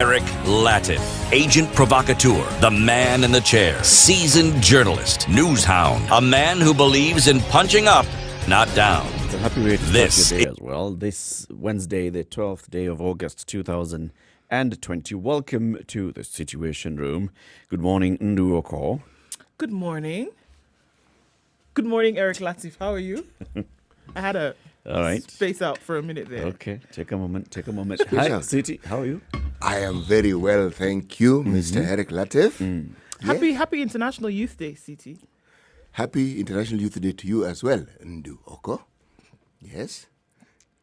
Eric Latin, agent provocateur, the man in the chair, seasoned journalist, news hound, a man who believes in punching up, not down. It's a happy way to start your day as well. This Wednesday, the 12th day of August 2020. Welcome to the Situation Room. Good morning, Nduoko. Good morning. Good morning, Eric Latif. How are you? I had a space out for a minute there. Okay, take a moment. Hi, City. How are you? I am very well, thank you, Mr. Eric Latif. Happy International Youth Day, CT. Happy International Youth Day to you as well, Nduoko. Yes.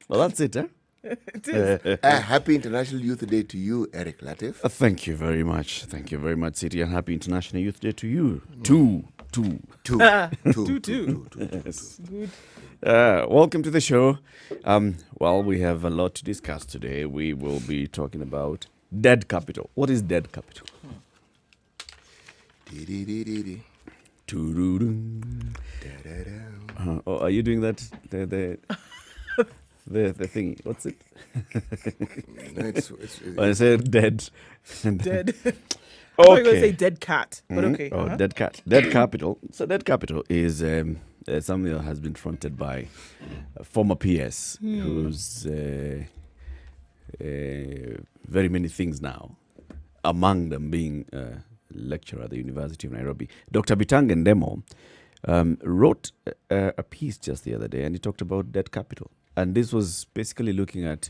Well, that's it, huh? It is. Happy International Youth Day to you, Eric Latif. Thank you very much. Thank you very much, City, and happy International Youth Day to you. Two. Yes. Good. Welcome to the show. Well, we have a lot to discuss today. We will be talking about dead capital. What is dead capital? Are you doing that? The thing. What's it? When I say dead. Dead. Okay. I was going to say dead cat, but okay. Dead cat. Dead capital. So dead capital is something that has been fronted by a former PS who's very many things now, among them being a lecturer at the University of Nairobi. Dr. Bitanga Ndemo wrote a piece just the other day, and he talked about dead capital. And this was basically looking at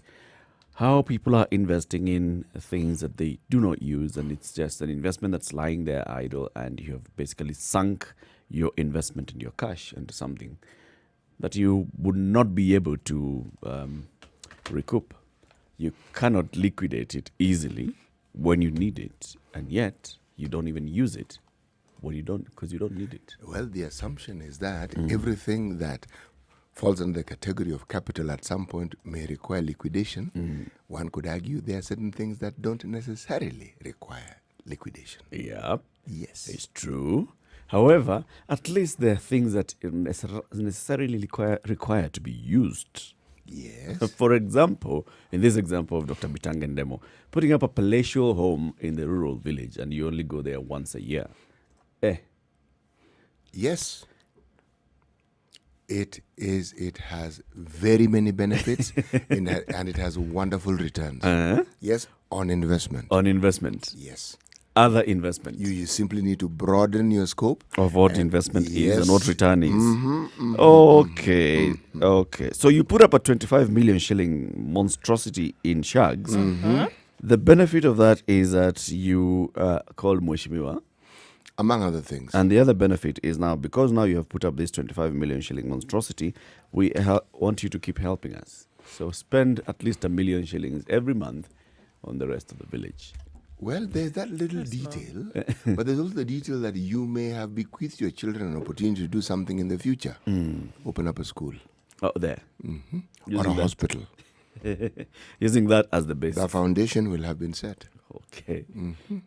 how people are investing in things that they do not use, and it's just an investment that's lying there idle, and you have basically sunk your investment and your cash into something that you would not be able to recoup. You cannot liquidate it easily when you need it, and yet you don't even use it when you don't, because you don't need it. Well, the assumption is that everything that falls under the category of capital at some point may require liquidation. One could argue there are certain things that don't necessarily require liquidation. Yeah. Yes. It's true. However, at least there are things that necessarily require to be used. Yes. For example, in this example of Dr. Bitanga Ndemo, putting up a palatial home in the rural village and you only go there once a year. Yes. It has very many benefits and it has wonderful returns. Yes, on investment. On investment. Yes. Other investment. You simply need to broaden your scope of what investment is and what return is. Okay. So you put up a 25 million shilling monstrosity in Shags. The benefit of that is that you call Mweshimiwa. Among other things. And the other benefit is now, because now you have put up this 25 million shilling monstrosity, we want you to keep helping us. So spend at least 1 million shillings every month on the rest of the village. Well, there's that little detail, but there's also the detail that you may have bequeathed your children an opportunity to do something in the future. Open up a school. Oh, there. Or a hospital. Using that as the basis. The foundation will have been set. Okay.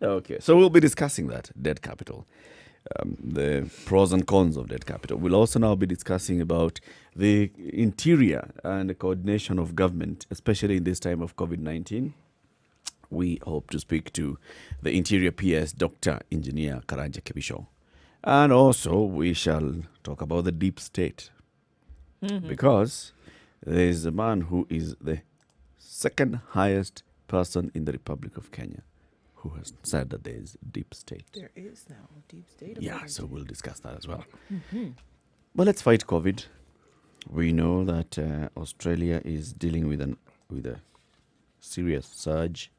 Okay. So we'll be discussing that, dead capital, the pros and cons of dead capital. We'll also now be discussing about the interior and the coordination of government, especially in this time of COVID-19. We hope to speak to the Interior PS, Dr. Engineer Karanja Kibicho. And also we shall talk about the deep state. Because there is a man who is the second highest person in the Republic of Kenya who has said that there is deep state. There is now deep state. Yeah, so we'll discuss that as well. But let's fight COVID. We know that Australia is dealing with a serious surge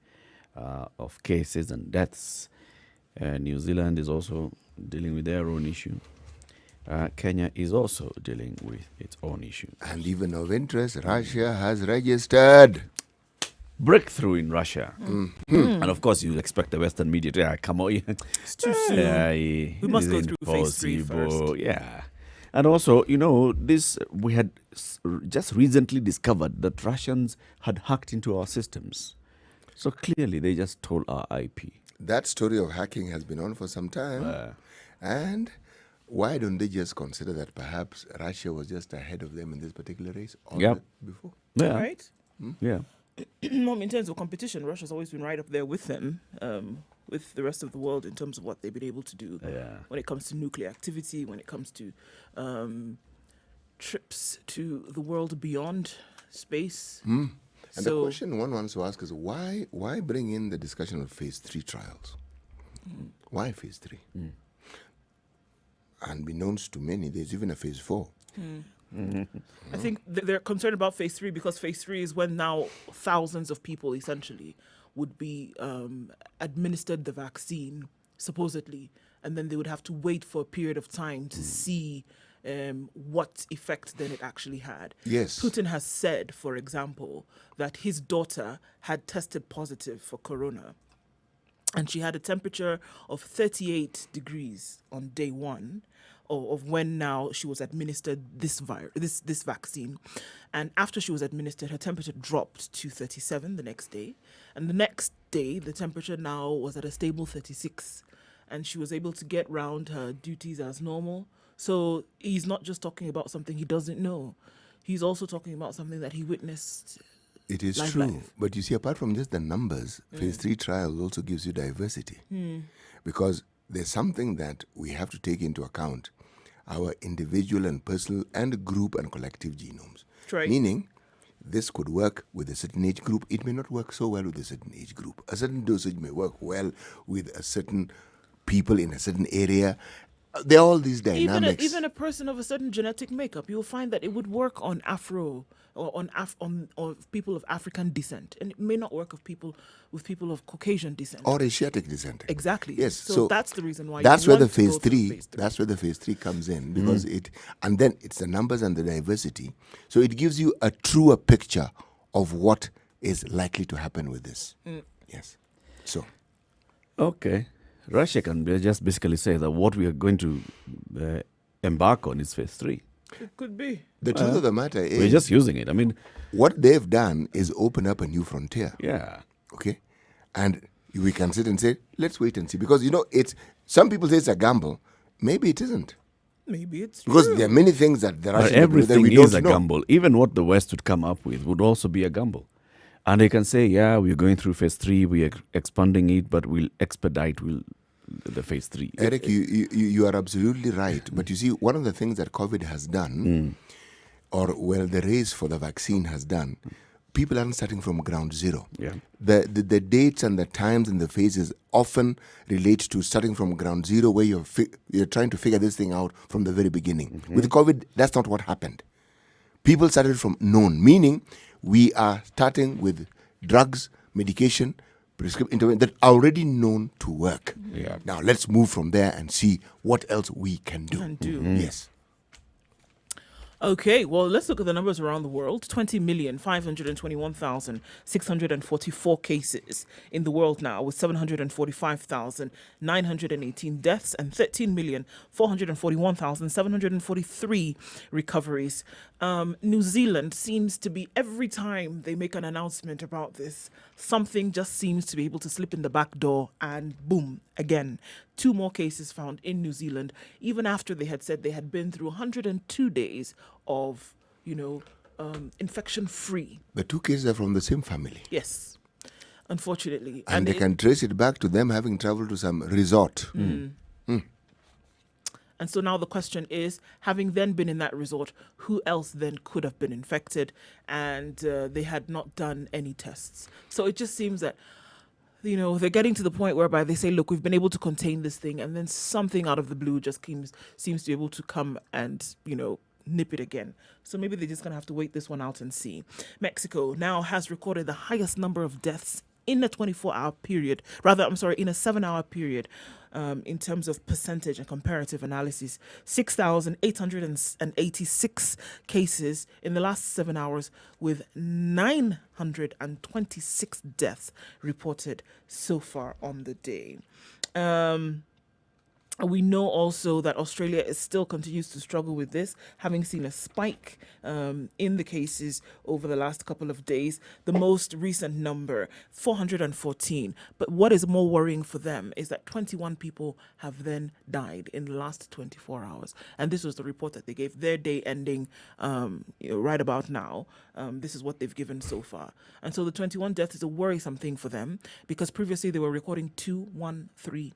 of cases and deaths. New Zealand is also dealing with their own issue. Kenya is also dealing with its own issue. And even of interest, Russia has registered. Breakthrough in Russia. And of course, you expect the Western media to come on. It's too soon. We must go through phase 3 first. Yeah. And also, we had just recently discovered that Russians had hacked into our systems. So clearly, they just stole our IP. That story of hacking has been on for some time. And why don't they just consider that perhaps Russia was just ahead of them in this particular race before? Yeah. Right? Yeah. in terms of competition, Russia's always been right up there with them, with the rest of the world in terms of what they've been able to do when it comes to nuclear activity, when it comes to trips to the world beyond space. And the question one wants to ask is why bring in the discussion of phase 3 trials? Why phase 3? Unbeknownst to many, there's even a phase 4. I think they're concerned about phase 3 because phase 3 is when now thousands of people essentially would be administered the vaccine, supposedly, and then they would have to wait for a period of time to see what effect then it actually had. Yes. Putin has said, for example, that his daughter had tested positive for corona, and she had a temperature of 38 degrees on day one of when now she was administered this vaccine. And after she was administered, her temperature dropped to 37 the next day. And the next day, the temperature now was at a stable 36. And she was able to get round her duties as normal. So he's not just talking about something he doesn't know. He's also talking about something that he witnessed. It is true. But you see, apart from just the numbers, phase 3 trial also gives you diversity. Because there's something that we have to take into account, our individual and personal and group and collective genomes. Right. Meaning, this could work with a certain age group. It may not work so well with a certain age group. A certain dosage may work well with a certain people in a certain area. There are all these dynamics. Even a person of a certain genetic makeup, you'll find that it would work on Afro or on people of African descent, and it may not work with people of Caucasian descent or Asiatic descent. Exactly. Yes. So that's the reason why. That's where the phase 3. That's where the phase 3 comes in because and then it's the numbers and the diversity. So it gives you a truer picture of what is likely to happen with this. Yes. So. Okay. Russia can just basically say that what we are going to embark on is phase 3. It could be. The truth of the matter is... We're just using it. I mean... What they've done is open up a new frontier. Yeah. Okay? And we can sit and say, let's wait and see. Because, it's... Some people say it's a gamble. Maybe it isn't. Maybe it's because true. there are many things that the Russians do that everything we don't is a know. gamble. Even what the West would come up with would also be a gamble. And they can say, yeah, we're going through phase 3, we're expanding it, but we'll expedite the phase 3. Eric, you are absolutely right. But you see, one of the things that COVID has done, the race for the vaccine has done, people aren't starting from ground zero. Yeah. The dates and the times and the phases often relate to starting from ground zero where you're trying to figure this thing out from the very beginning. With COVID, that's not what happened. People started from known, meaning we are starting with drugs, medication, prescription that are already known to work. Yeah. Now let's move from there and see what else we can do. Yes. Okay, well, let's look at the numbers around the world. 20,521,644 cases in the world now, with 745,918 deaths and 13,441,743 recoveries. New Zealand seems to be, every time they make an announcement about this, something just seems to be able to slip in the back door and boom, again. 2 more cases found in New Zealand, even after they had said they had been through 102 days of, infection-free. The 2 cases are from the same family. Yes, unfortunately. And they can trace it back to them having traveled to some resort. And so now the question is, having then been in that resort, who else then could have been infected? And they had not done any tests. So it just seems that, they're getting to the point whereby they say, look, we've been able to contain this thing. And then something out of the blue just seems to be able to come and, nip it again. So maybe they're just going to have to wait this one out and see. Mexico now has recorded the highest number of deaths in a 24-hour period, in a 7-hour period, in terms of percentage and comparative analysis. 6,886 cases in the last 7 hours, with 926 deaths reported so far on the day. We know also that Australia is still continues to struggle with this, having seen a spike in the cases over the last couple of days. The most recent number, 414. But what is more worrying for them is that 21 people have then died in the last 24 hours. And this was the report that they gave. Their day ending right about now. This is what they've given so far. And so the 21 deaths is a worrisome thing for them, because previously they were recording 213.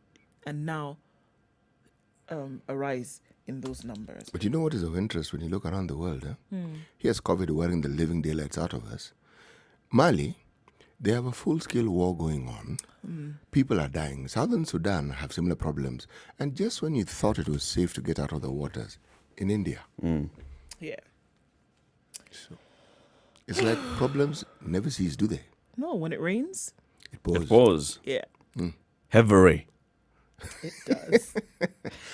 And now a rise in those numbers. But you know what is of interest when you look around the world? Here's COVID wearing the living daylights out of us. Mali, they have a full-scale war going on. People are dying. Southern Sudan have similar problems. And just when you thought it was safe to get out of the waters, in India. Yeah. So it's like problems never cease, do they? No, when it rains, It pours. It was yeah, heavy. it does.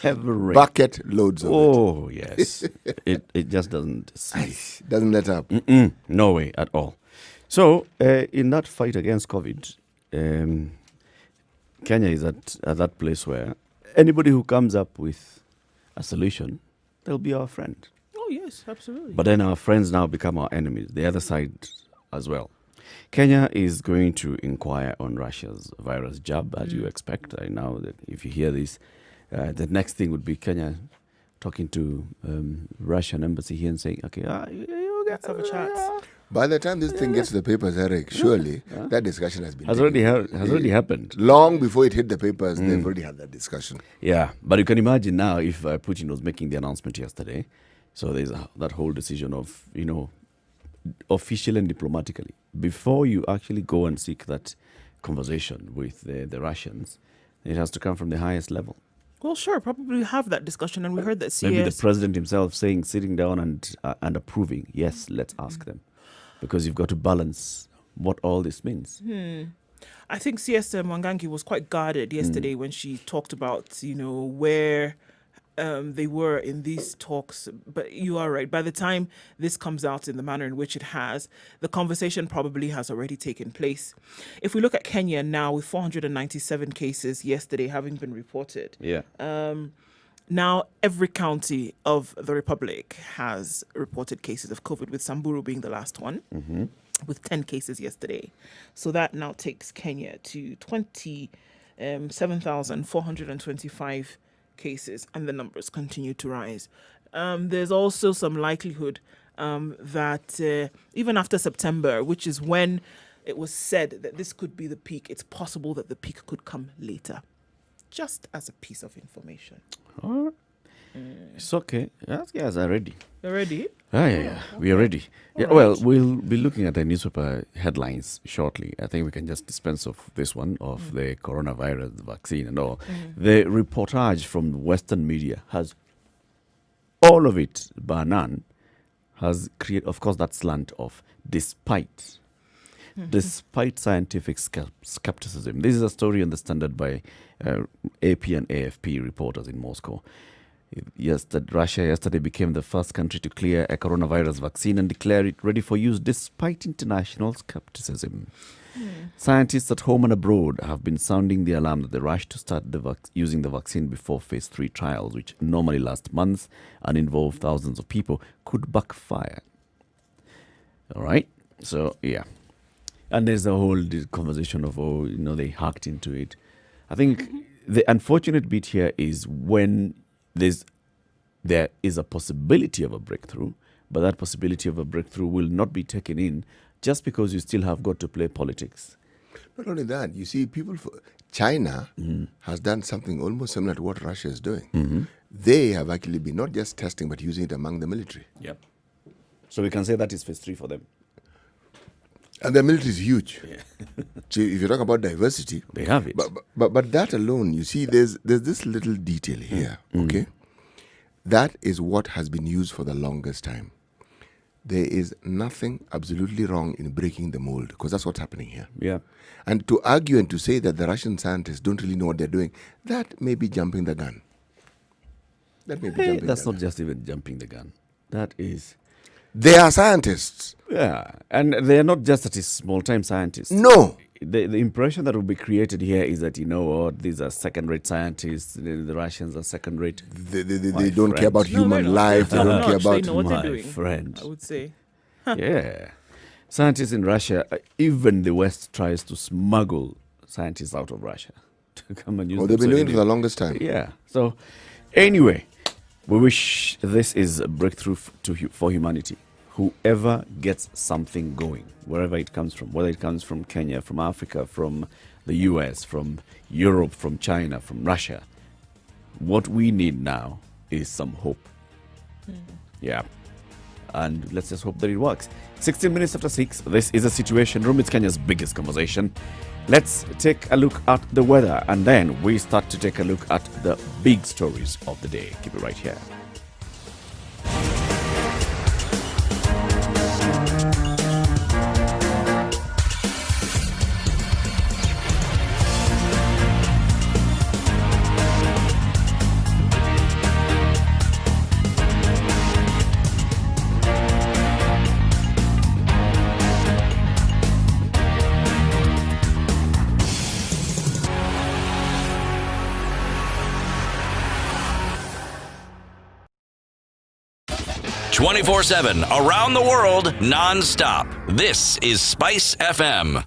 Heavy. Bucket loads of it. Oh, yes. it just doesn't cease. Doesn't let up. No way at all. So, in that fight against COVID, Kenya is at that place where anybody who comes up with a solution, they'll be our friend. Oh yes, absolutely. But then our friends now become our enemies, the other side as well. Kenya is going to inquire on Russia's virus jab, as you expect. I know that if you hear this, the next thing would be Kenya talking to Russian embassy here and saying, okay, Let's have a chat. By the time this thing gets to the papers, Eric, surely that discussion has been already happened. long before it hit the papers. They've already had that discussion. Yeah, but you can imagine now if Putin was making the announcement yesterday. So there's that whole decision of, officially and diplomatically, before you actually go and seek that conversation with the Russians, it has to come from the highest level. Well, sure, probably have that discussion, and we heard that CS. Maybe the president himself sitting down and approving. Yes, let's ask them, because you've got to balance what all this means. I think CS Mwangangi was quite guarded yesterday when she talked about, where they were in these talks. But you are right. By the time this comes out in the manner in which it has, the conversation probably has already taken place. If we look at Kenya now, with 497 cases yesterday having been reported, now every county of the Republic has reported cases of COVID, with Samburu being the last one, with 10 cases yesterday. So that now takes Kenya to 27,425 cases, and the numbers continue to rise. There's also some likelihood that even after September, which is when it was said that this could be the peak, it's possible that the peak could come later. Just as a piece of information. All right. It's okay. Yes, guys are ready. You're ready? Yeah. We are ready. Yeah, All well, right. we'll be looking at the newspaper headlines shortly. I think we can just dispense of this one, of the coronavirus vaccine and all. The reportage from Western media has all of it, bar none, has created, of course, that slant of despite scientific skepticism. This is a story on the Standard by AP and AFP reporters in Moscow. Russia yesterday became the first country to clear a coronavirus vaccine and declare it ready for use despite international skepticism. Scientists at home and abroad have been sounding the alarm that the rush to start using the vaccine before phase 3 trials, which normally last months and involve thousands of people, could backfire. All right? So, yeah. And there's a whole conversation of, they hacked into it. I think the unfortunate bit here is when there is a possibility of a breakthrough, but that possibility of a breakthrough will not be taken in just because you still have got to play politics. Not only that, you see, China has done something almost similar to what Russia is doing. They have actually been not just testing, but using it among the military. Yep. So we can say that is phase 3 for them. And the military is huge. Yeah. So if you talk about diversity, They have it. But that alone, you see, there's this little detail here, okay? That is what has been used for the longest time. There is nothing absolutely wrong in breaking the mold, because that's what's happening here. Yeah. And to argue and to say that the Russian scientists don't really know what they're doing, that may be jumping the gun. That may be jumping That's the not gun. just even jumping the gun. That is... They are scientists. Yeah. And they are not just that is small-time scientists. No. the impression that will be created here is that, these are second-rate scientists, the Russians are second-rate. They don't care about human life. They don't care They about know what they're my doing, friend. I would say. Yeah. Scientists in Russia, even the West tries to smuggle scientists out of Russia to come and use them. They've been So doing it for the longest time. Yeah. So, anyway, we wish this is a breakthrough for humanity. Whoever gets something going, wherever it comes from, whether it comes from Kenya, from Africa, from the US, from Europe, from China, from Russia, what we need now is some hope. Yeah. And let's just hope that it works. 16 minutes after 6, this is a Situation Room. It's Kenya's biggest conversation. Let's take a look at the weather, and then we start to take a look at the big stories of the day. Keep it right here. ...24/7, around the world, non-stop. This is Spice FM.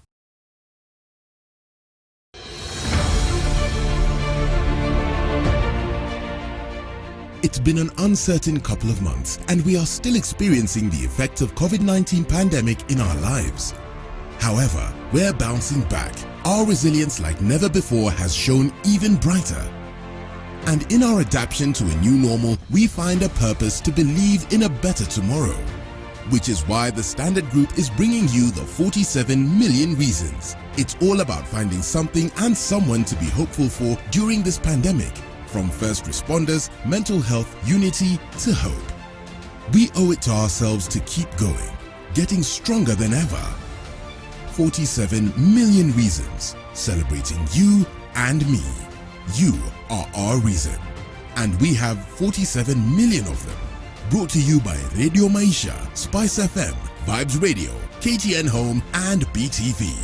It's been an uncertain couple of months, and we are still experiencing the effects of COVID-19 pandemic in our lives. However, we're bouncing back. Our resilience like never before has shown even brighter. And in our adaptation to a new normal, we find a purpose to believe in a better tomorrow. Which is why the Standard Group is bringing you the 47 million reasons. It's all about finding something and someone to be hopeful for during this pandemic. From first responders, mental health, unity to hope. We owe it to ourselves to keep going, getting stronger than ever. 47 million reasons, celebrating you and me. You are our reason. And we have 47 million of them. Brought to you by Radio Maisha, Spice FM, Vibes Radio, KTN Home, and BTV.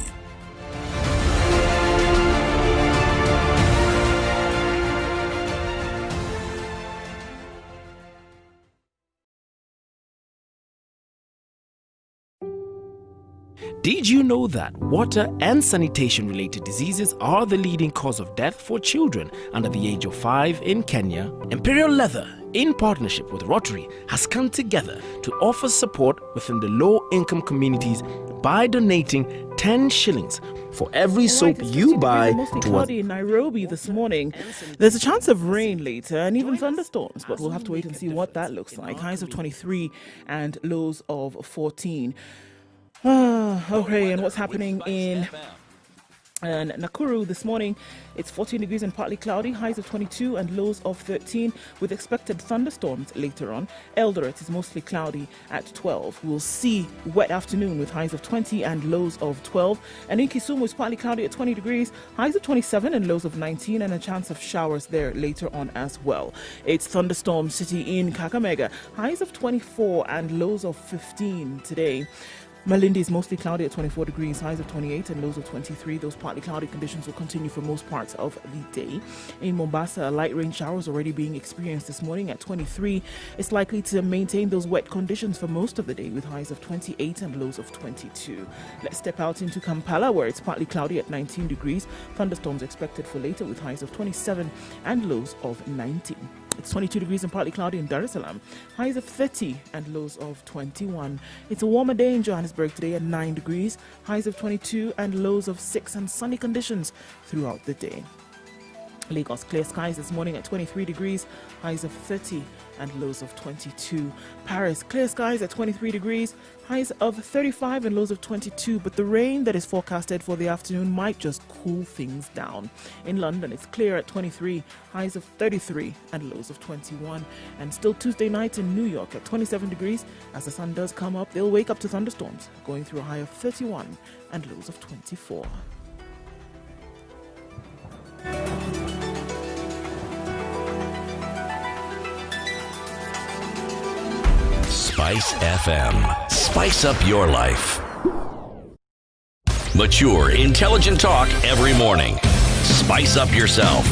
Did you know that water and sanitation related diseases are the leading cause of death for children under the age of 5 in Kenya? Imperial Leather, in partnership with Rotary, has come together to offer support within the low-income communities by donating 10 shillings for every soap you buy Mostly towards cloudy in Nairobi this morning. There's a chance of rain later and even thunderstorms, but we'll have to wait and see what that looks like. Highs of 23 and lows of 14. Okay, and what's happening in Nakuru this morning? It's 14 degrees and partly cloudy, highs of 22 and lows of 13 with expected thunderstorms later on. Eldoret is mostly cloudy at 12. We'll see wet afternoon with highs of 20 and lows of 12. And in Kisumu, it's partly cloudy at 20 degrees, highs of 27 and lows of 19, and a chance of showers there later on as well. It's thunderstorm city in Kakamega, highs of 24 and lows of 15 today. Malindi is mostly cloudy at 24 degrees, highs of 28 and lows of 23. Those partly cloudy conditions will continue for most parts of the day. In Mombasa, light rain showers already being experienced this morning at 23. It's likely to maintain those wet conditions for most of the day with highs of 28 and lows of 22. Let's step out into Kampala, where it's partly cloudy at 19 degrees. Thunderstorms expected for later with highs of 27 and lows of 19. It's 22 degrees and partly cloudy in Dar es Salaam. Highs of 30 and lows of 21. It's a warmer day in Johannesburg today at 9 degrees. Highs of 22 and lows of 6, and sunny conditions throughout the day. Lagos, clear skies this morning at 23 degrees. Highs of 30 and lows of 22. Paris, clear skies at 23 degrees. Highs of 35 and lows of 22. But the rain that is forecasted for the afternoon might just cool things down. In London, it's clear at 23. Highs of 33 and lows of 21. And still Tuesday night in New York at 27 degrees. As the sun does come up, they'll wake up to thunderstorms, going through a high of 31 and lows of 24. Spice FM. Spice up your life. Mature, intelligent talk every morning. Spice up yourself.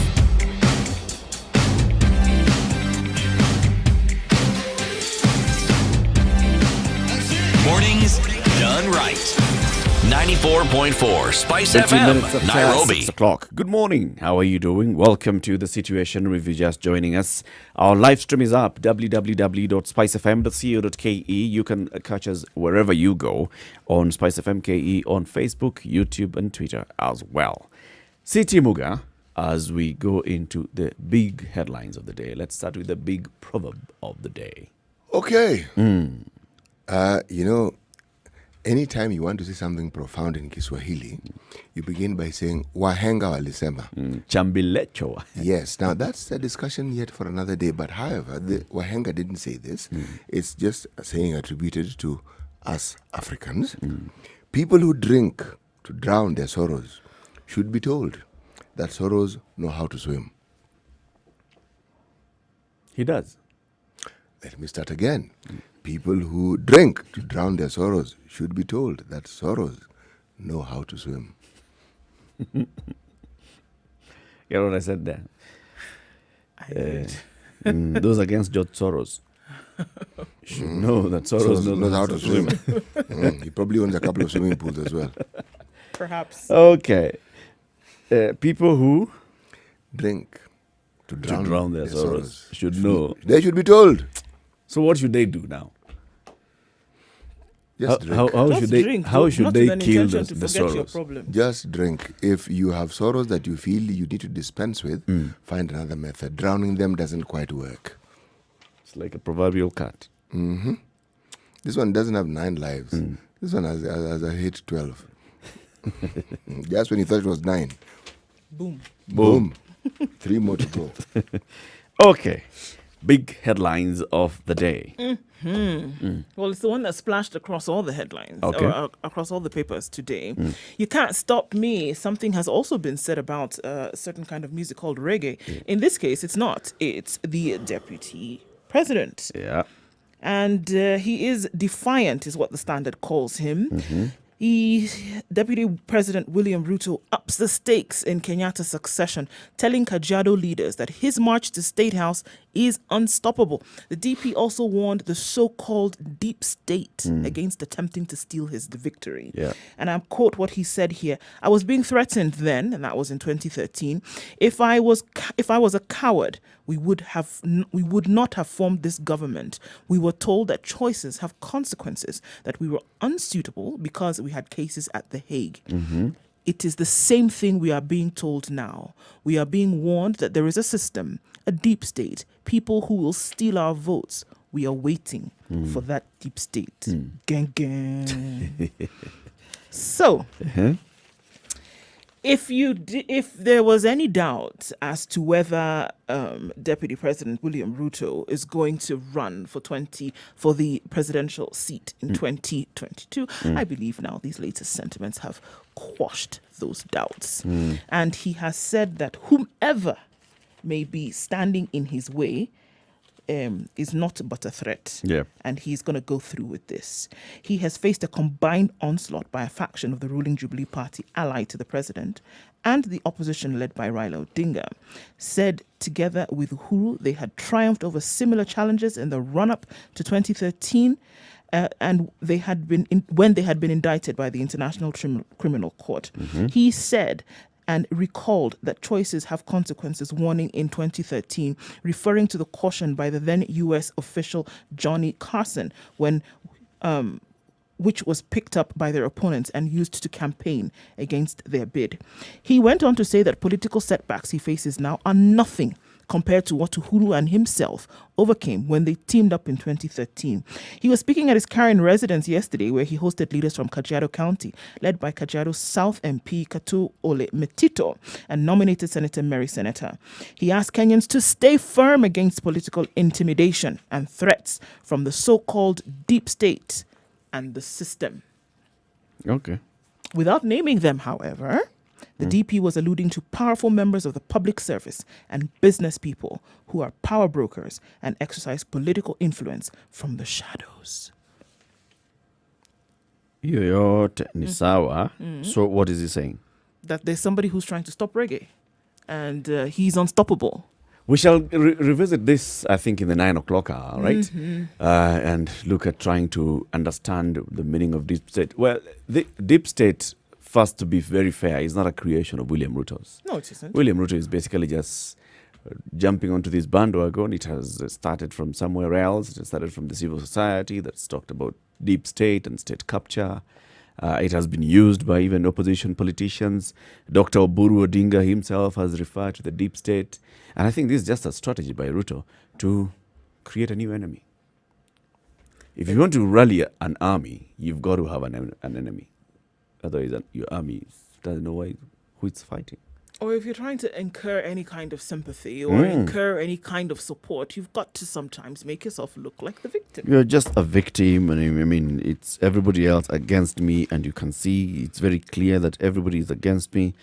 Mornings done right. 94.4 Spice 20 FM, minutes after Nairobi. 6 o'clock. Good morning. How are you doing? Welcome to The Situation Room. If you're just joining us, our live stream is up, www.spicefm.co.ke. You can catch us wherever you go on Spice FM KE on Facebook, YouTube, and Twitter as well. Siti Muga, as we go into the big headlines of the day, let's start with the big proverb of the day. Okay. Anytime you want to say something profound in Kiswahili, you begin by saying, wahenga walisema. Chambilecho. Yes. Now, that's a discussion yet for another day. But however, the wahenga didn't say this. It's just a saying attributed to us Africans. People who drink to drown their sorrows should be told that sorrows know how to swim. He does. Let me start again. People who drink to drown their sorrows should be told that sorrows know how to swim. You know what I said there? I did. Those against George Soros should know that Soros knows how to swim. He probably owns a couple of swimming pools as well. Perhaps. Okay. People who Drink to drown their sorrows should know. They should be told. So what should they do now? Just drink. How Just should they? drink, How not should with they an kill intention the to forget your sorrows? problem. Just drink. If you have sorrows that you feel you need to dispense with, find another method. Drowning them doesn't quite work. It's like a proverbial cat. This one doesn't have 9 lives. This one has hit 12. Just when you thought it was 9. Boom. Boom. 3 more to go. Okay. Big headlines of the day. Well, it's the one that splashed across all the headlines, Okay. or across all the papers today. You can't stop me. Something has also been said about a certain kind of music called reggae. In this case, it's not. It's the deputy president. Yeah. And he is defiant, is what the Standard calls him. Deputy President William Ruto ups the stakes in Kenyatta's succession, telling Kajiado leaders that his march to State House is unstoppable. The DP also warned the so-called deep state against attempting to steal his victory. Yeah. And I quote what he said here. I was being threatened then, and that was in 2013. If I was a coward, we would not have formed this government. We were told that choices have consequences, that we were unsuitable because we had cases at The Hague. It is the same thing we are being told now. We are being warned that there is a system, a deep state, people who will steal our votes. We are waiting for that deep state. Gang, gang. So, if there was any doubt as to whether Deputy President William Ruto is going to run for the presidential seat in 2022, I believe now these latest sentiments have quashed those doubts. And he has said that whomever may be standing in his way is not but a threat. Yeah. And he's going to go through with this. He has faced a combined onslaught by a faction of the ruling Jubilee Party allied to the president and the opposition led by Raila Odinga. Said together with Uhuru, they had triumphed over similar challenges in the run-up to 2013 and they had been when they had been indicted by the International Criminal Court. He said and recalled that choices have consequences, warning in 2013, referring to the caution by the then U.S. official Johnny Carson which was picked up by their opponents and used to campaign against their bid. He went on to say that political setbacks he faces now are nothing compared to what Uhuru and himself overcame when they teamed up in 2013. He was speaking at his Karen residence yesterday, where he hosted leaders from Kajiado County, led by Kajiado South MP Katu Ole Metito and nominated Senator Mary Senator. He asked Kenyans to stay firm against political intimidation and threats from the so-called deep state and the system. Okay. Without naming them, however, the DP was alluding to powerful members of the public service and business people who are power brokers and exercise political influence from the shadows. yoyote ni sawa. So what is he saying? That there's somebody who's trying to stop reggae, and he's unstoppable. We shall revisit this, I think, in the 9 o'clock hour, right? And look at trying to understand the meaning of deep state. Well, the deep state, first, to be very fair, is not a creation of William Ruto's. No, it isn't. William Ruto is basically just jumping onto this bandwagon. It has started from somewhere else. It started from the civil society that's talked about deep state and state capture. It has been used by even opposition politicians. Dr. Oburu Odinga himself has referred to the deep state. And I think this is just a strategy by Ruto to create a new enemy. If you want to rally an army, you've got to have an enemy. Otherwise, your army doesn't know who it's fighting. Or if you're trying to incur any kind of sympathy or incur any kind of support, you've got to sometimes make yourself look like the victim. You're just a victim, and I mean, it's everybody else against me, and you can see it's very clear that everybody is against me.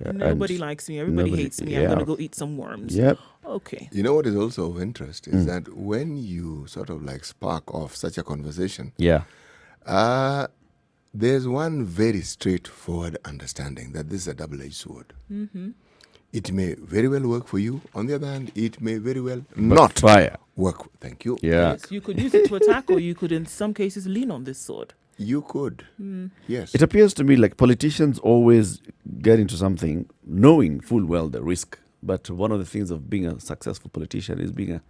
Nobody likes me. Everybody hates me. I'm going to go eat some worms. Yep. Okay. You know what is also of interest is that when you sort of like spark off such a conversation, Yeah. there's one very straightforward understanding that this is a double-edged sword. It may very well work for you. On the other hand, it may very well not fire. work. Thank you. Yeah. Yes, you could use it to attack, or you could, in some cases, lean on this sword. You could. Yes. It appears to me like politicians always get into something knowing full well the risk. But one of the things of being a successful politician is being a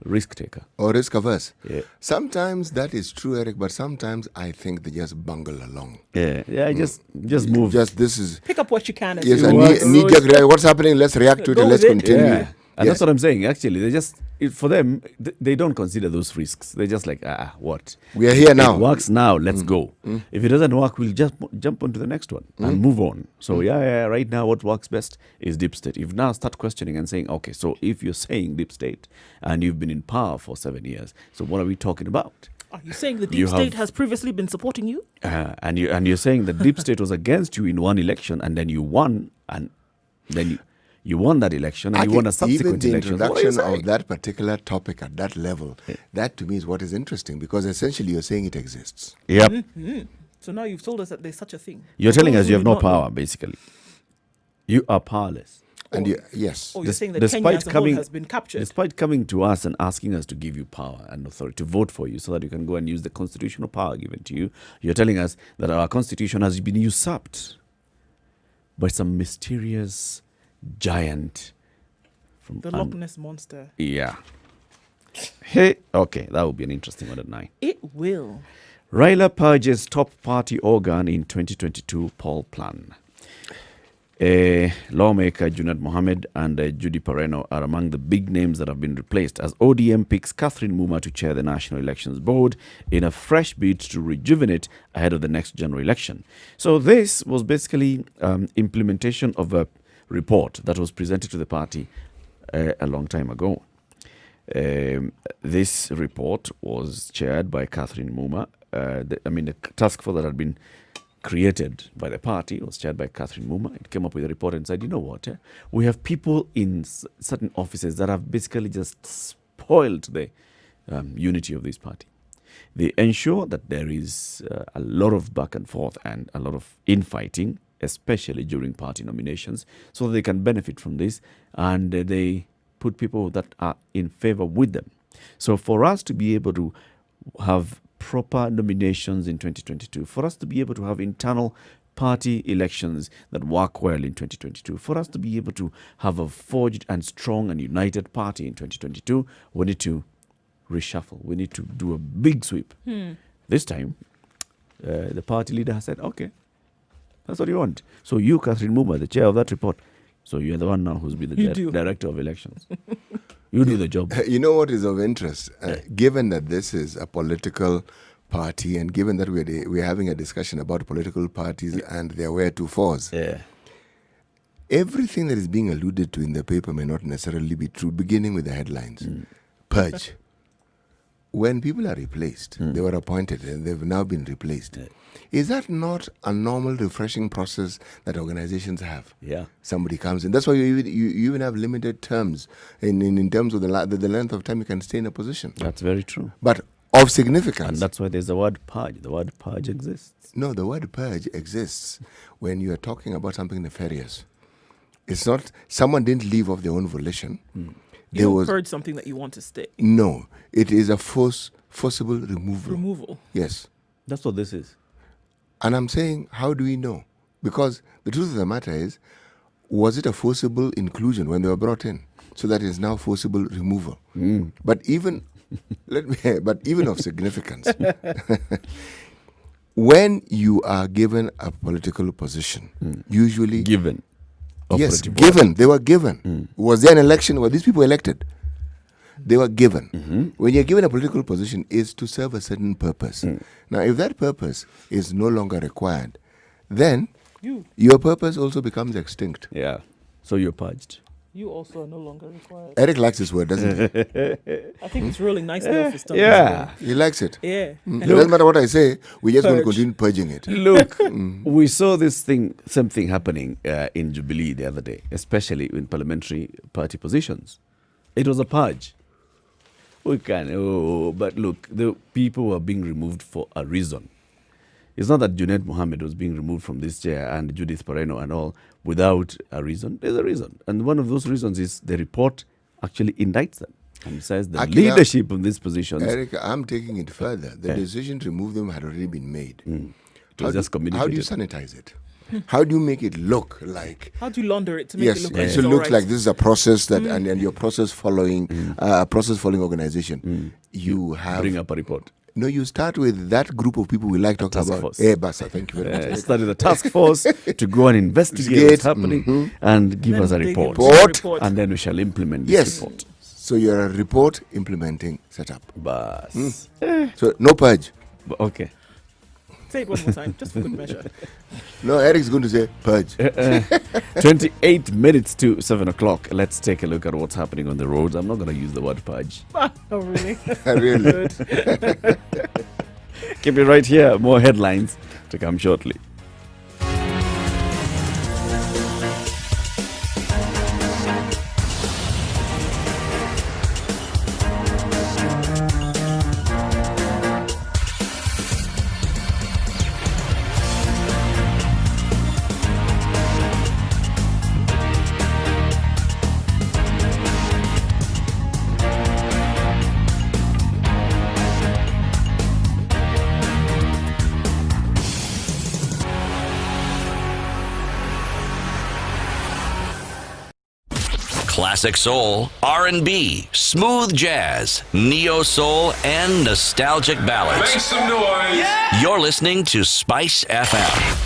risk taker. Or risk averse. Yeah. Sometimes that is true, Eric, but sometimes I think they just bungle along. Yeah, just move. This is... Pick up what you can. And Yes, do a it. knee-jerk reaction. What's happening? Let's react to it Go and let's with it. continue. Yeah. And Yes. that's what I'm saying. Actually, they just, for them, they don't consider those risks. They're just like, what? We are here now. It works now, let's go. If it doesn't work, we'll just jump onto the next one and move on. So, right now, what works best is deep state. If now start questioning and saying, okay, so if you're saying deep state and you've been in power for 7 years, so what are we talking about? Are you saying the deep state has previously been supporting you? And you're saying the deep state was against you in one election, and then you won, and then you won that election, and you won a subsequent election. Even the introduction of that particular topic at that level, that to me is what is interesting, because essentially you're saying it exists. Yep. So now you've told us that there's such a thing. You're telling us you have no Not know. power, basically. You are powerless. And yes. Oh, you're saying that Kenya as a whole has been captured. Despite coming to us and asking us to give you power and authority, to vote for you so that you can go and use the constitutional power given to you, you're telling us that our constitution has been usurped by some mysterious giant from The Loch Ness Monster. Yeah. Hey, okay, that would be an interesting one at 9. It will. Raila purges top party organ in 2022 poll plan. Lawmaker Junaid Mohammed and Judy Pareno are among the big names that have been replaced as ODM picks Catherine Muma to chair the National Elections Board in a fresh bid to rejuvenate ahead of the next general election. So this was basically implementation of a report that was presented to the party a long time ago. This report was chaired by Catherine Muma. The task force that had been created by the party was chaired by Catherine Muma. It came up with a report and said, you know what, we have people in certain offices that have basically just spoiled the unity of this party. They ensure that there is a lot of back and forth and a lot of infighting, especially during party nominations, so that they can benefit from this, and they put people that are in favor with them. So for us to be able to have proper nominations in 2022, for us to be able to have internal party elections that work well in 2022, for us to be able to have a forged and strong and united party in 2022, we need to reshuffle. We need to do a big sweep. This time, the party leader has said, okay, that's what you want. So you, Catherine Muma, the chair of that report, so you're the one now who's been the director of elections. You do the job. You know what is of interest? Given that this is a political party, and given that we're having a discussion about political parties and their wheretofores, everything that is being alluded to in the paper may not necessarily be true, beginning with the headlines. Purge. When people are replaced, they were appointed and they've now been replaced. Is that not a normal, refreshing process that organizations have? Yeah. Somebody comes in. That's why you even have limited terms in terms of the length of time you can stay in a position. That's very true. But of significance. And that's why there's the word purge. The word purge exists. No, the word purge exists when you are talking about something nefarious. It's not, someone didn't leave of their own volition. You don't purge something that you want to stay. No, it is a forcible removal. Removal. Yes. That's what this is. And I'm saying, how do we know? Because the truth of the matter is, was it a forcible inclusion when they were brought in? So that is now forcible removal. But even, but even of significance, when you are given a political position, usually Given. yes, Operative given. They were given. Was there an election? Were these people elected? They were given. When you're given a political position, it's to serve a certain purpose. Now, if that purpose is no longer required, then your purpose also becomes extinct. Yeah. So you're purged. You also are no longer required. Eric likes this word, doesn't he? I think it's really nice now for stuff. Yeah. He likes it. Yeah. It doesn't matter what I say, we just want to Purge. continue purging it. Look, we saw same thing happening in Jubilee the other day, especially in parliamentary party positions. It was a purge. But look, the people were being removed for a reason. It's not that Junaid Mohammed was being removed from this chair and Judith Pareno and all without a reason. There's a reason. And one of those reasons is the report actually indicts them and says the Actually, leadership in these positions. Eric, I'm taking it further. The decision to remove them had already been made. It was just How do you communicated. sanitize it? How do you make it look like? How do you launder it to make Yes, it look like it it's should all look right? like this is a process that, and your process following, process following organization. You have Bring up a report. no. You start with that group of people we like talking Task about. force. Basa, thank you very much. Started a task force to go and investigate what's happening and give Then us a they report. give us a report. And then we shall implement this Yes. report. So you're a report implementing setup. Bas. So no purge. Okay. Say it one more time, just for good measure. No, Eric's going to say purge. 28 minutes to 7 o'clock. Let's take a look at what's happening on the roads. I'm not going to use the word purge. Oh, really? Really. Good. Keep it right here. More headlines to come shortly. Classic soul, R&B, smooth jazz, neo soul, and nostalgic ballads. Make some noise. You're listening to Spice FM.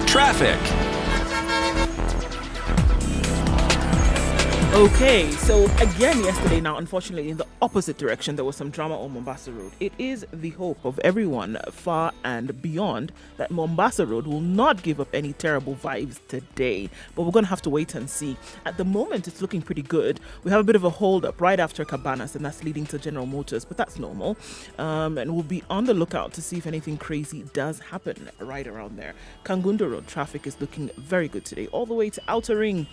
Traffic. Okay, so again yesterday now, unfortunately, in the opposite direction, there was some drama on Mombasa Road. It is the hope of everyone far and beyond that Mombasa Road will not give up any terrible vibes today. But we're going to have to wait and see. At the moment, it's looking pretty good. We have a bit of a hold-up right after Cabanas, and that's leading to General Motors, but that's normal. And we'll be on the lookout to see if anything crazy does happen right around there. Kangundo Road traffic is looking very good today, all the way to Outer Ring,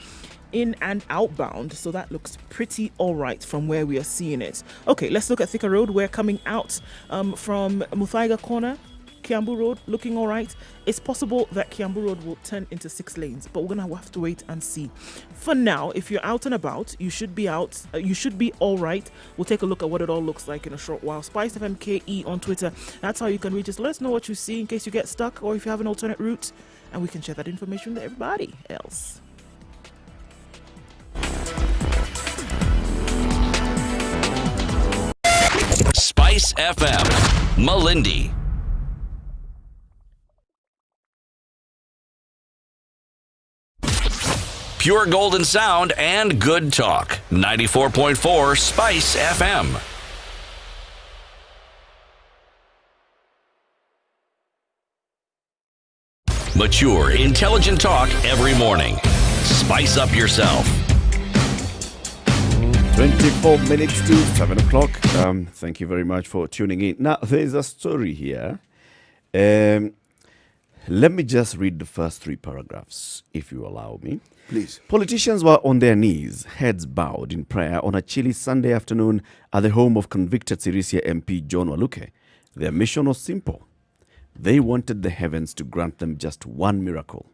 in and outbound, so that looks pretty all right from where we are seeing it. Okay, let's look at Thika Road. We're coming out from Muthaiga Corner. Kiambu Road looking all right. It's possible that Kiambu Road will turn into 6 lanes, but we're going to have to wait and see. For now, if you're out and about, you should be out. You should be all right. We'll take a look at what it all looks like in a short while. Spice FMKE on Twitter. That's how you can reach us. Let us know what you see in case you get stuck or if you have an alternate route, and we can share that information with everybody else. Spice FM, Malindi. Pure golden sound and good talk. 94.4 Spice FM. Mature, intelligent talk every morning. Spice up yourself. 24 minutes to 7 o'clock. Thank you very much for tuning in. Now, there's a story here. Let me just read the first 3 paragraphs, if you allow me. Please. Politicians were on their knees, heads bowed in prayer on a chilly Sunday afternoon at the home of convicted Sirisia MP John Waluke. Their mission was simple. They wanted the heavens to grant them just one miracle.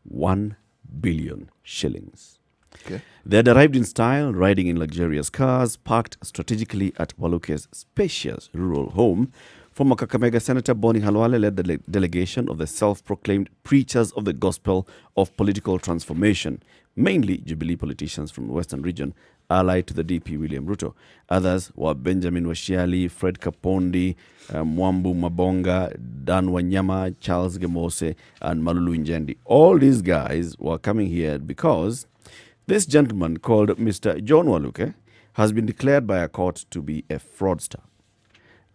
1 billion shillings. Okay. They had arrived in style, riding in luxurious cars, parked strategically at Waluke's spacious rural home. Former Kakamega Senator Boni Halwale led the delegation of the self-proclaimed preachers of the gospel of political transformation, mainly Jubilee politicians from the Western region, allied to the DP William Ruto. Others were Benjamin Washiali, Fred Kapondi, Mwambu Mabonga, Dan Wanyama, Charles Gemose, and Malulu Njendi. All these guys were coming here because this gentleman called Mr. John Waluke has been declared by a court to be a fraudster.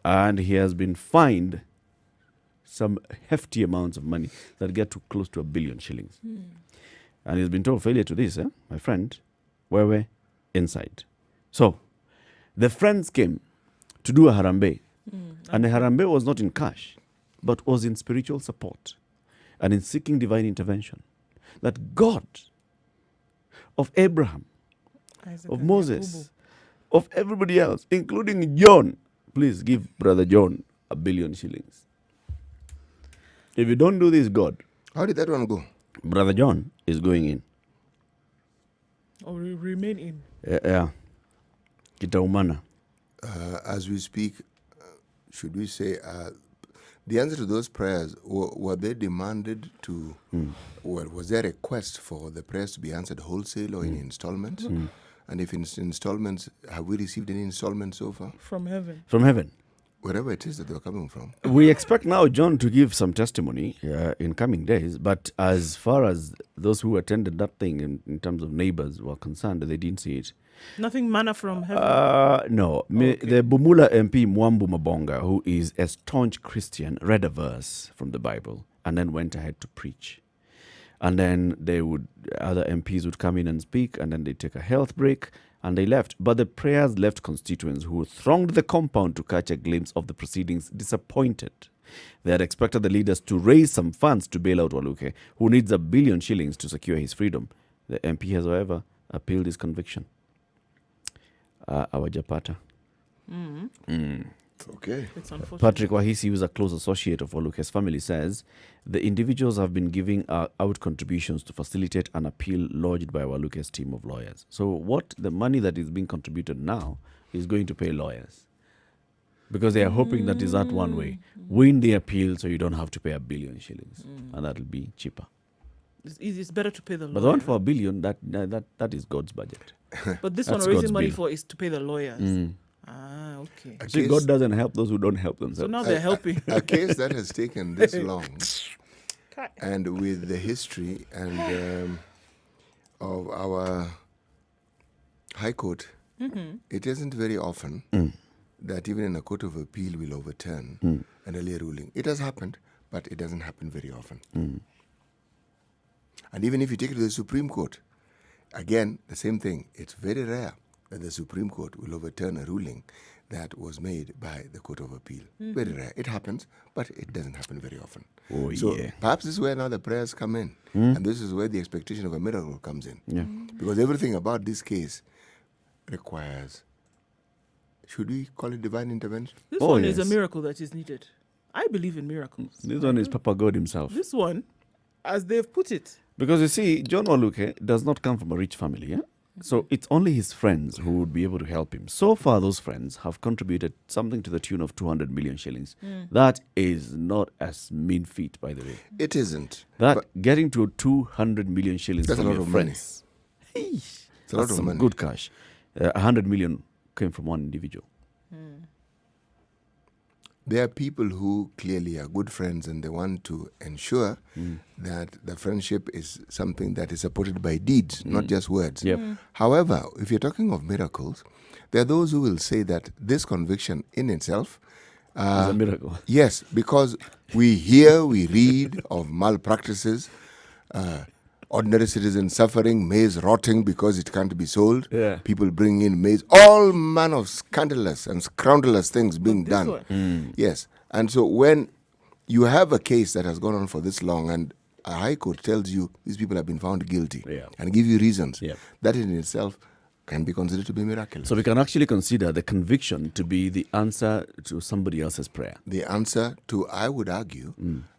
And he has been fined some hefty amounts of money that get to close to 1 billion shillings. And he's been told failure to this, my friend, where we're inside. So, the friends came to do a harambe. And the harambe was not in cash, but was in spiritual support and in seeking divine intervention. That God of Abraham, Isaac of and Moses, Yakubu. of everybody else, including John, please give Brother John 1 billion shillings. If you don't do this, God, How did that one go? Brother John is going in. Or remain in. Yeah. Kitaumana. As we speak, should we say, the answer to those prayers, were they demanded to, was there a request for the prayers to be answered wholesale or in installments? And if in installments, have we received any installments so far? From heaven. From heaven. Wherever it is that they're coming from. We expect now John to give some testimony in coming days, but as far as those who attended that thing in terms of neighbors were concerned, they didn't see it. Nothing manna from heaven. No. Okay. The Bumula MP Mwambu Mabonga, who is a staunch Christian, read a verse from the Bible and then went ahead to preach. And then other MPs would come in and speak, and then they'd take a health break, and they left. But the prayers left constituents who thronged the compound to catch a glimpse of the proceedings disappointed. They had expected the leaders to raise some funds to bail out Waluke, who needs 1 billion shillings to secure his freedom. The MP has, however, appealed his conviction. Awajapata. Okay. It's unfortunate. Patrick Wahisi, who is a close associate of Waluke's family, says the individuals have been giving out contributions to facilitate an appeal lodged by Waluke's team of lawyers. So the money that is being contributed now is going to pay lawyers. Because they are hoping that is that one way. Win the appeal so you don't have to pay 1 billion shillings. And that'll be cheaper. It's better to pay the lawyer. But the one for 1 billion, that is God's budget. But this That's one raising God's money bill. for is to pay the lawyers. Okay. See, God doesn't help those who don't help So themselves. now they're helping. A case that has taken this long, and with the history and of our High Court, it isn't very often that even in a court of appeal will overturn an earlier ruling. It has happened, but it doesn't happen very often. And even if you take it to the Supreme Court, again, the same thing. It's very rare that the Supreme Court will overturn a ruling that was made by the Court of Appeal. Very rare. It happens, but it doesn't happen very often. Oh, So yeah. perhaps this is where now the prayers come in. And this is where the expectation of a miracle comes in. Yeah. Because everything about this case requires, should we call it divine intervention? This Oh, one is a yes. miracle that is needed. I believe in miracles. This one is Papa God himself. This one, as they've put it. Because you see, John Waluke does not come from a rich family, yeah? So it's only his friends who would be able to help him. So far, those friends have contributed something to the tune of 200 million shillings. That is not a mean feat, by the way. It isn't. That But getting to 200 million shillings That's from a lot your of money. friends. It's a lot of some money. good cash. 100 million came from one individual. there are people who clearly are good friends and they want to ensure that the friendship is something that is supported by deeds, not just words. Yep. However, if you're talking of miracles, there are those who will say that this conviction in itself It's a miracle. yes, because we hear, we read of malpractices, ordinary citizens suffering, maize rotting because it can't be sold, Yeah. people bringing in maize, all manner of scandalous and scandalous things being this done. one. Yes, and so when you have a case that has gone on for this long and a high court tells you these people have been found guilty and give you reasons, that in itself can be considered to be miraculous. So we can actually consider the conviction to be the answer to somebody else's prayer. The answer to, I would argue,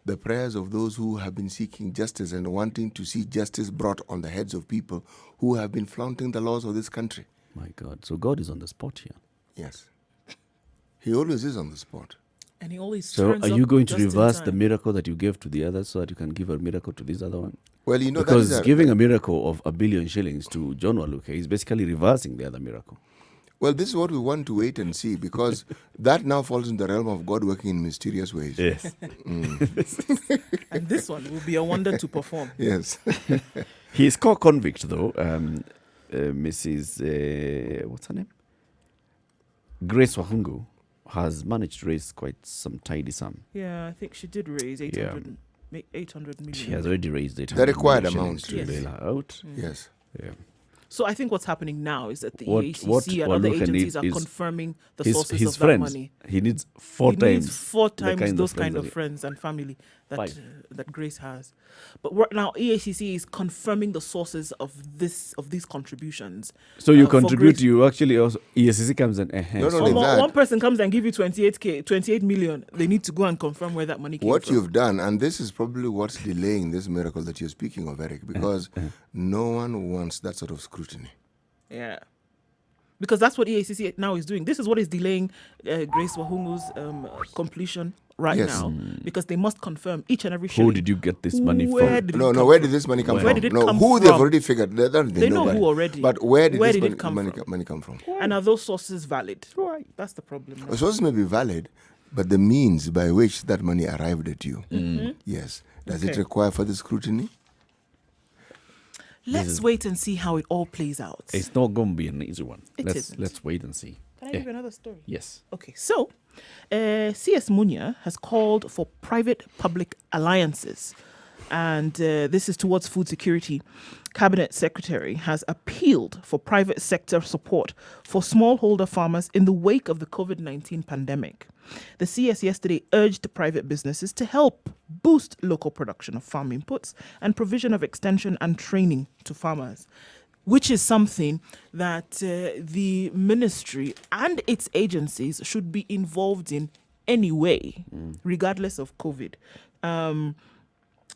the prayers of those who have been seeking justice and wanting to see justice brought on the heads of people who have been flaunting the laws of this country. My God. So God is on the spot here. Yes. He always is on the spot. And he always So turns are you up going to just in reverse the time. miracle that you gave to the others so that you can give a miracle to this other one? Well, you know, Because that is giving a miracle of 1 billion shillings to John Waluke is basically reversing the other miracle. well, this is what we want to wait and see, because that now falls in the realm of God working in mysterious ways. Yes. And this one will be a wonder to perform. Yes. He is co-convict, though. Mrs. What's her name? Grace Wahungu has managed to raise quite some tidy sum. Yeah, I think she did raise 800, 800 million. She has already raised it. The required amount, to yes. bail her out. Yes. Yeah. So I think what's happening now is that the What EACC and other Waluke agencies needs are is confirming the his sources his of friends. that money. He needs four He times. needs four the times those friends kind of that he- friends and family that Five. that Grace has. But right now, EACC is confirming the sources of these contributions. So you for contribute. Grace. You actually also ESCC comes and No, no, One, like that. one person comes and give you 28 million. They need to go and confirm where that money came What from. you've done, and this is probably what's delaying this miracle that you're speaking of, Eric, because no one wants that sort of scrutiny. Yeah. Because that's what EACC now is doing. This is what is delaying Grace Wahungu's completion right Yes. now, because they must confirm each and every who shilling. did you get this money Where from? did it No, come no, where from? did this money come Where from? did it no, come who they've from? already figured. They know that. who already. But where did Where this did it come money, from? money come from? And are those sources valid? Right. That's the problem. now. The sources may be valid, but the means by which that money arrived at you, yes. Does it Okay. require further scrutiny? Let's wait and see how it all plays out. It's not going to be an easy one. It isn't. Let's wait and see. Can I give you another story? Yes. Okay, so CS Munya has called for private-public alliances, and this is towards food security. Cabinet Secretary has appealed for private sector support for smallholder farmers in the wake of the COVID-19 pandemic. The CS yesterday urged private businesses to help boost local production of farm inputs and provision of extension and training to farmers, which is something that the ministry and its agencies should be involved in anyway, regardless of COVID.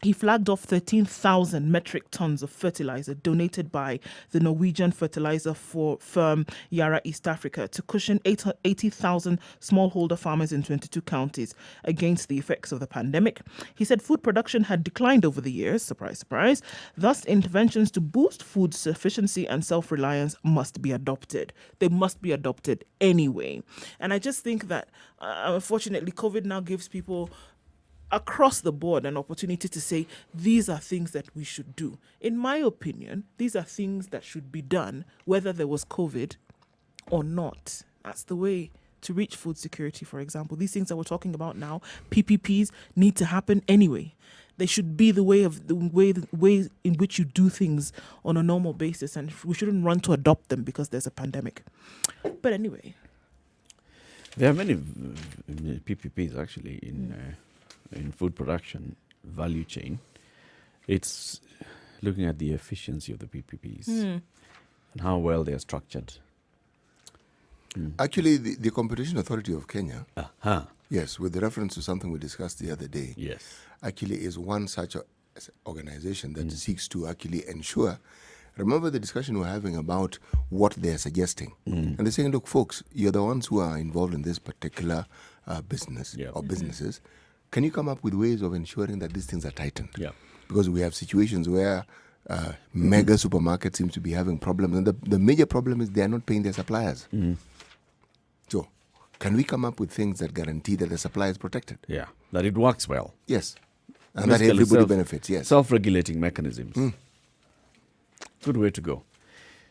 He flagged off 13,000 metric tons of fertilizer donated by the Norwegian fertilizer firm Yara East Africa to cushion 80,000 smallholder farmers in 22 counties against the effects of the pandemic. He said food production had declined over the years, surprise, surprise. Thus, interventions to boost food sufficiency and self-reliance must be adopted. They must be adopted anyway. And I just think that, unfortunately, COVID now gives people across the board an opportunity to say these are things that we should do. In my opinion, these are things that should be done whether there was COVID or not. That's the way to reach food security, for example. These things that we're talking about now, PPPs, need to happen anyway. They should be the way in which you do things on a normal basis, and we shouldn't run to adopt them because there's a pandemic. But anyway. There are many PPPs actually in food production value chain. It's looking at the efficiency of the PPPs and how well they are structured. Actually, the Competition Authority of Kenya, Uh-huh. yes, with reference to something we discussed the other day, Yes. actually is one such organization that seeks to actually ensure. Remember the discussion we're having about what they're suggesting. And they're saying, look, folks, you're the ones who are involved in this particular business Yeah. or businesses. Can you come up with ways of ensuring that these things are tightened? Yeah. Because we have situations where mega supermarkets seem to be having problems. And the major problem is they're not paying their suppliers. So can we come up with things that guarantee that the supply is protected? Yeah. That it works well. Yes. And that Basically everybody benefits, yes. Self-regulating mechanisms. Good way to go.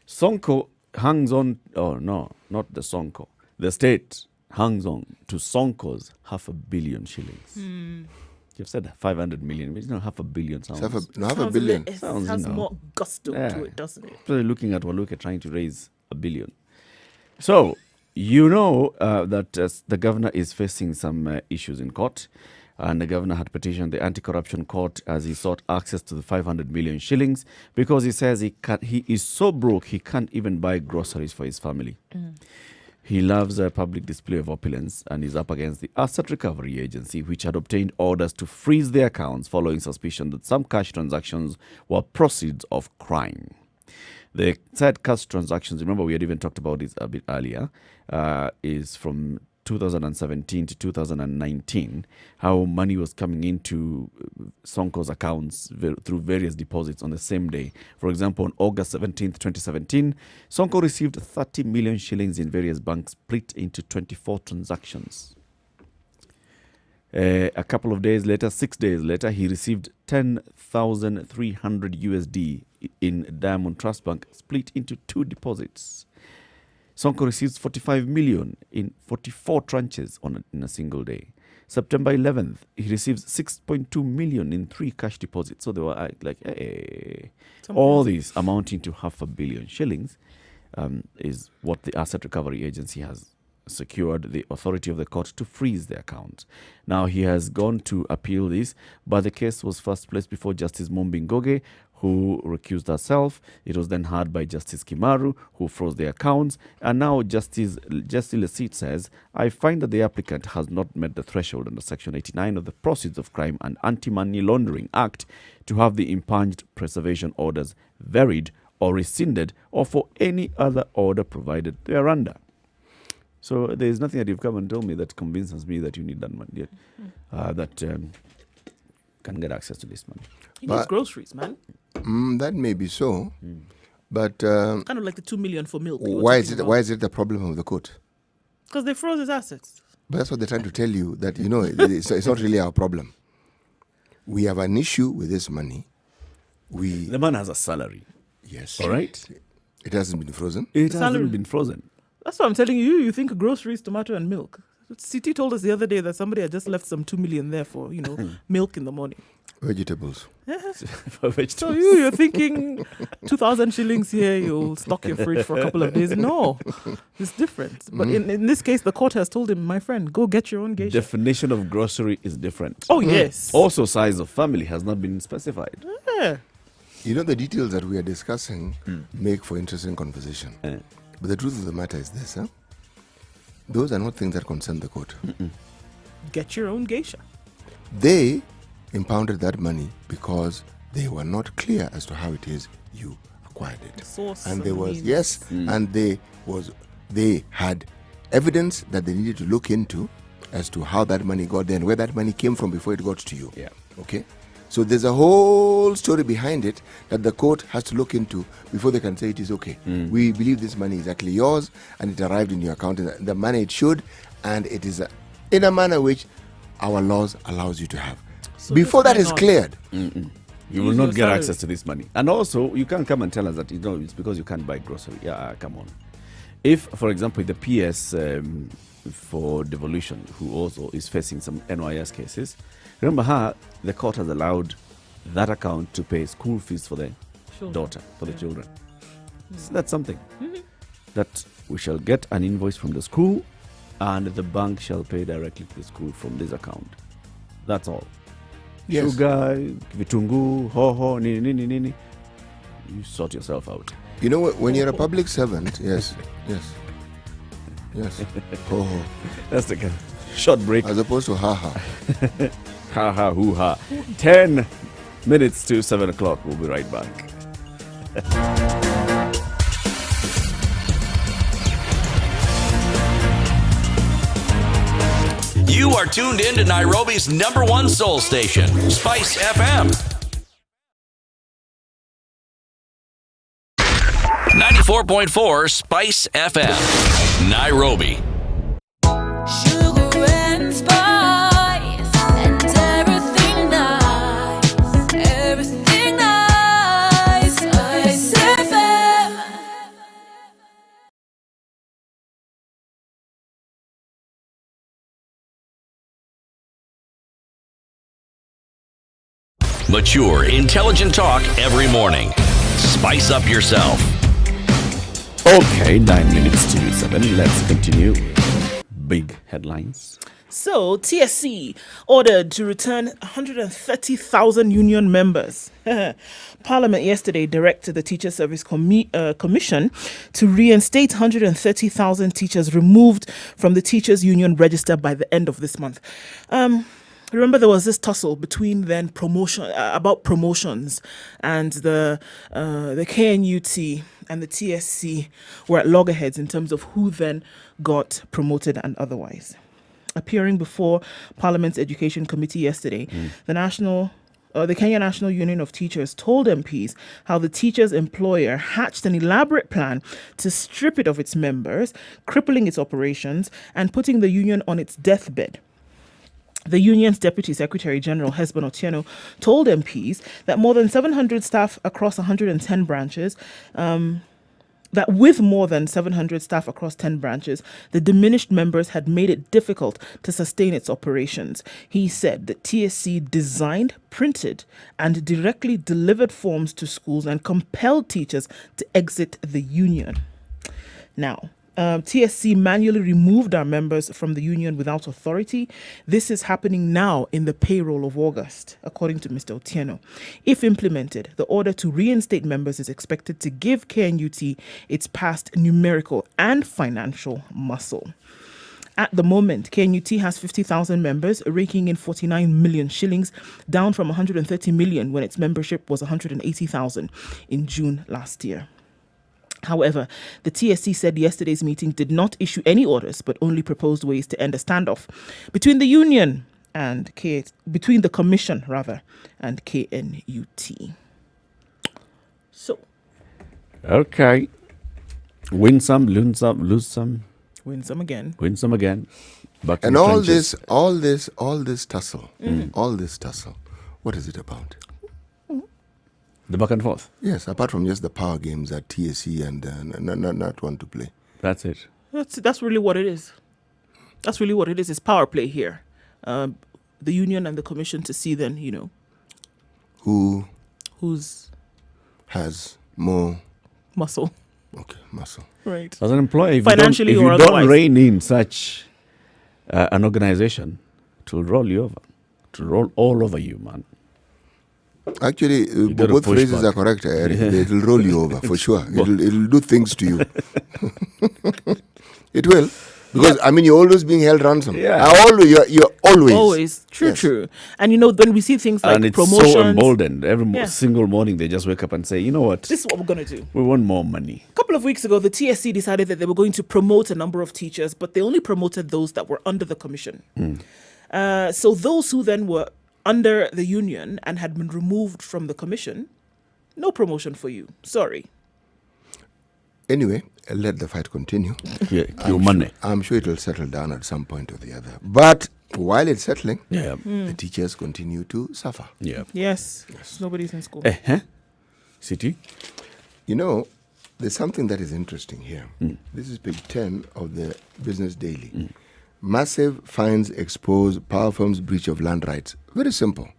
Sonko hangs on, oh no, not the Sonko. The state hangs on to Sonko's 500 million shillings. You've said 500 million, but half a billion sounds. Half a Sounds billion. It Sounds, has you know. more gusto Yeah. to it, doesn't it? So looking at Waluke trying to raise $1 billion. So, you know that the governor is facing some issues in court. And the governor had petitioned the anti-corruption court as he sought access to the 500 million shillings because he says he is so broke he can't even buy groceries for his family. He loves a public display of opulence and is up against the Asset Recovery Agency, which had obtained orders to freeze their accounts following suspicion that some cash transactions were proceeds of crime. The said cash transactions, remember we had even talked about this a bit earlier, is from 2017 to 2019, how money was coming into Sonko's accounts through various deposits on the same day. For example, on August 17th, 2017, Sonko received 30 million shillings in various banks split into 24 transactions. A couple of days later, 6 days later, he received 10,300 USD in Diamond Trust Bank split into 2 deposits. Sonko receives 45 million in 44 tranches in a single day. September 11th, he receives 6.2 million in 3 cash deposits. So they were like, hey. All these amounting to 500 million shillings is what the Asset Recovery Agency has secured the authority of the court to freeze the account. Now he has gone to appeal this, but the case was first placed before Justice Mombi Ngoge, who recused herself. It was then heard by Justice Kimaru, who froze the accounts. And now Justice Lesit says, I find that the applicant has not met the threshold under Section 89 of the Proceeds of Crime and Anti-Money Laundering Act to have the impunged preservation orders varied or rescinded or for any other order provided thereunder. So there is nothing that you've come and told me that convinces me that you need that money yet, that can get access to this money. He needs groceries, man. That may be so, but Kind of like the 2 million for milk. why is it the problem of the court? Because they froze his assets. But that's what they're trying to tell you, that, you know, it's not really our problem. We have an issue with this money. The man has a salary, Yes. all right? It hasn't been frozen. It salary- hasn't been frozen. That's what I'm telling you. You think groceries, tomato, and milk. CT told us the other day that somebody had just left some 2 million there for, milk in the morning. Vegetables. For vegetables. So you're thinking 2,000 shillings here, you'll stock your fridge for a couple of days. No, it's different. But in this case, the court has told him, my friend, go get your own geisha. Definition of grocery is different. Oh, yes. Also, size of family has not been specified. Yeah. You know, the details that we are discussing make for interesting conversation. But the truth of the matter is this, those are not things that concern the court. Get your own geisha. They impounded that money because they were not clear as to how it is you acquired it. Source And there was, means. and they had evidence that they needed to look into as to how that money got there and where that money came from before it got to you. Yeah. Okay? So there's a whole story behind it that the court has to look into before they can say it is okay. We believe this money is actually yours and it arrived in your account in the manner it should, and it is in a manner which our laws allows you to have. So Before that is cleared, You will Use not your get salary. access to this money. And also, you can't come and tell us that it's because you can't buy grocery. Yeah, come on. If, for example, the PS for devolution, who also is facing some NYS cases, remember her, the court has allowed that account to pay school fees for the daughter, for the children. So that's something. That we shall get an invoice from the school and the bank shall pay directly to the school from this account. That's all. Yes. Sugar, vitungu, hoho, nini. You sort yourself out. you know, when you're a public servant, yes, Yes. Oh, That's the kind of short break. as opposed to ha ha. Ha ha hoo ha. 10 minutes to 7 o'clock. We'll be right back. You are tuned in to Nairobi's #1 soul station, Spice FM. 94.4 Spice FM, Nairobi. Sugar and spice and everything nice, everything nice. Spice FM. Mature, intelligent talk every morning. Spice up yourself. Okay, 9 minutes to 7. Let's continue. Big headlines. So, TSC ordered to return 130,000 union members. Parliament yesterday directed the Teacher Service Commission to reinstate 130,000 teachers removed from the teachers' union register by the end of this month. Remember, there was this tussle between then about promotions, and the KNUT and the TSC were at loggerheads in terms of who then got promoted and otherwise. Appearing before Parliament's Education Committee yesterday, the Kenya National Union of Teachers told MPs how the teachers' employer hatched an elaborate plan to strip it of its members, crippling its operations and putting the union on its deathbed. The union's Deputy Secretary General, Hesbon Otieno, told MPs that more than 700 staff across 110 branches, that with more than 700 staff across 10 branches, the diminished members had made it difficult to sustain its operations. He said that TSC designed, printed, and directly delivered forms to schools and compelled teachers to exit the union. Now, TSC manually removed our members from the union without authority. This is happening now in the payroll of August, according to Mr. Otieno. If implemented, the order to reinstate members is expected to give KNUT its past numerical and financial muscle. At the moment, KNUT has 50,000 members, raking in 49 million shillings, down from 130 million when its membership was 180,000 in June last year. However, the TSC said yesterday's meeting did not issue any orders, but only proposed ways to end a standoff between the union and between the commission and KNUT. So, Okay. Win some, lose some. win some again. Win some again. Back in And the all trenches. this tussle, all this tussle, what is it about? The back and forth. Yes, apart from just the power games that TSC and not want to play. That's it. That's really what it is. That's really what it is. It's power play here. The union and the commission to see then, who's Has more muscle. muscle. Right. As an employee, if Financially you or don't, if you don't otherwise. rein in such an organization, it will roll you over. It will roll all over you, man. Actually, gotta both push phrases back. are correct, Eric. It'll roll you over, for sure. It'll do things to you. It will. Because, you're always being held ransom. Yeah. You're always. Always. True, Yes. true. And when we see things like And it's promotions. so emboldened. Every Yeah. single morning, they just wake up and say, you know what? This is what we're going to do. We want more money. A couple of weeks ago, the TSC decided that they were going to promote a number of teachers, but they only promoted those that were under the commission. So those who then were under the union and had been removed from the commission, no promotion for you. Sorry. Anyway, let the fight continue. Yeah, your money. I'm sure it'll settle down at some point or the other. But while it's settling, Yeah. the teachers continue to suffer. Yeah. Yes. Nobody's in school. City? There's something that is interesting here. This is page 10 of the Business Daily. Massive fines expose power firms' breach of land rights. Very simple.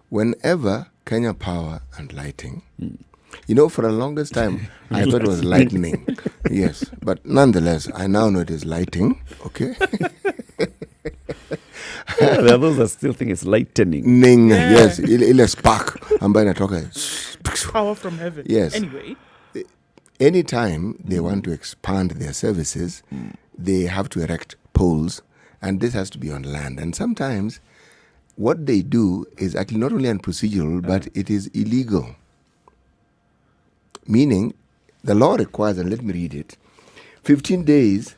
Whenever Kenya Power and Lighting, for the longest time, I thought it was lightning. Yes, but nonetheless, I now know it is lighting. Okay? There are those that still think it's lightening. Ning, yes, it'll spark. I'm buying a talker. Power from heaven. Yes. Anyway. Anytime they want to expand their services, they have to erect poles, and this has to be on land. And sometimes what they do is actually not only unprocedural, but it is illegal. Meaning, the law requires, and let me read it, 15 days,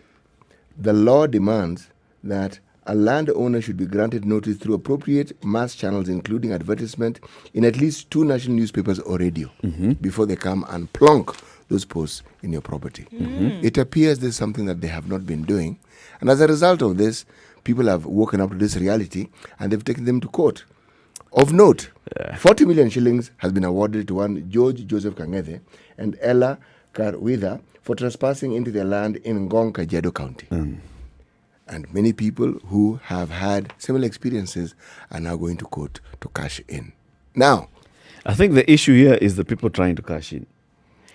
the law demands that a landowner should be granted notice through appropriate mass channels, including advertisement in at least 2 national newspapers or radio, before they come and plonk those posts in your property. It appears this is something that they have not been doing. And as a result of this, people have woken up to this reality and they've taken them to court. Of note, 40 million shillings has been awarded to one George Joseph Kang'ethe and Ella Karwitha for trespassing into their land in Ngong, Kajiado County. And many people who have had similar experiences are now going to court to cash in. Now, I think the issue here is the people trying to cash in.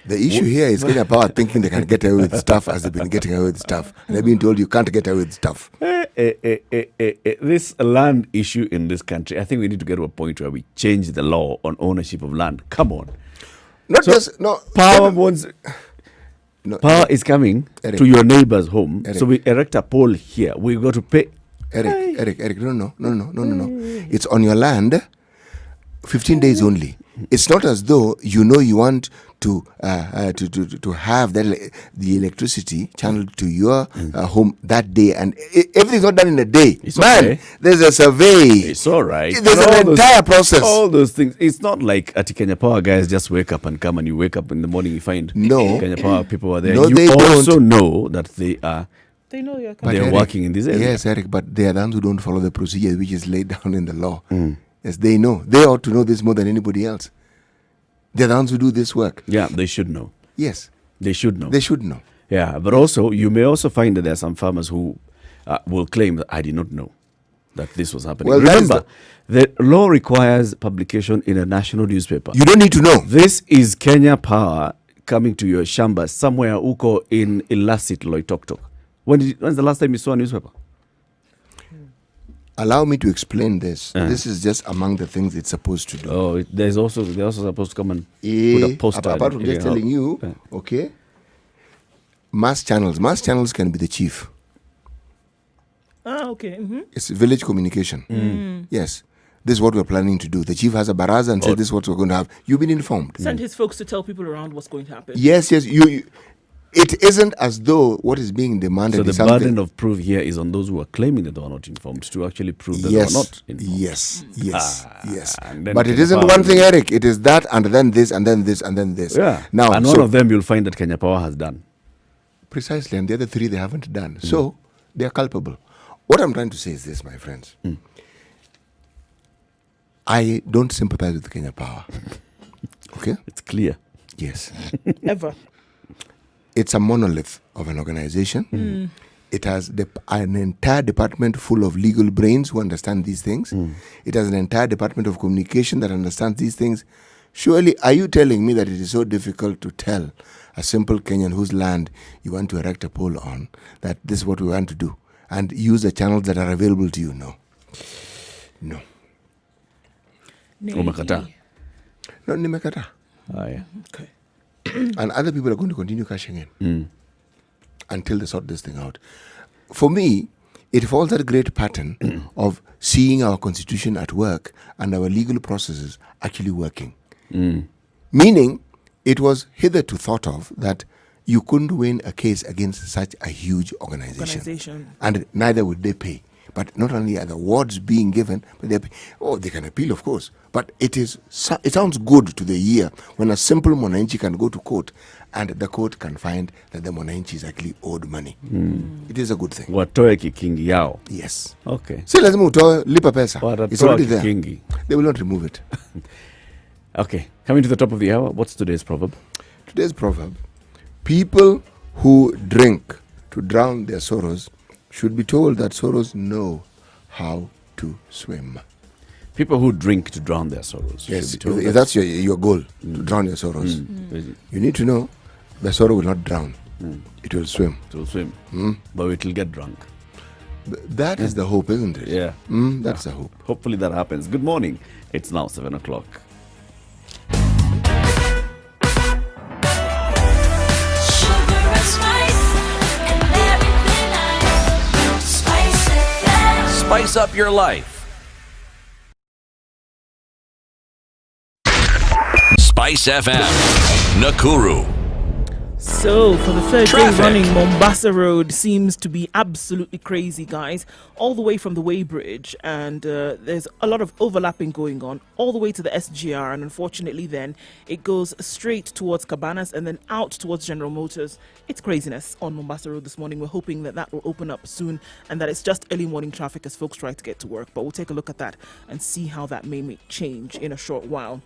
the issue here is Kenya Power thinking they can get away with stuff as they've been getting away with stuff. And they've been told you can't get away with stuff. This land issue in this country, I think we need to get to a point where we change the law on ownership of land. Come on. Not So, just, no. Power wants... No, Power is coming Eric. to your neighbor's home, Eric. so we erect a pole here. We got to pay. Eric, no. It's on your land, 15 days only. It's not as though you know you want to have that the electricity channeled to your home that day, and everything's not done in a day. It's Man, okay. there's a survey. It's all right. There's And an all entire process. All those things. It's not like at Kenya Power guys just wake up and come, and you wake up in the morning, you find No. Kenya Power people are there. No, you they also don't. know that they are They know you're But coming. they're Eric, working in this area. Yes, Eric, but they are the ones who don't follow the procedure which is laid down in the law. Yes, they know. They ought to know this more than anybody else. They're the ones who do this work. Yeah, they should know. Yes, They should know. they should know. Yeah, but also you may also find that there are some farmers who will claim that I did not know that this was happening. Well, that is Remember, the law requires publication in a national newspaper. You don't need to know. This is Kenya Power coming to your shamba somewhere uko in Illicit Loitoktok. When's the last time you saw a newspaper? Allow me to explain this. This is just among the things it's supposed to do. Oh, they're also supposed to come and put a poster. Apart from just telling you, okay, mass channels can be the chief. Okay. It's village communication. Yes, this is what we're planning to do. The chief has a baraza and says this is what we're going to have. You've been informed. Send his folks to tell people around what's going to happen. Yes. You it isn't as though what is being demanded So the is something. burden of proof here is on those who are claiming that they are not informed to actually prove that Yes, they are not informed. yes. And then But it Kenya isn't Power one will- thing, Eric. It is that, and then this, and then this, and then this. Yeah. Now, and one of them you'll find that Kenya Power has done. precisely, and the other 3 they haven't done. So they are culpable. What I'm trying to say is this, my friends. I don't sympathize with Kenya Power. Okay? It's clear. Yes. Ever. It's a monolith of an organization. It has an entire department full of legal brains who understand these things. It has an entire department of communication that understands these things. Surely, are you telling me that it is so difficult to tell a simple Kenyan whose land you want to erect a pole on that this is what we want to do and use the channels that are available to you? No. Umekata. No, nimekata. Yeah. Okay. And other people are going to continue cashing in until they sort this thing out. For me, it falls that great pattern of seeing our constitution at work and our legal processes actually working. Meaning, it was hitherto thought of that you couldn't win a case against such a huge organization. And neither would they pay. But not only are the awards being given, but they can appeal, of course. But it sounds good to the ear when a simple Mwananchi can go to court and the court can find that the Mwananchi is actually owed money. It is a good thing. Watoe kikingi yao. Yes. Okay. Si lazima utoe lipa pesa. Watatoa It's already there. kikingi. They will not remove it. Okay. Coming to the top of the hour, what's today's proverb? Today's proverb: people who drink to drown their sorrows should be told that sorrows know how to swim. People who drink to drown their sorrows. Yes, should be told if that's your goal, to drown your sorrows, you need to know the sorrow will not drown. It will swim. It will swim, but it will get drunk. That is the hope, isn't it? Yeah. That's the hope. Hopefully that happens. Good morning. It's now 7 o'clock. Sugar and spice and everything spice up your life. Spice FM, Nakuru. So, for the third Traffic. day running, Mombasa Road seems to be absolutely crazy, guys. All the way from the Weybridge, and there's a lot of overlapping going on, all the way to the SGR, and unfortunately then it goes straight towards Cabanas and then out towards General Motors. It's craziness on Mombasa Road this morning. We're hoping that that will open up soon and that it's just early morning traffic as folks try to get to work. But we'll take a look at that and see how that may make change in a short while.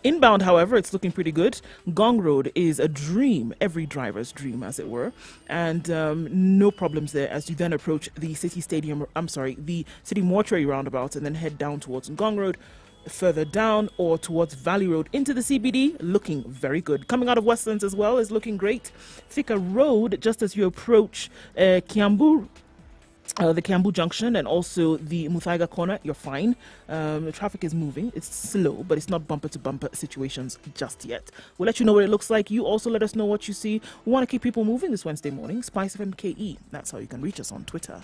Inbound, however, it's looking pretty good. Gong Road is a dream, every driver's dream, as it were, and no problems there as you then approach the the City Mortuary roundabout and then head down towards Gong Road. Further down or towards Valley Road into the CBD, looking very good. Coming out of Westlands as well is looking great. Thika Road, just as you approach Kiambu, the Kiambu Junction and also the Muthaiga Corner, you're fine. The traffic is moving. It's slow, but it's not bumper-to-bumper situations just yet. We'll let you know what it looks like. You also let us know what you see. We want to keep people moving this Wednesday morning. Spice FM KE. That's how you can reach us on Twitter.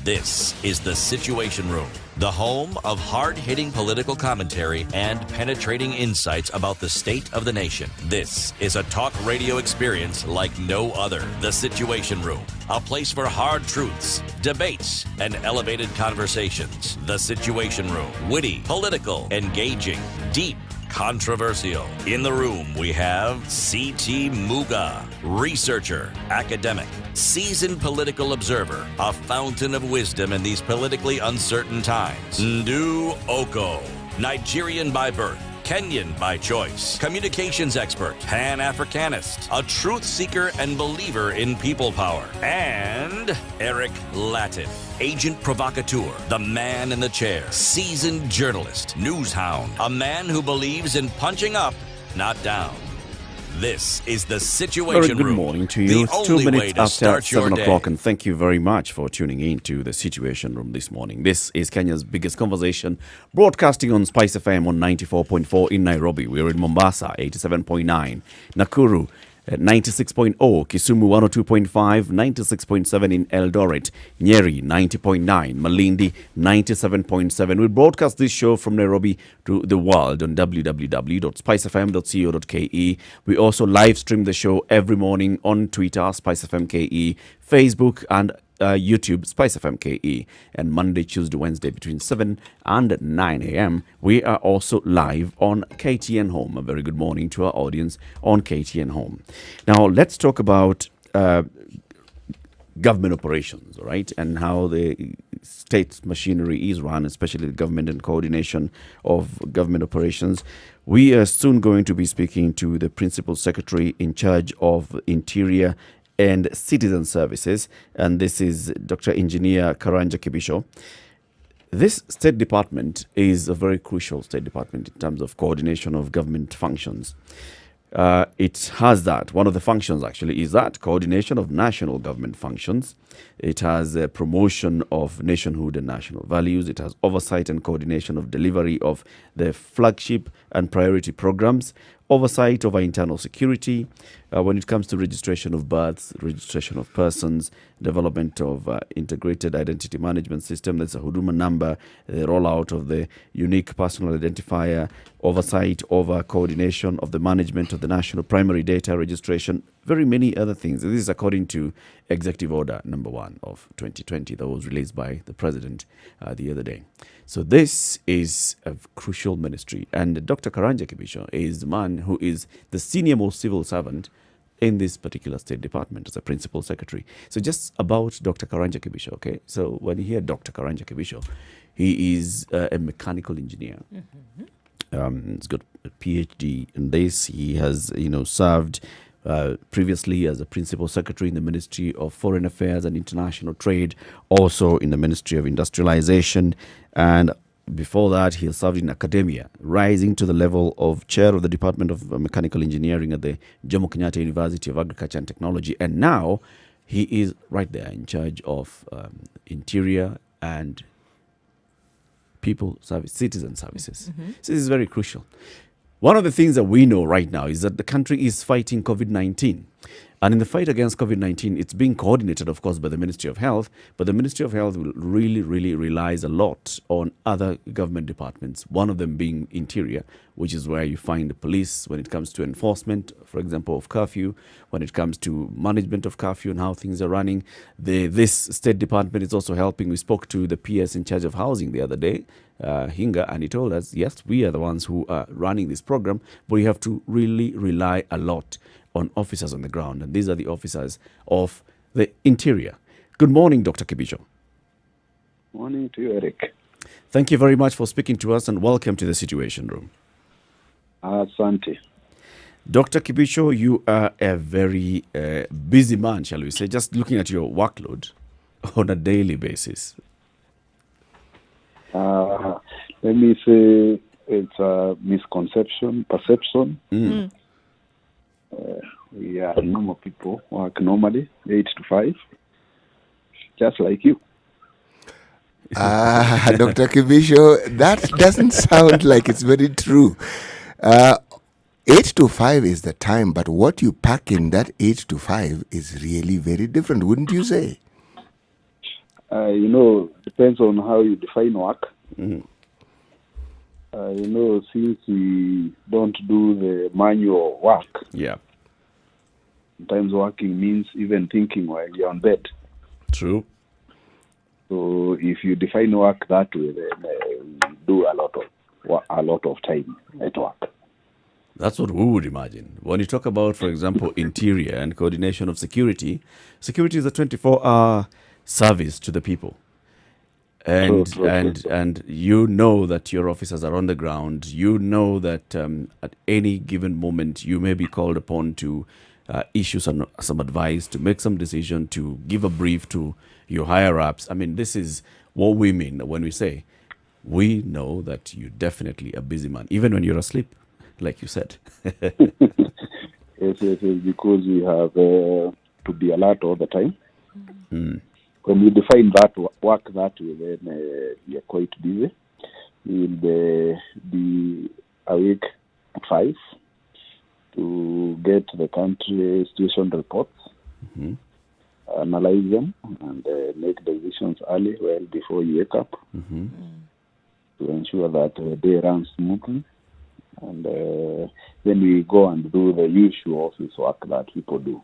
This is The Situation Room, the home of hard-hitting political commentary and penetrating insights about the state of the nation. This is a talk radio experience like no other. The Situation Room, a place for hard truths, debates, and elevated conversations. The Situation Room, witty, political, engaging, deep, controversial. In the room, we have C.T. Muga, researcher, academic, seasoned political observer, a fountain of wisdom in these politically uncertain times. Ndu Oko, Nigerian by birth, Kenyan by choice, communications expert, Pan-Africanist, a truth seeker and believer in people power, and Eric Latin, agent provocateur, the man in the chair, seasoned journalist, news hound, a man who believes in punching up, not down. This is The Situation Very good Room. morning to you. The It's 2 only way minutes to after start your 7 day. o'clock, and thank you very much for tuning in to The Situation Room this morning. This is Kenya's biggest conversation, broadcasting on Spice FM on 94.4 in Nairobi. We're in Mombasa, 87.9, Nakuru, at 96.0, Kisumu 102.5, 96.7 in Eldoret, Nyeri 90.9, Malindi 97.7. We broadcast this show from Nairobi to the world on www.spicefm.co.ke. We also live stream the show every morning on Twitter, SpiceFMKE, Facebook, and YouTube, Spice FM KE, and Monday, Tuesday, Wednesday between 7 and 9 a.m. We are also live on KTN Home. A very good morning to our audience on KTN Home. Now, let's talk about government operations, all right, and how the state machinery is run, especially the government and coordination of government operations. We are soon going to be speaking to the Principal Secretary in charge of Interior and Citizen Services, and this is Dr. Engineer Karanja Kibicho. This state department is a very crucial state department in terms of coordination of government functions. It has that. One of the functions actually is that coordination of national government functions. It has a promotion of nationhood and national values. It has oversight and coordination of delivery of the flagship and priority programs, oversight over internal security, when it comes to registration of births, registration of persons, development of integrated identity management system, that's a Huduma number, the rollout of the unique personal identifier, oversight over coordination of the management of the national primary data registration, very many other things. This is according to Executive Order number 1 of 2020 that was released by the President the other day. So this is a crucial ministry, and Dr. Karanja Kibicho is the man who is the senior most civil servant in this particular state department as a principal secretary. So just about Dr. Karanja Kibicho, okay? So when you hear Dr. Karanja Kibicho, he is a mechanical engineer. He's got a PhD in this. He has, served previously as a principal secretary in the Ministry of Foreign Affairs and International Trade, also in the Ministry of Industrialization, and before that he served in academia, rising to the level of chair of the Department of Mechanical Engineering at the Jomo Kenyatta University of Agriculture and Technology, and now he is right there in charge of Interior and people service, citizen services. So this is very crucial. One of the things that we know right now is that the country is fighting COVID-19. And in the fight against COVID-19, it's being coordinated, of course, by the Ministry of Health. But the Ministry of Health will really relies a lot on other government departments, one of them being Interior, which is where you find the police when it comes to enforcement, for example, of curfew, when it comes to management of curfew and how things are running. This State Department is also helping. We spoke to the PS in charge of housing the other day, Hinga, and he told us, yes, we are the ones who are running this program, but we have to really rely a lot on officers on the ground, and these are the officers of the Interior. Good morning, Dr. Kibicho. Morning to you, Eric. Thank you very much for speaking to us, and welcome to the Situation Room. Asante. Dr. Kibicho, you are a very busy man, shall we say, just looking at your workload on a daily basis. Let me say it's a misconception, perception. We are normal people, work normally, 8 to 5, just like you. Dr. Kibicho, that doesn't sound like it's very true. 8 to 5 is the time, but what you pack in that 8 to 5 is really very different, wouldn't you say? Depends on how you define work. Since we don't do the manual work, sometimes working means even thinking while you're on bed. True. So if you define work that way, then we do a lot of time at work. That's what we would imagine. When you talk about, for example, Interior and coordination of security, security is a 24-hour service to the people. And you know that your officers are on the ground. You know that at any given moment you may be called upon to issue some advice, to make some decision, to give a brief to your higher-ups. I mean, this is what we mean when we say we know that you're definitely a busy man, even when you're asleep, like you said. Yes, because we have to be alert all the time. When you define that work that way, then you're quite busy. You'll be awake at 5 to get the country situation reports, analyze them, and make decisions early, well before you wake up, to ensure that the day runs smoothly. And then we go and do the usual office work that people do.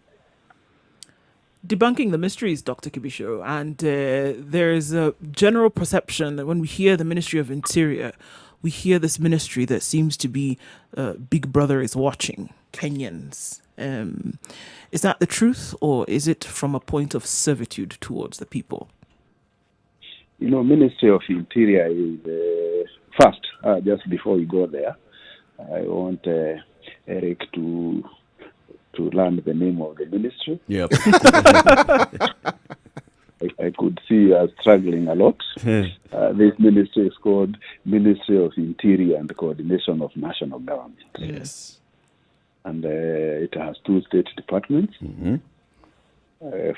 Debunking the mysteries, Dr. Kibicho, and there's a general perception that when we hear the Ministry of Interior, we hear this ministry that seems to be Big Brother is watching Kenyans. Is that the truth, or is it from a point of servitude towards the people? Ministry of Interior is first, just before we go there, I want Eric to learn the name of the ministry. Yep. I could see you are struggling a lot. This ministry is called Ministry of Interior and Coordination of National Government. Yes. And it has 2 state departments.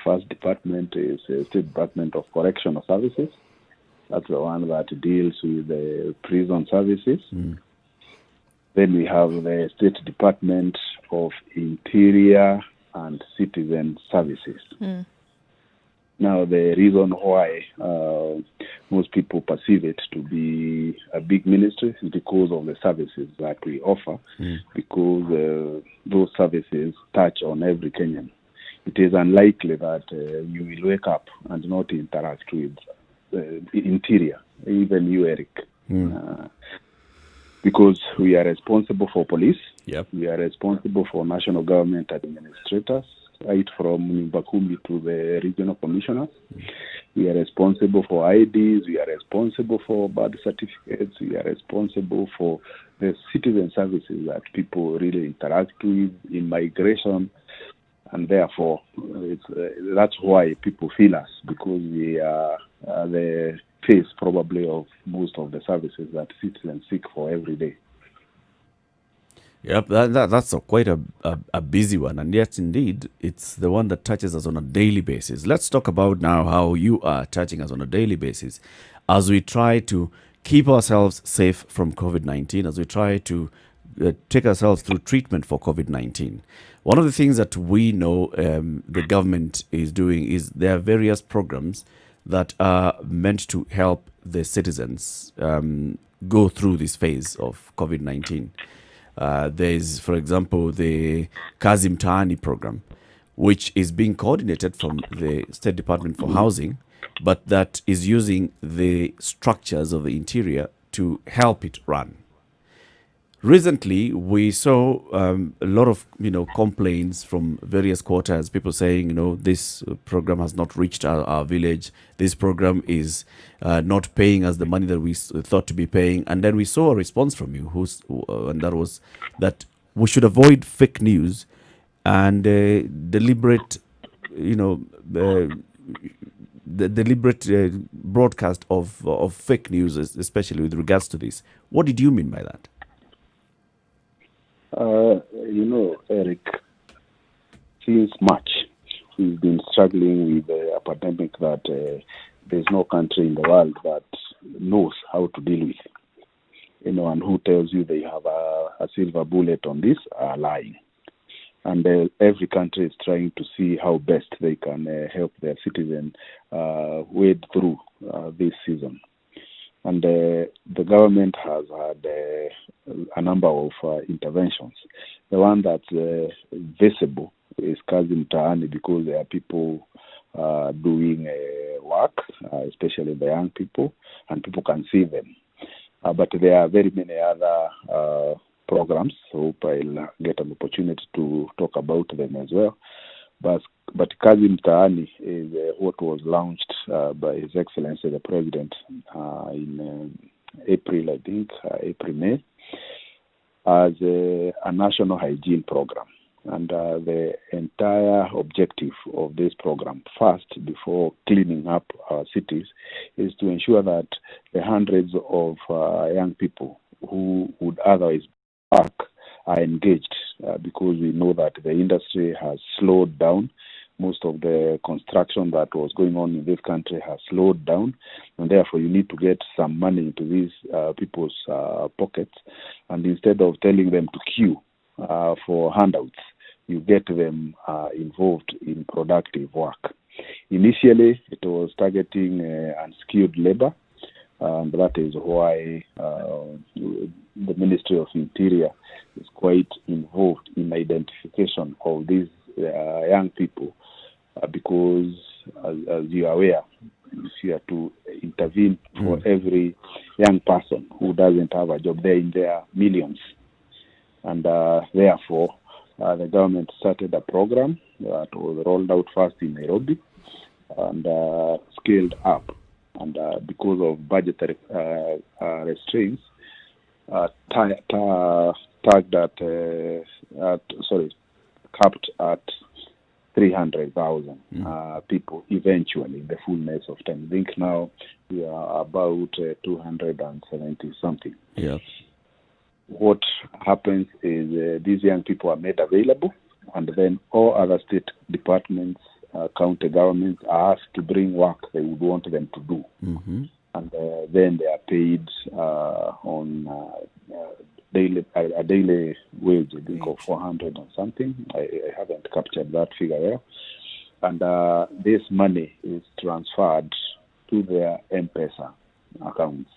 First department is State Department of Correctional Services. That's the one that deals with the prison services. Then we have the State Department of Interior and Citizen Services. Now, the reason why most people perceive it to be a big ministry is because of the services that we offer, because those services touch on every Kenyan. It is unlikely that you will wake up and not interact with Interior, even you, Eric. Because we are responsible for police, we are responsible for national government administrators, right from Nyumbakumi to the regional commissioners. We are responsible for IDs, we are responsible for birth certificates, we are responsible for the citizen services that people really interact with in migration. And therefore, that's why people feel us, because we are the face probably of most of the services that citizens seek for every day. Yep, that's quite a busy one, and yet indeed it's the one that touches us on a daily basis. Let's talk about now how you are touching us on a daily basis as we try to keep ourselves safe from COVID-19, as we try to take ourselves through treatment for COVID-19. One of the things that we know the government is doing is there are various programs that are meant to help the citizens go through this phase of COVID-19. There's, for example, the Kazi Mtaani program, which is being coordinated from the State Department for Housing, but that is using the structures of the interior to help it run. Recently, we saw a lot of complaints from various quarters, people saying, this program has not reached our village. This program is not paying us the money that we thought to be paying. And then we saw a response from you, and that was that we should avoid fake news and deliberate, the deliberate broadcast of fake news, especially with regards to this. What did you mean by that? Eric, since March, we've been struggling with a pandemic that there's no country in the world that knows how to deal with. And who tells you they have a silver bullet on this are lying. And every country is trying to see how best they can help their citizens wade through this season. And the government has had a number of interventions. The one that's visible is Kazi Mtaani, because there are people doing work, especially the young people, and people can see them. But there are very many other programs, so I'll get an opportunity to talk about them as well. But Kazi Mtaani is what was launched by His Excellency the President in April, I think, April-May, as a national hygiene program. And the entire objective of this program, first, before cleaning up our cities, is to ensure that the hundreds of young people who would otherwise work are engaged, because we know that the industry has slowed down. Most of the construction that was going on in this country has slowed down, and therefore you need to get some money into these people's pockets. And instead of telling them to queue for handouts, you get them involved in productive work. Initially, it was targeting unskilled labor, and that is why the Ministry of Interior is quite involved in identification of these young people, because as you are aware, if you are to intervene for every young person who doesn't have a job, they're in their millions. And therefore, the government started a program that was rolled out first in Nairobi and scaled up. And because of budgetary restraints, capped at 300,000 people eventually in the fullness of time. I think now we are about 270 something. Yeah. What happens is these young people are made available, and then all other state departments, county governments are asked to bring work they would want them to do. Mm-hmm. And then they are paid on a daily wage, I think, of 400 or something. I haven't captured that figure there. And this money is transferred to their M-Pesa accounts.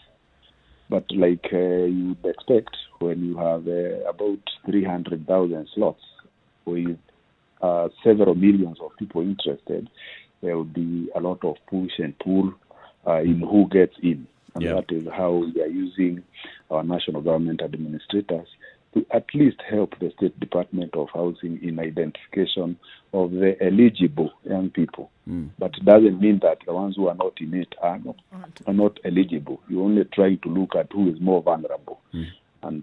But like you would expect, when you have about 300,000 slots with several millions of people interested, there will be a lot of push and pull in who gets in. And that is how we are using our national government administrators to at least help the State Department of Housing in identification of the eligible young people. But it doesn't mean that the ones who are not in it are not eligible. You're only trying to look at who is more vulnerable. And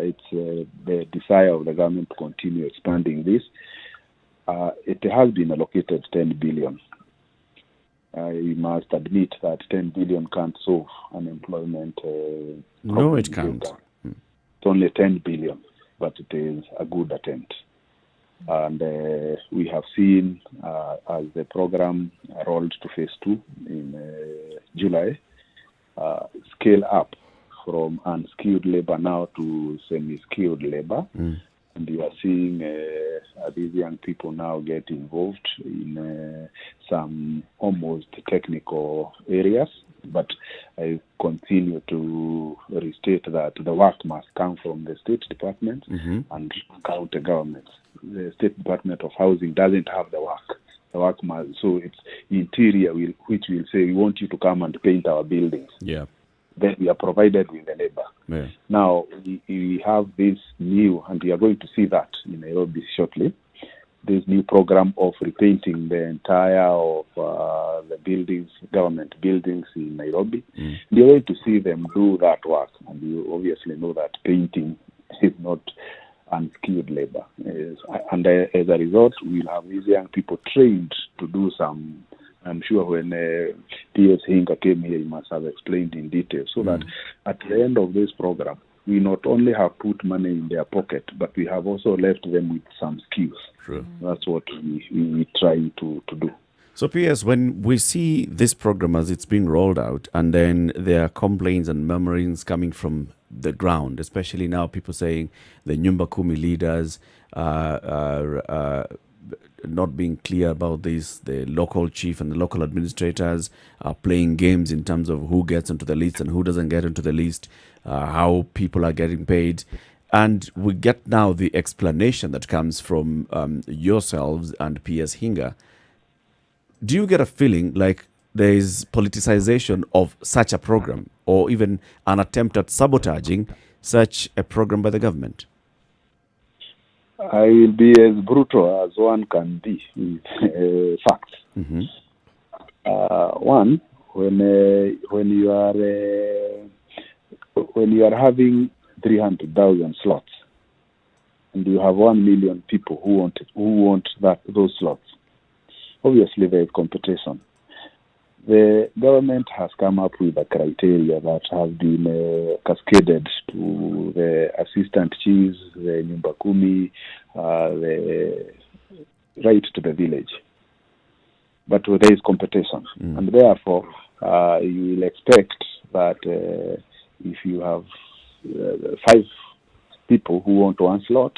it's the desire of the government to continue expanding this. It has been allocated 10 billion. You must admit that 10 billion can't solve unemployment. No, it can't. It's only 10 billion, but it is a good attempt. And we have seen, as the program rolled to phase 2 in July, scale up from unskilled labor now to semi-skilled labor. And you are seeing these young people now get involved in some almost technical areas. But I continue to restate that the work must come from the state department and county governments. The State Department of Housing doesn't have the work. The work must, so it's interior, which will say, we want you to come and paint our buildings. Yeah. Then we are provided with the labor. Yeah. Now, we have this new, and we are going to see that in Nairobi shortly, this new program of repainting the entire of the buildings, government buildings in Nairobi. You're going to see them do that work. And you obviously know that painting is not unskilled labor. And as a result, we'll have these young people trained to do some. I'm sure when PS Hinga came here, he must have explained in detail, so that at the end of this program, we not only have put money in their pocket, but we have also left them with some skills. True. That's what we trying to do. So, PS, when we see this program as it's being rolled out, and then there are complaints and murmurings coming from the ground, especially now people saying the Nyumba Kumi leaders are not being clear about this, the local chief and the local administrators are playing games in terms of who gets onto the list and who doesn't get onto the list, how people are getting paid. And we get now the explanation that comes from yourselves and PS Hinga. Do you get a feeling like there is politicization of such a program, or even an attempt at sabotaging such a program by the government? I will be as brutal as one can be with facts. One, when you are having 300,000 slots, and you have 1 million people who want those slots, obviously there is competition. The government has come up with a criteria that has been cascaded to the assistant chiefs, the Nyumba Kumi, right to the village. But there is competition. And therefore, you will expect that if you have 5 people who want one slot,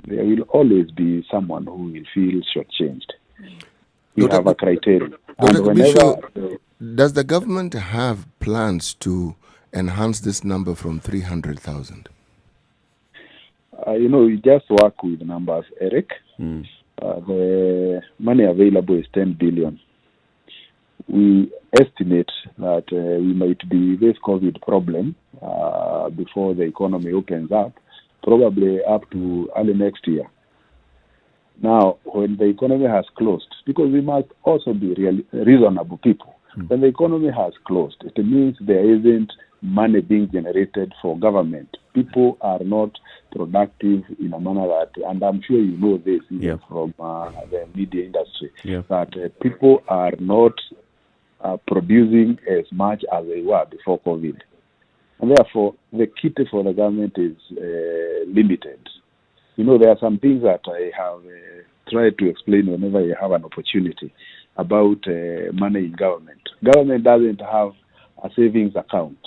there will always be someone who will feel shortchanged. We have a criteria. Dr. And whenever does the government have plans to enhance this number from 300,000? we just work with numbers, Eric. The money available is 10 billion. We estimate that we might be this COVID problem before the economy opens up, probably up to early next year. Now, when the economy has closed, because we must also be reasonable people, when the economy has closed, it means there isn't money being generated for government. People are not productive in a manner that, and I'm sure you know this even from the media industry, that people are not producing as much as they were before COVID. And therefore, the kit for the government is limited. There are some things that I have tried to explain whenever I have an opportunity about money in government. Government doesn't have a savings account.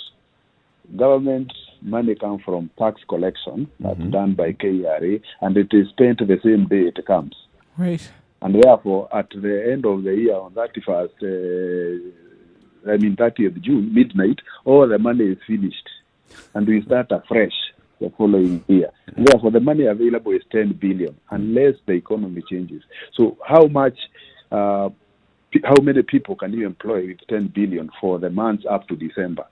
Government money comes from tax collection that's done by KRA, and it is spent the same day it comes. Right. And therefore, at the end of the year, on 30th June, midnight, all the money is finished. And we start afresh the following year. And therefore, the money available is 10 billion, unless the economy changes. So how many people can you employ with 10 billion for the months up to December?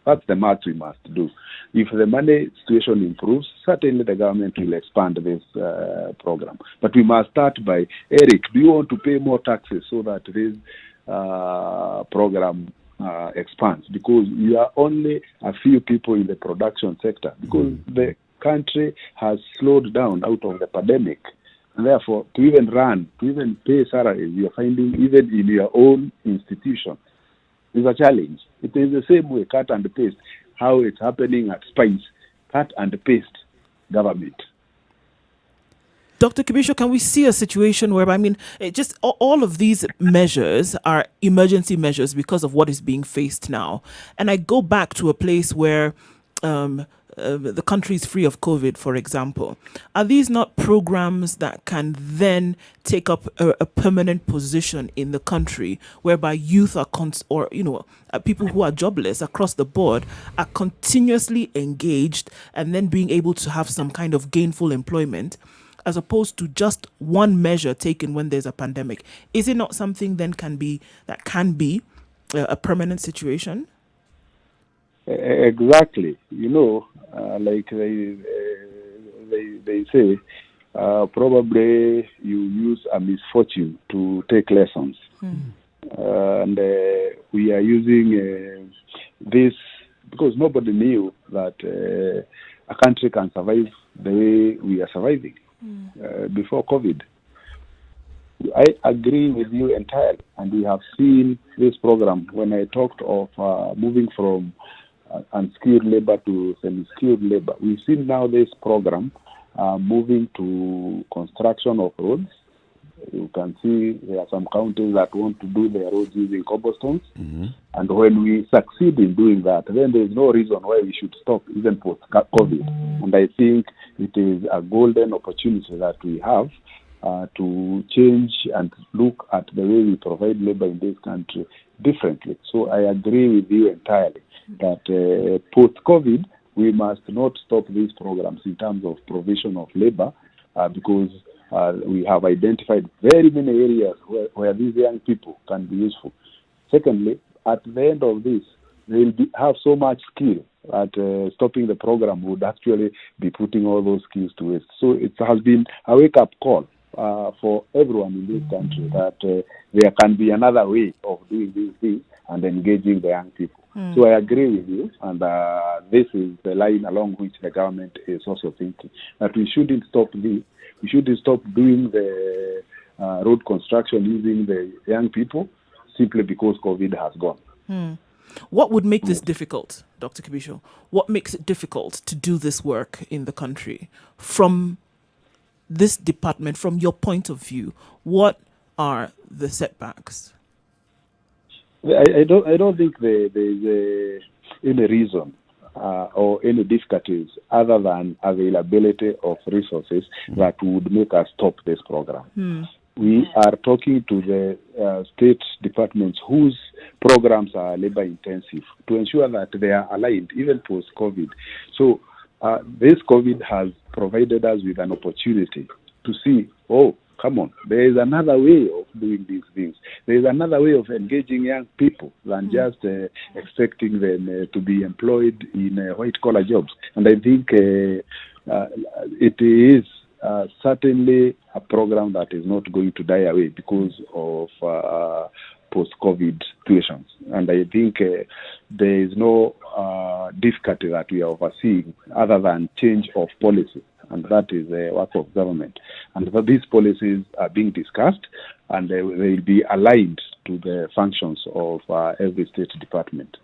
That's the math we must do. If the money situation improves, certainly the government will expand this program. But we must start by, Eric, do you want to pay more taxes so that this program expands? Because we are only a few people in the production sector, because the country has slowed down out of the pandemic. And therefore, to even pay salaries, you are finding even in your own institution is a challenge. It is the same way, cut and paste, how it's happening at Spice, cut and paste government. Dr. Kibicho, can we see a situation where, I mean, all of these measures are emergency measures because of what is being faced now. And I go back to a place where the country is free of COVID, for example. Are these not programs that can then take up a permanent position in the country, whereby youth are people who are jobless across the board are continuously engaged and then being able to have some kind of gainful employment, as opposed to just one measure taken when there's a pandemic? Is it not something then can be a permanent situation? Exactly. Like they say, probably you use a misfortune to take lessons. And we are using this because nobody knew that a country can survive the way we are surviving before COVID. I agree with you entirely, and we have seen this program when I talked of moving from unskilled labor to semi-skilled labor. We've seen now this program moving to construction of roads. You can see there are some counties that want to do their roads using cobblestones. And when we succeed in doing that, then there is no reason why we should stop, even post-COVID. And I think it is a golden opportunity that we have to change and look at the way we provide labor in this country differently. So I agree with you entirely that post-COVID, we must not stop these programs in terms of provision of labor because we have identified very many areas where these young people can be useful. Secondly, at the end of this, they will have so much skill that stopping the program would actually be putting all those skills to waste. So it has been a wake-up call for everyone in this country that there can be another way of doing these things and engaging the young people. So I agree with you, and this is the line along which the government is also thinking, that we shouldn't stop we shouldn't stop doing the road construction using the young people simply because COVID has gone. What would make this difficult, Dr. Kibicho? What makes it difficult to do this work in the country? From this department, from your point of view, what are the setbacks? I don't think there is any reason or any difficulties other than availability of resources that would make us stop this program. We are talking to the state departments whose programs are labor intensive to ensure that they are aligned even post-COVID. So this COVID has provided us with an opportunity to see, come on, there is another way of doing these things. There is another way of engaging young people than just expecting them to be employed in white-collar jobs. And I think it is certainly a program that is not going to die away because of post-COVID situations. And I think there is no difficulty that we are overseeing other than change of policy. And that is the work of government. And these policies are being discussed, and they will be aligned to the functions of every state department.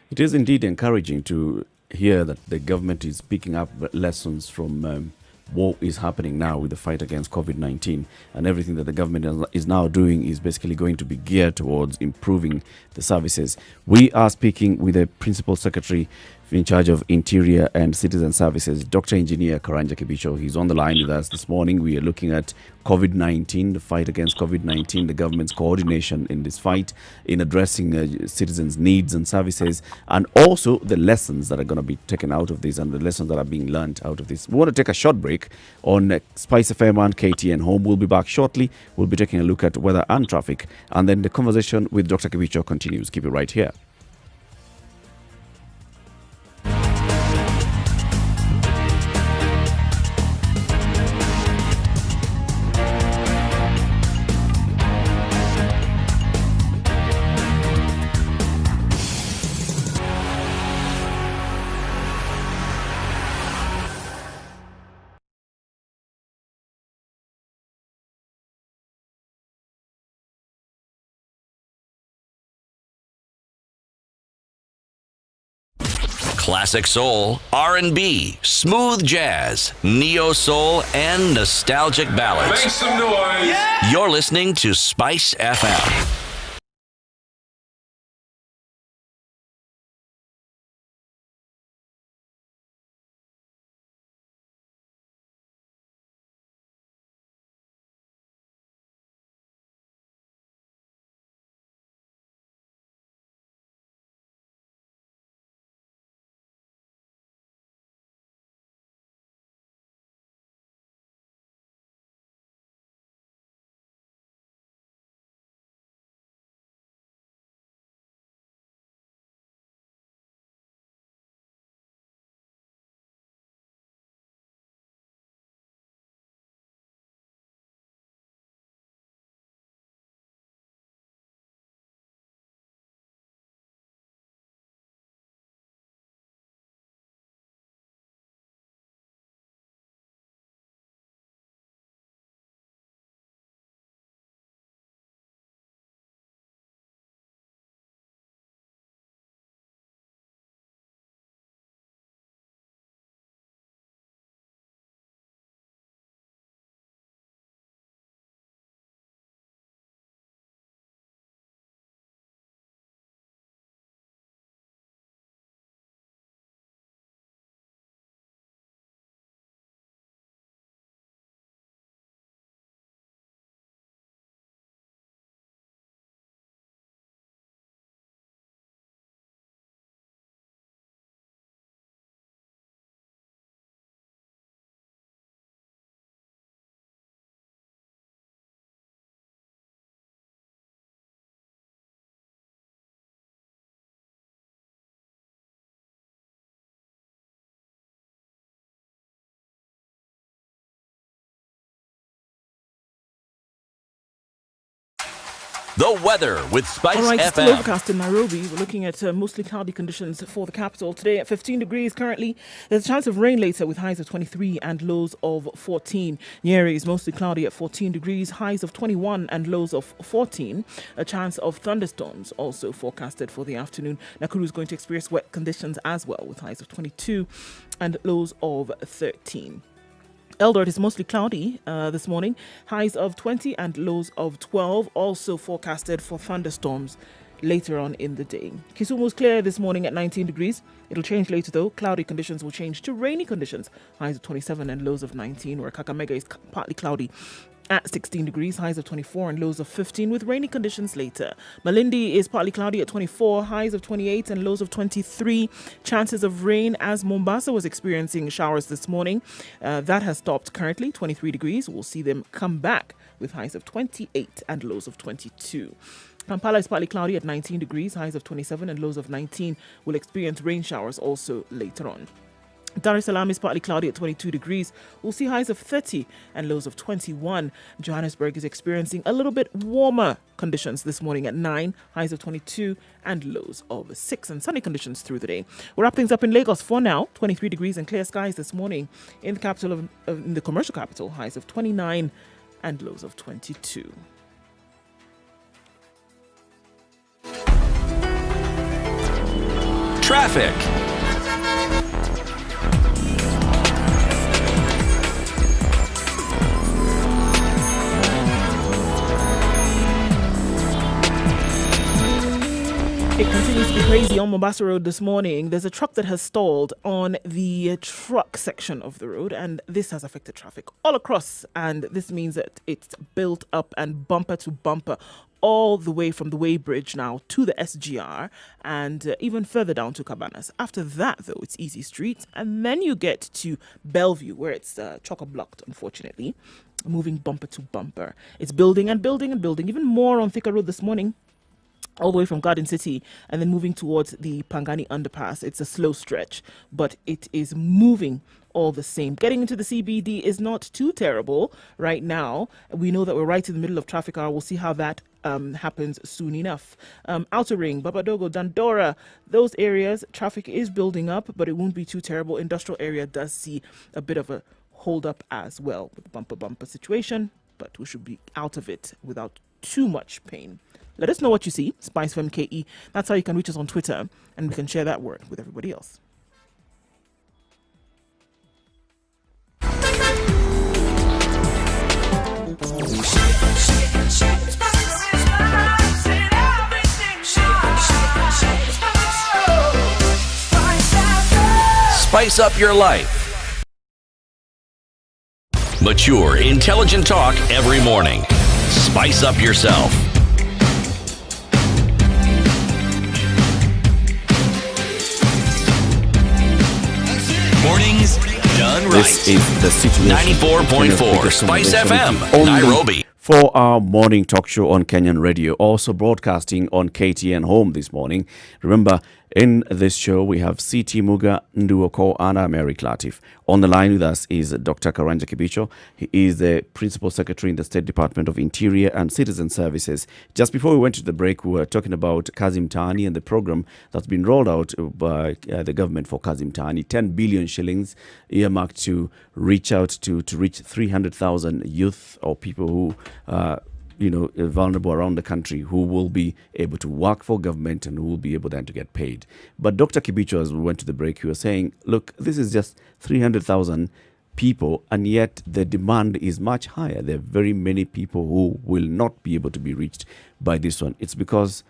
It is indeed encouraging to hear that the government is picking up lessons from what is happening now with the fight against COVID-19, and everything that the government is now doing is basically going to be geared towards improving the services. We are speaking with the Principal Secretary in charge of Interior and Citizen Services, Dr. Engineer Karanja Kibicho. He's on the line with us this morning. We are looking at COVID-19, the fight against COVID-19, the government's coordination in this fight, in addressing citizens' needs and services, and also the lessons that are going to be taken out of this and the lessons that are being learned out of this. We want to take a short break on Spice FM and KTN Home. We'll be back shortly. We'll be taking a look at weather and traffic, and then the conversation with Dr. Kibicho continues. Keep it right here. Classic soul, R&B, smooth jazz, neo soul, and nostalgic ballads. Make some noise. Yeah! You're listening to Spice FM. The weather with Spice All right, FM. still overcast in Nairobi. We're looking at mostly cloudy conditions for the capital. Today at 15 degrees currently. There's a chance of rain later with highs of 23 and lows of 14. Nyeri is mostly cloudy at 14 degrees, highs of 21 and lows of 14. A chance of thunderstorms also forecasted for the afternoon. Nakuru is going to experience wet conditions as well with highs of 22 and lows of 13. Eldoret is mostly cloudy this morning, highs of 20 and lows of 12, also forecasted for thunderstorms later on in the day. Kisumu is clear this morning at 19 degrees. It'll change later though. Cloudy conditions will change to rainy conditions, highs of 27 and lows of 19, where Kakamega is partly cloudy at 16 degrees, highs of 24 and lows of 15 with rainy conditions later. Malindi is partly cloudy at 24, highs of 28 and lows of 23. Chances of rain as Mombasa was experiencing showers this morning. That has stopped currently, 23 degrees. We'll see them come back with highs of 28 and lows of 22. Kampala is partly cloudy at 19 degrees, highs of 27 and lows of 19. We'll experience rain showers also later on. Dar es Salaam is partly cloudy at 22 degrees. We'll see highs of 30 and lows of 21. Johannesburg is experiencing a little bit warmer conditions this morning at 9, highs of 22 and lows of 6, and sunny conditions through the day. We'll wrap things up in Lagos for now. 23 degrees and clear skies this morning in the capital in the commercial capital, highs of 29 and lows of 22. Traffic. It continues to be crazy on Mombasa Road this morning. There's a truck that has stalled on the truck section of the road, and this has affected traffic all across. And this means that it's built up and bumper to bumper all the way from the Weybridge now to the SGR and even further down to Cabanas. After that, though, it's easy streets. And then you get to Bellevue, where it's chock-a-blocked, unfortunately, moving bumper to bumper. It's building and building and building, even more on Thika Road this morning, all the way from Garden City and then moving towards the Pangani underpass. It's a slow stretch, but it is moving all the same. Getting into the CBD is not too terrible right now. We know that we're right in the middle of traffic hour. We'll see how that happens soon enough. Outer Ring, Babadogo, Dandora, those areas, traffic is building up, but it won't be too terrible. Industrial area does see a bit of a hold up as well with the bumper situation, but we should be out of it without too much pain. Let us know what you see, SpiceFMKE. That's how you can reach us on Twitter, and we can share that word with everybody else. spice up your life. Mature, intelligent talk every morning. Spice up yourself. Mornings done right. This is the situation. 94.4 Spice FM, Only Nairobi. For our morning talk show on Kenyan radio, also broadcasting on KTN Home this morning. Remember, in this show, we have CT Muga Nduoko Anna Mary Latif. On the line with us is Dr. Karanja Kibicho. He is the Principal Secretary in the State Department of Interior and Citizen Services. Just before we went to the break, we were talking about Kazim Tani and the program that's been rolled out by the government for Kazim Tani. 10 billion shillings earmarked to reach out to reach 300,000 youth or people who vulnerable around the country who will be able to work for government and who will be able then to get paid. But Dr. Kibicho, as we went to the break, he was saying, look, this is just 300,000 people, and yet the demand is much higher. There are very many people who will not be able to be reached by this one. It's because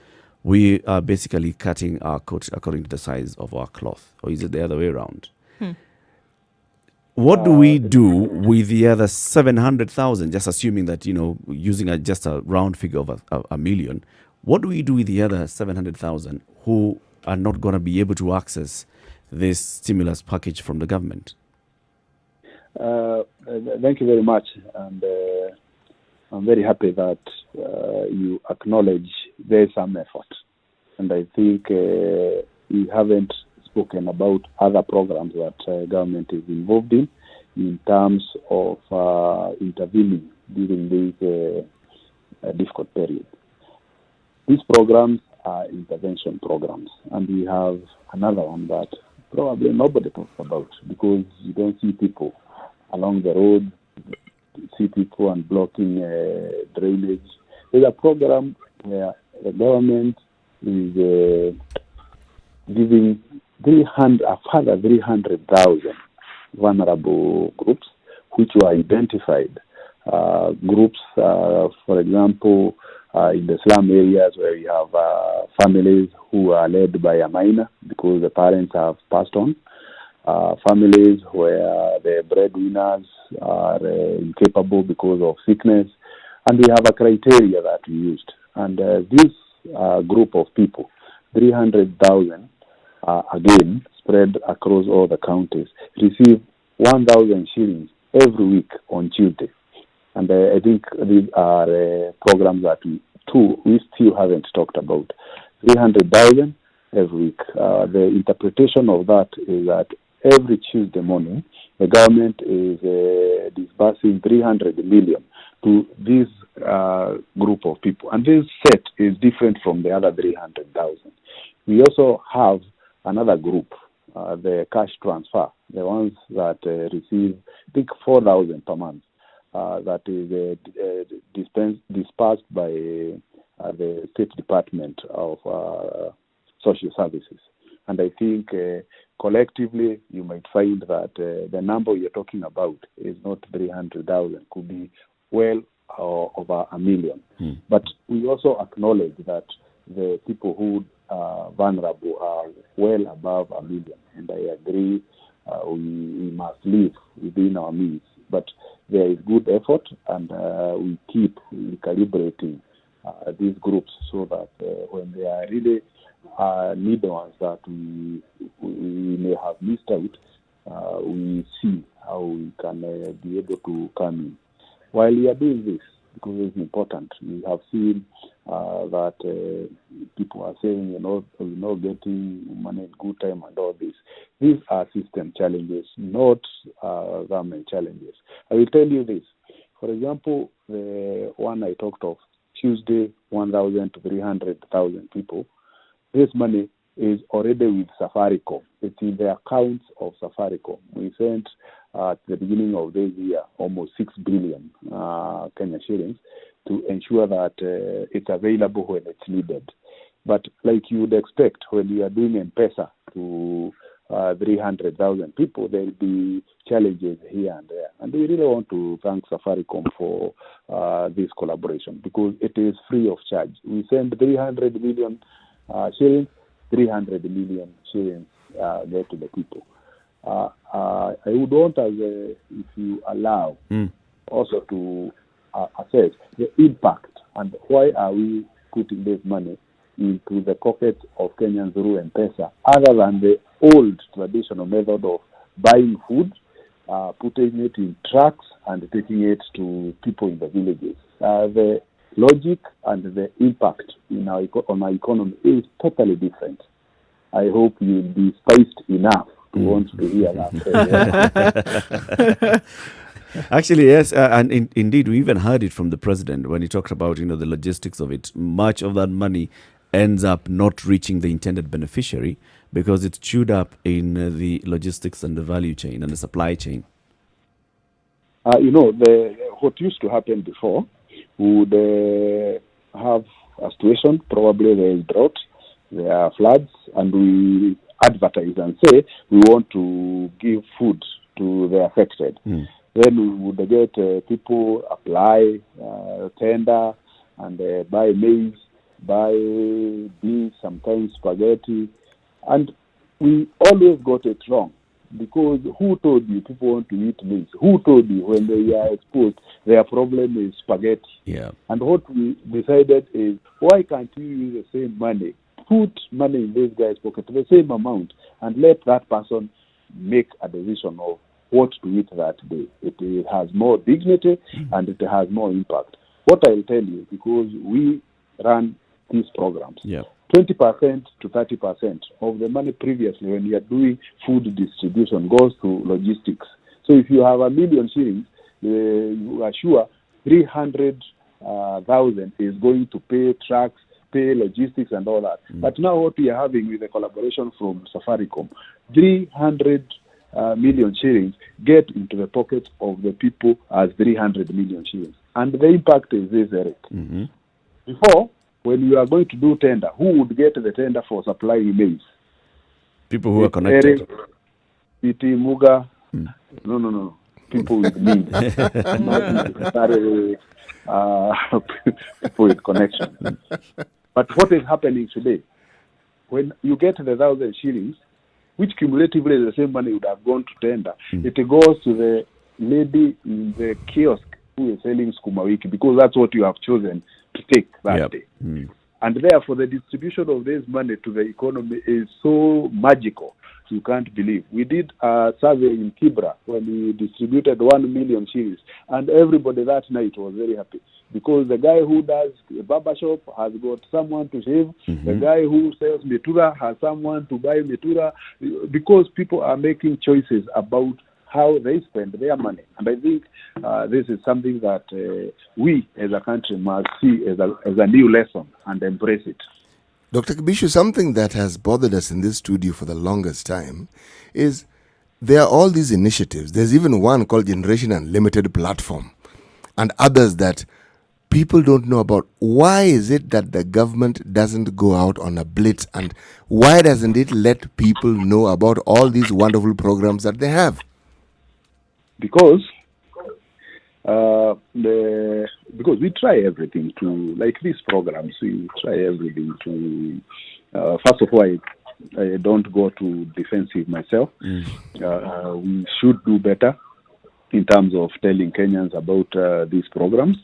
we are basically cutting our coat according to the size of our cloth. Or is it the other way around? What do we do with the other 700,000, just assuming that, using just a round figure of a million, what do we do with the other 700,000 who are not going to be able to access this stimulus package from the government? Thank you very much. And I'm very happy that you acknowledge there's some effort. And I think we haven't spoken about other programs that government is involved in terms of intervening during this difficult period. These programs are intervention programs, and we have another one that probably nobody talks about because you don't see people along the road, see people and blocking drainage. There's a program where the government is giving a further 300,000 vulnerable groups, which were identified. Groups, for example, in the slum areas where we have families who are led by a minor because the parents have passed on. Families where the breadwinners are incapable because of sickness. And we have a criteria that we used. And this group of people, 300,000, again, spread across all the counties, receive 1,000 shillings every week on Tuesday. And I think these are programs that we still haven't talked about. 300,000 every week. The interpretation of that is that every Tuesday morning, the government is disbursing 300 million to this group of people. And this set is different from the other 300,000. We also have another group, the cash transfer, the ones that receive, I think, 4,000 per month, that is dispersed by the State Department of Social Services. And I think collectively you might find that the number you're talking about is not 300,000, could be well over a million. But we also acknowledge that the people who are vulnerable are well above a million, and I agree we must live within our means. But there is good effort, and we keep recalibrating these groups so that when they are really needy ones that we may have missed out, we see how we can be able to come in. While we are doing this, because it's important, we have seen that people are saying, we're not getting money in good time and all this. These are system challenges, not government challenges. I will tell you this. For example, the one I talked of, Tuesday, 1,000 to 300,000 people, this money is already with Safaricom. It's in the accounts of Safaricom. We sent at the beginning of this year almost 6 billion Kenya shillings to ensure that it's available when it's needed. But like you would expect, when you are doing M-Pesa to 300,000 people, there will be challenges here and there. And we really want to thank Safaricom for this collaboration because it is free of charge. We send 300 million shillings, 300 million shillings go to the people. I would want if you allow also to assess the impact and why are we putting this money into the pockets of Kenyans through M-Pesa, other than the old traditional method of buying food, putting it in trucks and taking it to people in the villages. The logic and the impact on our economy is totally different. I hope you'll be spiced enough to want to hear that. Actually, yes, and indeed, we even heard it from the president when he talked about, the logistics of it. Much of that money ends up not reaching the intended beneficiary because it's chewed up in the logistics and the value chain and the supply chain. What used to happen before, we would have a situation, probably there is drought, there are floods, and we advertise and say we want to give food to the affected. Then we would get people apply, tender, and buy maize, buy beans, sometimes spaghetti. And we always got it wrong. Because who told you people want to eat maize? Who told you when they are exposed, their problem is spaghetti? Yeah. And what we decided is, why can't you use the same money, put money in this guy's pocket, the same amount, and let that person make a decision of what to eat that day? It has more dignity and it has more impact. What I'll tell you, because we run these programs, 20% to 30% of the money previously when you are doing food distribution goes to logistics. So if you have 1 million shillings, you are sure 300,000 is going to pay trucks, pay logistics and all that. But now what we are having with the collaboration from Safaricom, 300 million shillings get into the pockets of the people as 300 million shillings. And the impact is this, Eric. Before, when you are going to do tender, who would get the tender for supplying maize? People who are connected. Eric, P.T. Muga. No. People with means. Not necessarily people with connection. But what is happening today? When you get the 1,000 shillings, which cumulatively the same money would have gone to tender, it goes to the lady in the kiosk who is selling skuma wiki, because that's what you have chosen to take that day. And therefore, the distribution of this money to the economy is so magical, you can't believe. We did a survey in Kibra when we distributed 1 million shillings, and everybody that night was very happy, because the guy who does a barber shop has got someone to shave, the guy who sells metura has someone to buy metura, because people are making choices about how they spend their money. And I think this is something that we as a country must see as a new lesson and embrace it. Dr. Kibicho, something that has bothered us in this studio for the longest time is there are all these initiatives. There's even one called Generation Unlimited Platform and others that people don't know about. Why is it that the government doesn't go out on a blitz, and why doesn't it let people know about all these wonderful programs that they have? Because we try everything to, like these programs, we try everything to, first of all, I don't go to defensive myself. We should do better in terms of telling Kenyans about these programs.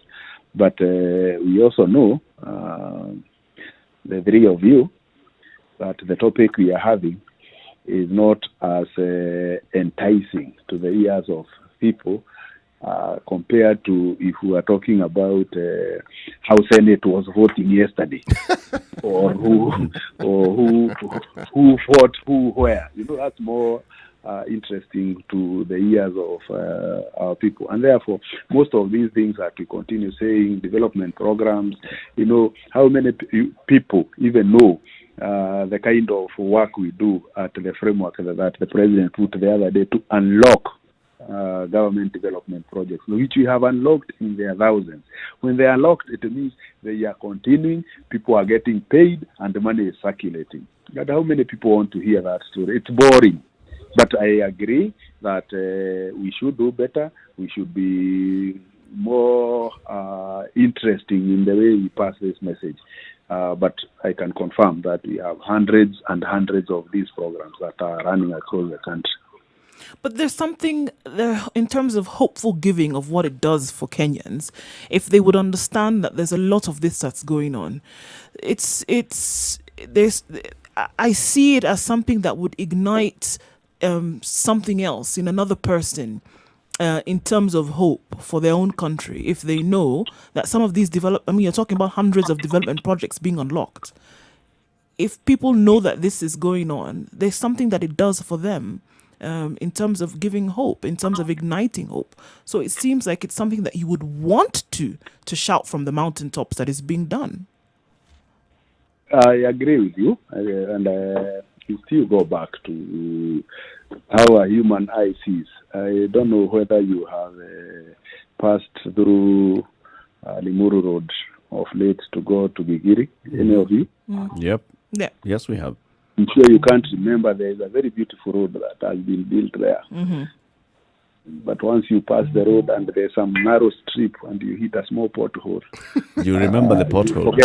But we also know, the three of you, that the topic we are having is not as enticing to the ears of people compared to if we are talking about how Senate was voting yesterday, or who fought who where. That's more interesting to the ears of our people. And therefore, most of these things that we continue saying, development programs, how many people even know the kind of work we do at the framework that the president put the other day to unlock government development projects, which we have unlocked in their thousands. When they are unlocked, it means they are continuing, people are getting paid, and the money is circulating. But how many people want to hear that story? It's boring. But I agree that we should do better. We should be more interesting in the way we pass this message. But I can confirm that we have hundreds and hundreds of these programs that are running across the country. But there's something there in terms of hopeful giving of what it does for Kenyans. If they would understand that there's a lot of this that's going on, there's I see it as something that would ignite something else in another person. In terms of hope for their own country, if they know that some of these you're talking about hundreds of development projects being unlocked. If people know that this is going on, there's something that it does for them in terms of giving hope, in terms of igniting hope. So it seems like it's something that you would want to shout from the mountaintops that is being done. I agree with you, and you still go back to how a human eye sees. I don't know whether you have passed through Limuru Road of late to go to Gigiri, any of you? Yep. Yeah. Yes, we have. I'm sure you can't remember there is a very beautiful road that has been built there. Mm-hmm. But once you pass the road and there's some narrow strip and you hit a small pothole. You remember the pothole.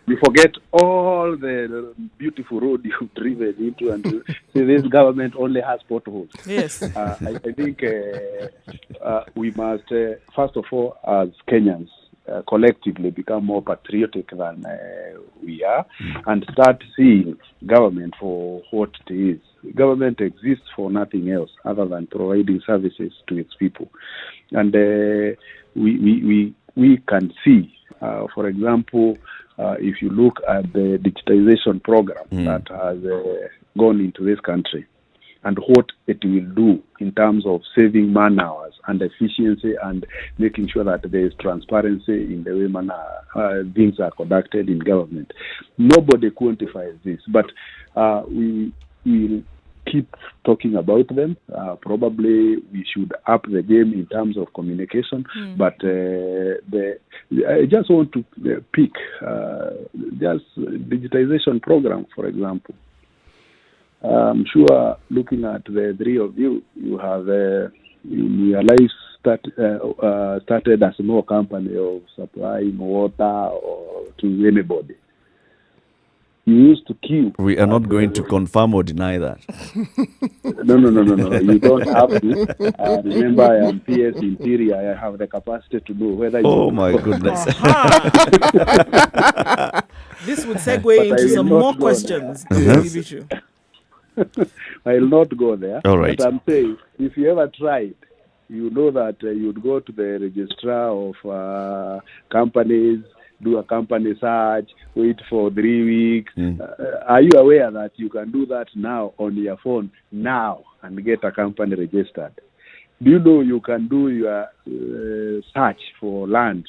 You forget all the beautiful road you've driven into and you say this government only has potholes. Yes. I think we must, first of all, as Kenyans, collectively become more patriotic than we are and start seeing government for what it is. Government exists for nothing else other than providing services to its people. And we can see, for example, if you look at the digitization program that has gone into this country and what it will do in terms of saving man hours and efficiency and making sure that there is transparency in the way things are conducted in government. Nobody quantifies this, but we will keep talking about them. Probably we should up the game in terms of communication, but I just want to pick just digitization program, for example. I'm sure looking at the three of you, you have your life started as a small company of supplying water or to anybody. You used to queue. We are not going to confirm or deny that. No. You don't have to. Remember, I am PS Interior. I have the capacity to know whether you... Oh, my goodness. This would segue into some more questions. I will not go there. All right. But I'm saying, if you ever tried, you know that you'd go to the registrar of companies, do a company search, wait for 3 weeks. Are you aware that you can do that now on your phone now and get a company registered? Do you know you can do your search for land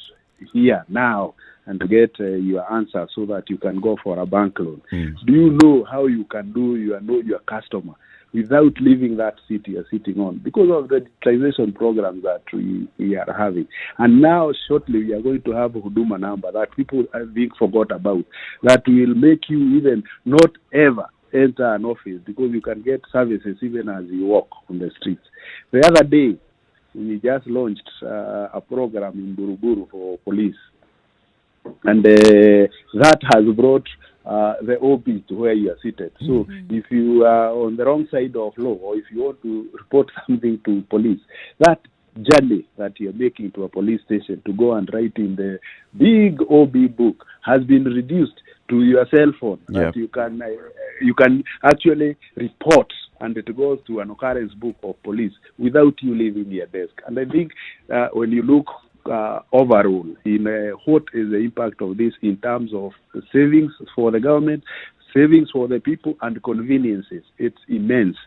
here now and get your answer so that you can go for a bank loan? Do you know how you can do know your customer without leaving that seat you're sitting on because of the digitization program that we are having? And now shortly we are going to have a Huduma number that people I think forgot about, that will make you even not ever enter an office because you can get services even as you walk on the streets. The other day we just launched a program in Buruburu for police, and that has brought the OB to where you are seated. So if you are on the wrong side of law or if you want to report something to police, that journey that you're making to a police station to go and write in the big OB book has been reduced to your cell phone. That you can actually report, and it goes to an occurrence book of police without you leaving your desk. And I think when you look overall in what is the impact of this in terms of savings for the government, savings for the people, and conveniences, it's immense.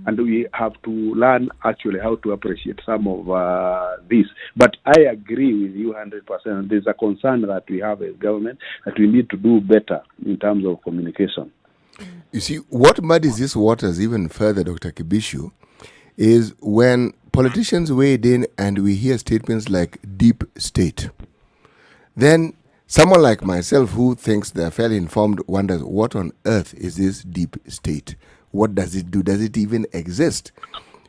And we have to learn actually how to appreciate some of this. But I agree with you 100%. There's a concern that we have as government that we need to do better in terms of communication. You see, what muddies these waters even further, Dr. Kibicho, is when politicians wade in and we hear statements like deep state. Then someone like myself who thinks they're fairly informed wonders, what on earth is this deep state? What does it do? Does it even exist?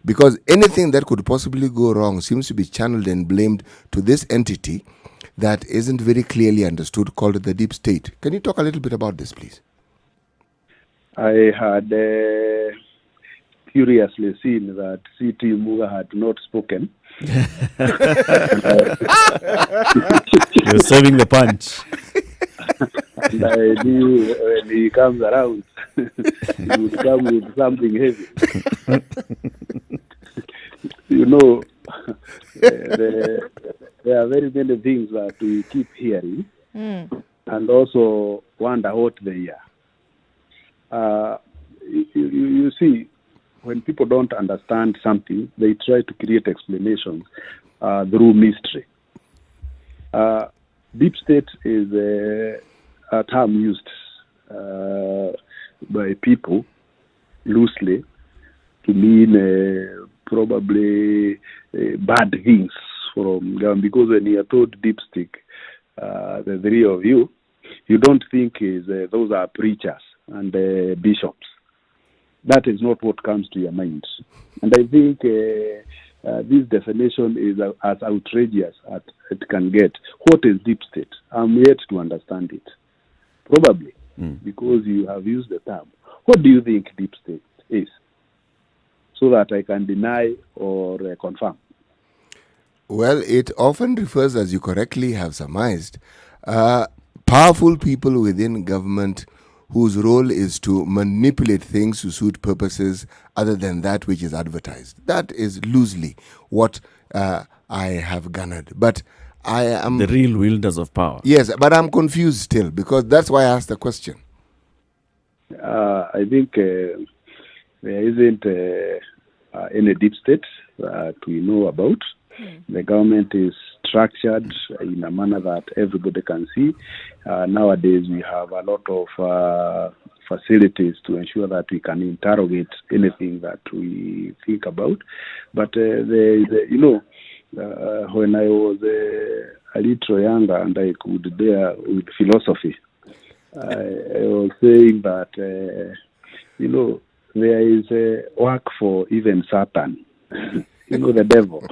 Because anything that could possibly go wrong seems to be channeled and blamed to this entity that isn't very clearly understood, called the deep state. Can you talk a little bit about this, please? I had curiously seen that C.T. Muga had not spoken. You're serving the punch. And I knew when he comes around, he would come with something heavy. You know, there are very many things that we keep hearing and also wonder what they are. You see, when people don't understand something, they try to create explanations through mystery. Deep state is a term used by people loosely to mean probably bad things from government. Because when you are told deep state, the three of you, you don't think those are preachers and bishops. That is not what comes to your mind. And I think this definition is as outrageous as it can get. What is deep state? I'm yet to understand it. Probably because you have used the term. What do you think deep state is? So that I can deny or confirm. Well, it often refers, as you correctly have surmised, powerful people within government whose role is to manipulate things to suit purposes other than that which is advertised. That is loosely what I have garnered. But I am... The real wielders of power. Yes, but I'm confused still, because that's why I asked the question. I think there isn't any deep state that we know about. The government is structured in a manner that everybody can see. Nowadays, we have a lot of facilities to ensure that we can interrogate anything that we think about. But, when I was a little younger and I could bear with philosophy, I was saying that, there is work for even Satan. The devil.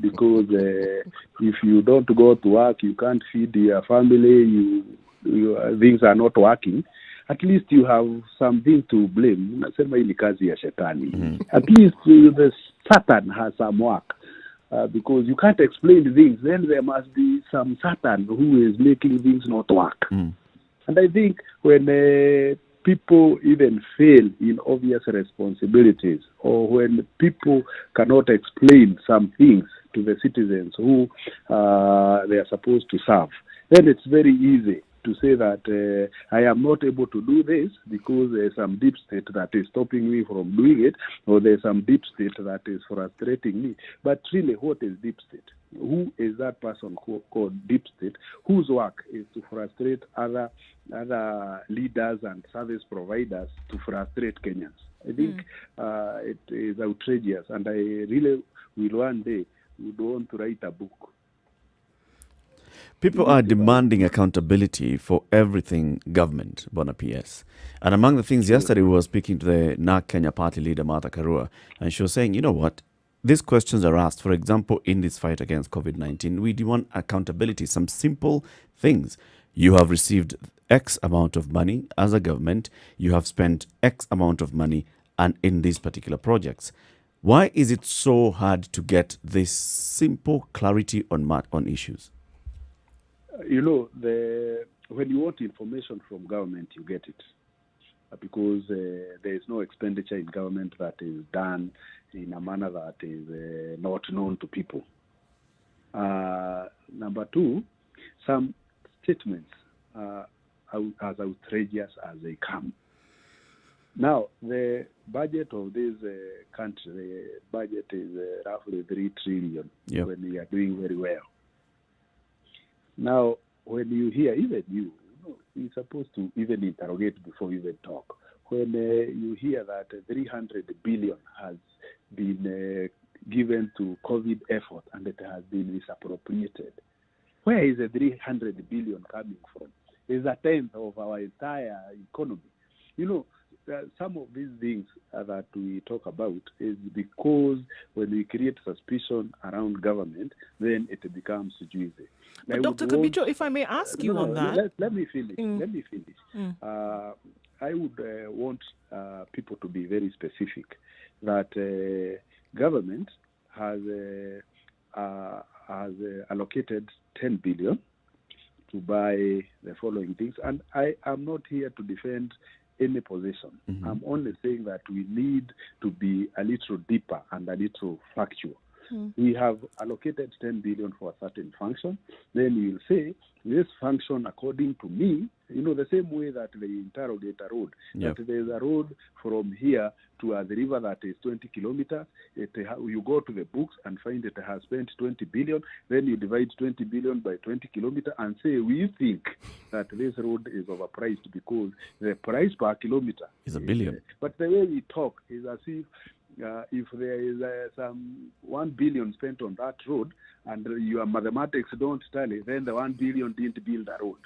Because if you don't go to work, you can't feed your family, things are not working. At least you have something to blame. At least the Satan has some work. Because you can't explain things, then there must be some Satan who is making things not work. And I think when people even fail in obvious responsibilities, or when people cannot explain some things to the citizens who they are supposed to serve, then it's very easy to say that I am not able to do this because there's some deep state that is stopping me from doing it, or there's some deep state that is frustrating me. But really, what is deep state? Who is that person called deep state whose work is to frustrate other leaders and service providers to frustrate Kenyans? I think it is outrageous, and I really will one day would want to write a book. People are demanding accountability for everything government, Bona PS. And among the things, yesterday we were speaking to the NARC Kenya party leader, Martha Karua, and she was saying, you know what? These questions are asked, for example, in this fight against COVID-19, we demand accountability, some simple things. You have received X amount of money as a government, you have spent X amount of money and in these particular projects. Why is it so hard to get this simple clarity on issues? When you want information from government, you get it. Because there is no expenditure in government that is done in a manner that is not known to people. Number two, some statements are as outrageous as they come. Now, the budget of this country, the budget is roughly 3 trillion when we are doing very well. Now, when you hear, even you're supposed to even interrogate before you even talk. When you hear that 300 billion has been given to COVID effort and it has been misappropriated, where is the 300 billion coming from? It's a tenth of our entire economy. Some of these things that we talk about is because when we create suspicion around government, then it becomes juicy. But Dr. Kibicho, if I may ask you on that. Let me finish. I would want people to be very specific that government has allocated 10 billion to buy the following things. And I am not here to defend any position. I'm only saying that we need to be a little deeper and a little factual. We have allocated 10 billion for a certain function. Then we will say, this function, according to me, the same way that they interrogate a road. Yep. That there's a road from here to the river that is 20 kilometers. You go to the books and find it has spent 20 billion. Then you divide 20 billion by 20 kilometers and say, we think that this road is overpriced because the price per kilometer is $1 billion. But the way we talk is as if there is some 1 billion spent on that road and your mathematics don't tally, then the 1 billion didn't build a road.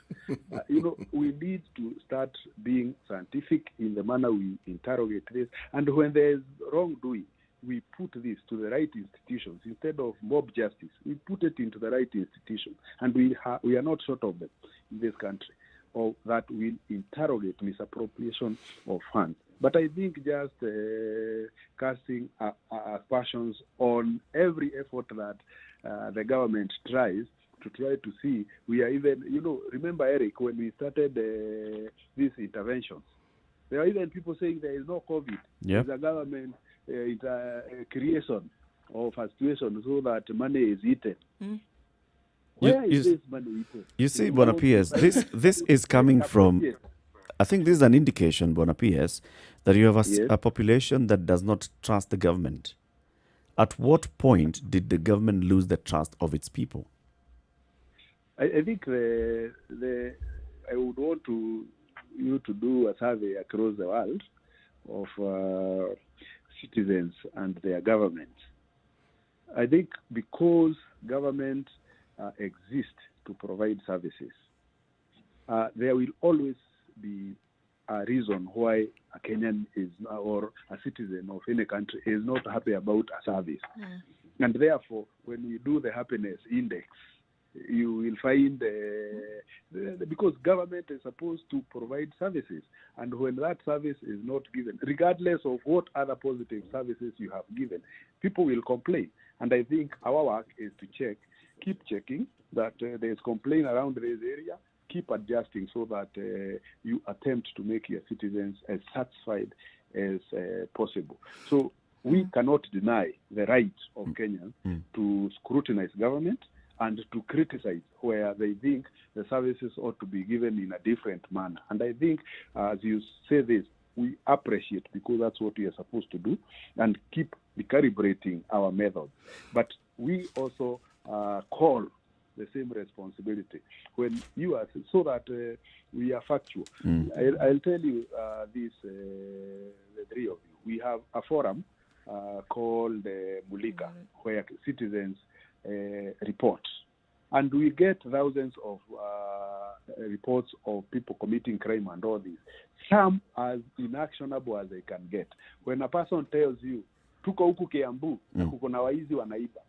We need to start being scientific in the manner we interrogate this. And when there is wrongdoing, we put this to the right institutions instead of mob justice. We put it into the right institutions, and we are not short of them in this country, or that will interrogate misappropriation of funds. But I think just casting aspersions on every effort that the government tries to see, we are even, remember, Eric, when we started these interventions, there are even people saying there is no COVID. Yep. The government is a creation of a situation so that money is eaten. Where is this money eaten? You see, Bonapies, this is coming from... I think this is an indication, Bonapies, that you have a population that does not trust the government. At what point did the government lose the trust of its people? I think I would want you to do a survey across the world of citizens and their government. I think because government exists to provide services, there will always be a reason why a Kenyan is or a citizen of any country is not happy about a service. And therefore, when you do the happiness index, you will find, because government is supposed to provide services, and when that service is not given, regardless of what other positive services you have given, people will complain. And I think our work is to keep checking that there is complaint around this area, keep adjusting so that you attempt to make your citizens as satisfied as possible. So we cannot deny the right of Kenyans to scrutinize government and to criticize where they think the services ought to be given in a different manner. And I think, as you say this, we appreciate, because that's what we are supposed to do, and keep recalibrating our methods. But we also call the same responsibility when you are, so that we are factual. I'll tell you this, the three of you. We have a forum called Mulika, where citizens report. And we get thousands of reports of people committing crime and all this. Some as inactionable as they can get. When a person tells you, tuko huku Kiambu, na kuko na waizi wanaiba.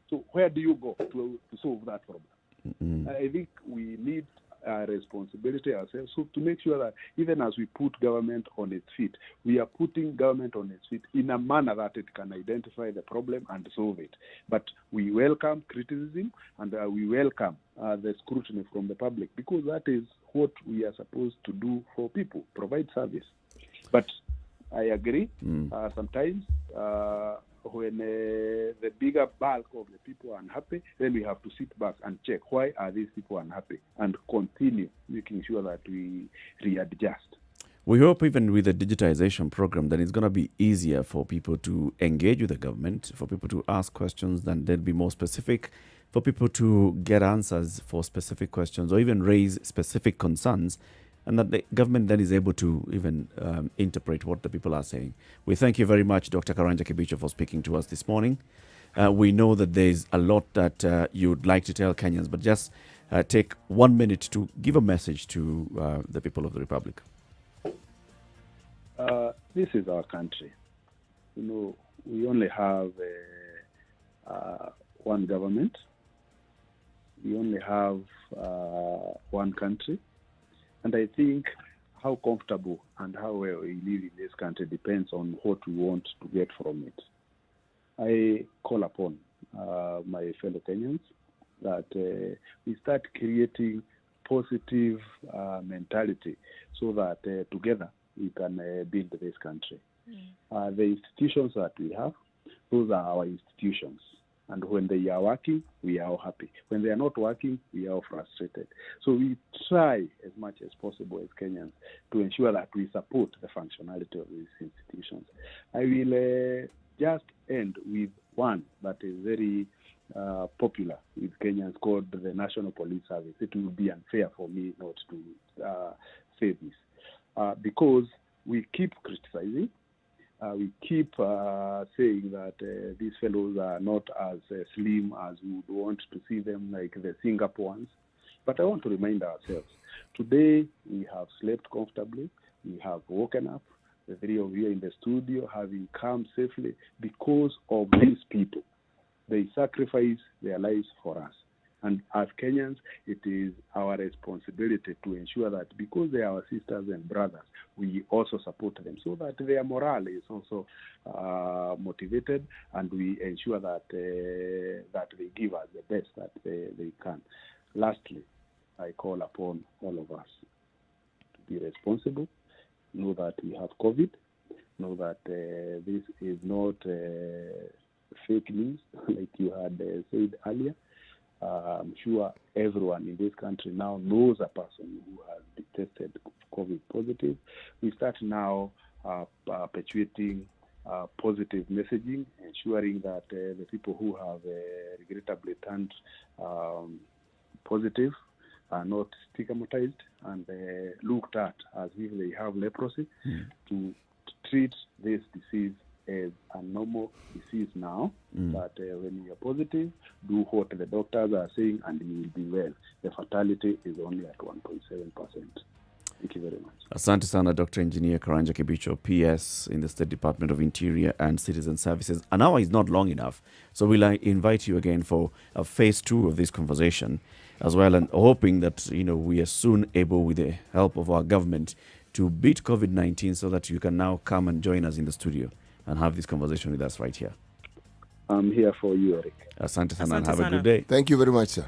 So where do you go to solve that problem? I think we need a responsibility ourselves to make sure that even as we put government on its feet, we are putting government on its feet in a manner that it can identify the problem and solve it. But we welcome criticism, and we welcome the scrutiny from the public, because that is what we are supposed to do for people, provide service. But I agree, sometimes when the bigger bulk of the people are unhappy, then we have to sit back and check why are these people unhappy and continue making sure that we readjust. We hope even with the digitization program that it's going to be easier for people to engage with the government, for people to ask questions, then they'll be more specific, for people to get answers for specific questions or even raise specific concerns, and that the government then is able to even interpret what the people are saying. We thank you very much, Dr. Karanja Kibicho, for speaking to us this morning. We know that there's a lot that you'd like to tell Kenyans, but just take 1 minute to give a message to the people of the Republic. This is our country. We only have one government. We only have one country. And I think how comfortable and how well we live in this country depends on what we want to get from it. I call upon my fellow Kenyans that we start creating positive mentality so that together we can build this country. The institutions that we have, those are our institutions. And when they are working, we are all happy. When they are not working, we are all frustrated. So we try as much as possible as Kenyans to ensure that we support the functionality of these institutions. I will just end with one that is very popular with Kenyans called the National Police Service. It will be unfair for me not to say this because we keep criticizing. We keep saying that these fellows are not as slim as we would want to see them, like the Singapore ones. But I want to remind ourselves, today we have slept comfortably, we have woken up, the three of you in the studio having come safely because of these people. They sacrifice their lives for us. And as Kenyans, it is our responsibility to ensure that because they are our sisters and brothers, we also support them so that their morale is also motivated, and we ensure that that they give us the best that they can. Lastly, I call upon all of us to be responsible, know that we have COVID, know that this is not fake news, like you had said earlier. I'm sure everyone in this country now knows a person who has been tested COVID positive. We start now perpetuating positive messaging, ensuring that the people who have regrettably turned positive are not stigmatized and looked at as if they have leprosy, to treat this disease as a normal disease now, that when you are positive, do what the doctors are saying and you will be well. The fatality is only at 1.7%. Thank you very much. Asante sana, Dr. Engineer Karanja Kibicho, PS in the State Department of Interior and Citizen Services. An hour is not long enough, so will I invite you again for a phase 2 of this conversation as well, and hoping that we are soon able, with the help of our government, to beat COVID-19 so that you can now come and join us in the studio and have this conversation with us right here. I'm here for you, Eric. Asante sana, and Asante have sana. a good day. Thank you very much, sir.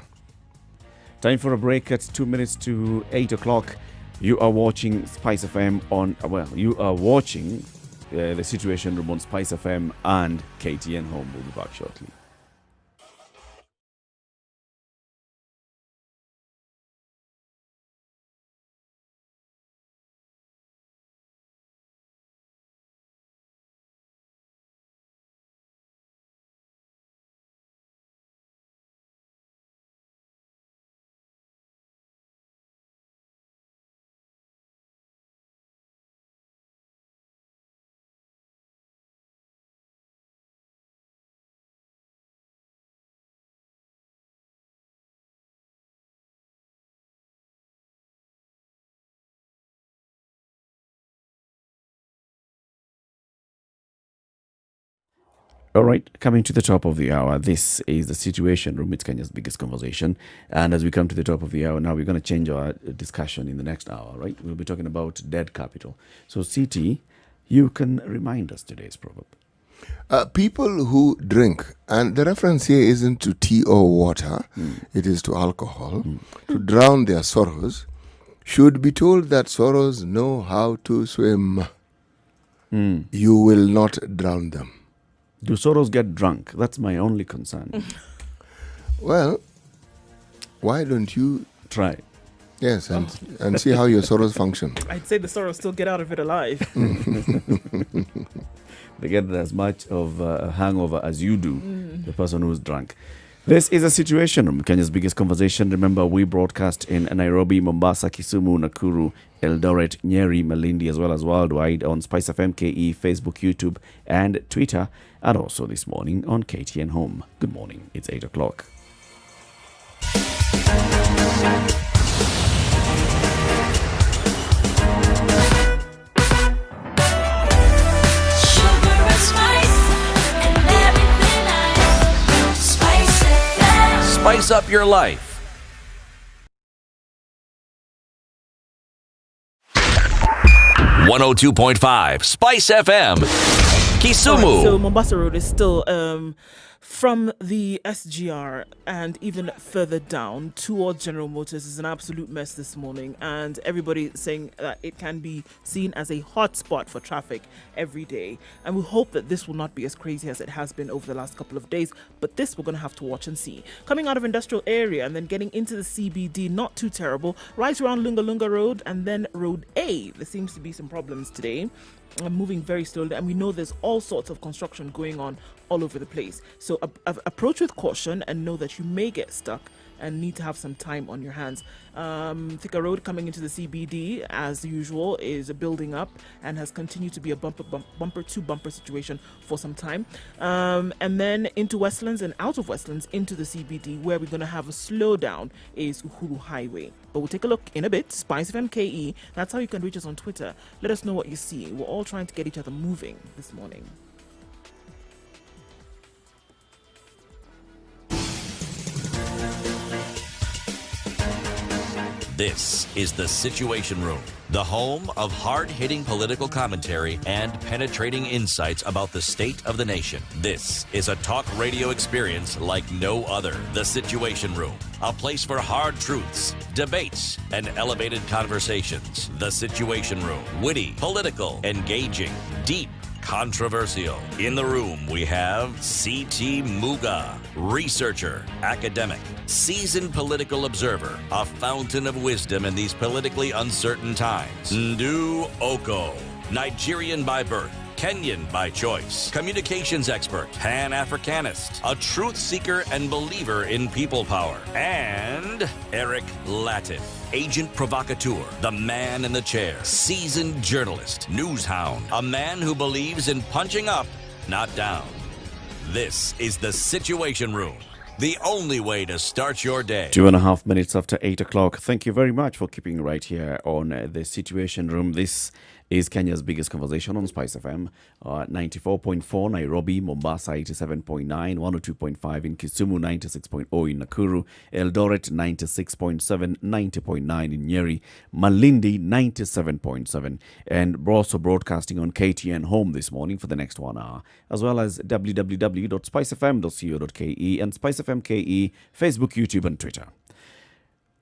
Time for a break at 2 minutes to 8 o'clock. You are watching Spice FM on, you are watching the Situation Room on Spice FM and KTN Home. We'll be back shortly. All right, coming to the top of the hour, this is the Situation Room. It's Kenya's biggest conversation. And as we come to the top of the hour, now we're going to change our discussion in the next hour, right? We'll be talking about dead capital. So, CT, you can remind us today's proverb. People who drink, and the reference here isn't to tea or water, it is to alcohol, to drown their sorrows, should be told that sorrows know how to swim. You will not drown them. Do sorrows get drunk? That's my only concern. Well, why don't you Try. Yes, and see how your sorrows function. I'd say the sorrows still get out of it alive. They get as much of a hangover as you do, the person who's drunk. This is a Situation Room, Kenya's biggest conversation. Remember, we broadcast in Nairobi, Mombasa, Kisumu, Nakuru, Eldoret, Nyeri, Malindi, as well as worldwide on Spice FM, KE, Facebook, YouTube, and Twitter, and also this morning on KTN Home. Good morning. It's 8 o'clock. Spice up your life. 102.5 Spice FM, Kisumu. So Mombasa Road is still from the SGR and even further down towards General Motors is an absolute mess this morning, and everybody saying that it can be seen as a hot spot for traffic every day. And we hope that this will not be as crazy as it has been over the last couple of days, but this we're going to have to watch and see. Coming out of industrial area and then getting into the CBD, not too terrible. Right around Lunga Lunga Road and then Road A. There seems to be some problems today. Moving very slowly, and we know there's all sorts of construction going on all over the place. So approach with caution and know that you may get stuck and need to have some time on your hands. Thika Road coming into the CBD, as usual, is building up and has continued to be a bumper-to-bumper situation for some time. And then into Westlands and out of Westlands into the CBD, where we're going to have a slowdown, is Uhuru Highway. But we'll take a look in a bit. Spice FM KE, that's how you can reach us on Twitter. Let us know what you see. We're all trying to get each other moving this morning. This is The Situation Room, the home of hard-hitting political commentary and penetrating insights about the state of the nation. This is a talk radio experience like no other. The Situation Room, a place for hard truths, debates, and elevated conversations. The Situation Room, witty, political, engaging, deep, controversial. In the room, we have C.T. Muga, researcher, academic, seasoned political observer, a fountain of wisdom in these politically uncertain times. Ndu Oko, Nigerian by birth, Kenyan by choice, communications expert, Pan-Africanist, a truth seeker and believer in people power, and Eric Latin, agent provocateur, the man in the chair, seasoned journalist, news hound, a man who believes in punching up, not down. This is The Situation Room, the only way to start your day. 2.5 minutes after 8 o'clock. Thank you very much for keeping right here on The Situation Room. This is Kenya's biggest conversation on Spice FM. 94.4 Nairobi, Mombasa 87.9, 102.5 in Kisumu, 96.0 in Nakuru, Eldoret 96.7, 90.9 in Nyeri, Malindi 97.7, and also broadcasting on KTN Home this morning for the next 1 hour, as well as www.spicefm.co.ke and Spice FM KE, Facebook, YouTube, and Twitter.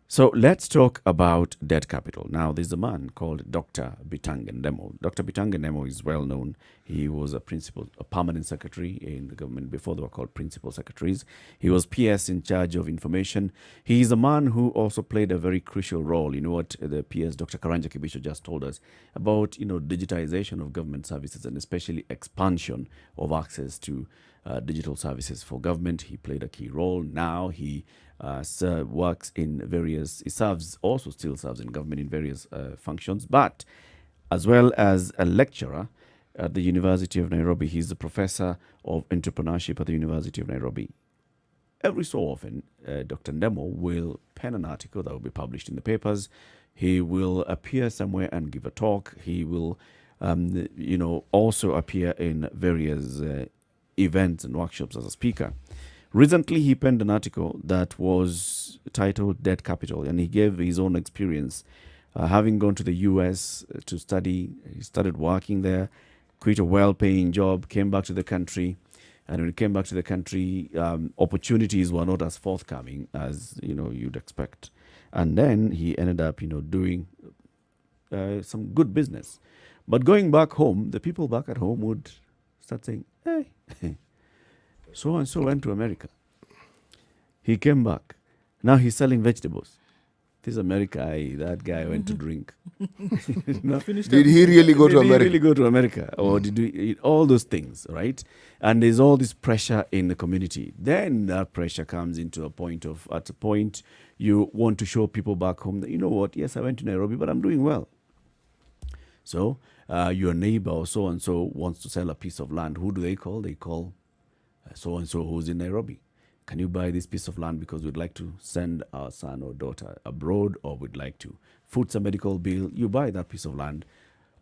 So let's talk about debt capital. Now, there's a man called Dr. Bitangendemo. Dr. Bitangendemo is well known. He was a permanent secretary in the government before they were called principal secretaries. He was PS in charge of information. He is a man who also played a very crucial role. You know what the PS Dr. Karanja Kibicho just told us about, digitization of government services and especially expansion of access to digital services for government. He played a key role. Now he works in various, still serves in government in various functions, but as well as a lecturer at the University of Nairobi. He's a professor of entrepreneurship at the University of Nairobi. Every so often, Dr. Ndemo will pen an article that will be published in the papers. He will appear somewhere and give a talk. He will, also appear in various events and workshops as a speaker. Recently, he penned an article that was titled Debt Capital, and he gave his own experience. Having gone to the US to study, he started working there, quit a well-paying job, came back to the country, and when he came back to the country, opportunities were not as forthcoming as, you'd expect. And then he ended up, doing some good business. But going back home, the people back at home would start saying, hey, so-and-so went to America. He came back. Now he's selling vegetables. This America, that guy went to drink. Did he really go to America? Did he really go to America? Or did he eat all those things, right? And there's all this pressure in the community. Then that pressure comes into a point you want to show people back home that, you know what, yes, I went to Nairobi, but I'm doing well. So your neighbor or so-and-so wants to sell a piece of land. Who do they call? They call so-and-so who's in Nairobi. Can you buy this piece of land because we'd like to send our son or daughter abroad, or we'd like to foot a medical bill? You buy that piece of land,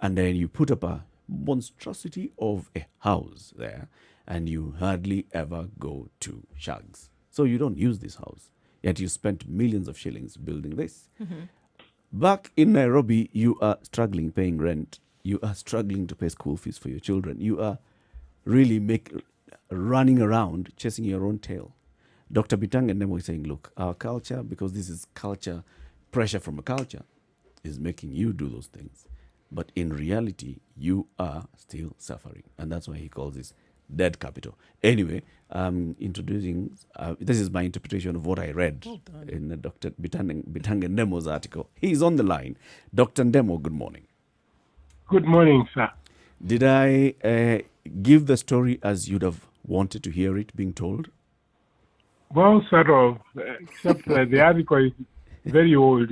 and then you put up a monstrosity of a house there, and you hardly ever go to shags. So you don't use this house, yet you spent millions of shillings building this. Mm-hmm. Back in Nairobi, you are struggling paying rent. You are struggling to pay school fees for your children. You are really running around chasing your own tail. Dr. Bitang and Nemo is saying, look, our culture, because this is culture, pressure from a culture, is making you do those things. But in reality, you are still suffering. And that's why he calls this dead capital. Anyway, introducing, this is my interpretation of what I read in Dr. Bitang and Nemo's article. He's on the line. Dr. Ndemo, good morning. Good morning, sir. Did I give the story as you'd have wanted to hear it being told? Well, sort of, except the article is very old.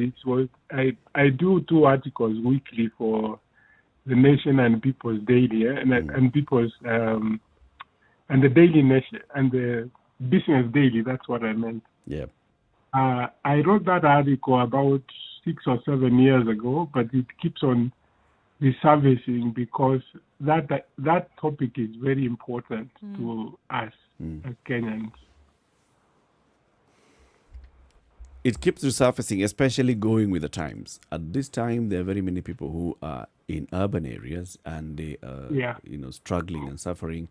I do 2 articles weekly for the Nation and People's Daily, and People's and the Daily Nation and the Business Daily. That's what I meant. Yeah. I wrote that article about 6 or 7 years ago, but it keeps on resurfacing because that topic is very important to us as Kenyans. It keeps resurfacing, especially going with the times. At this time, there are very many people who are in urban areas and they are, struggling and suffering,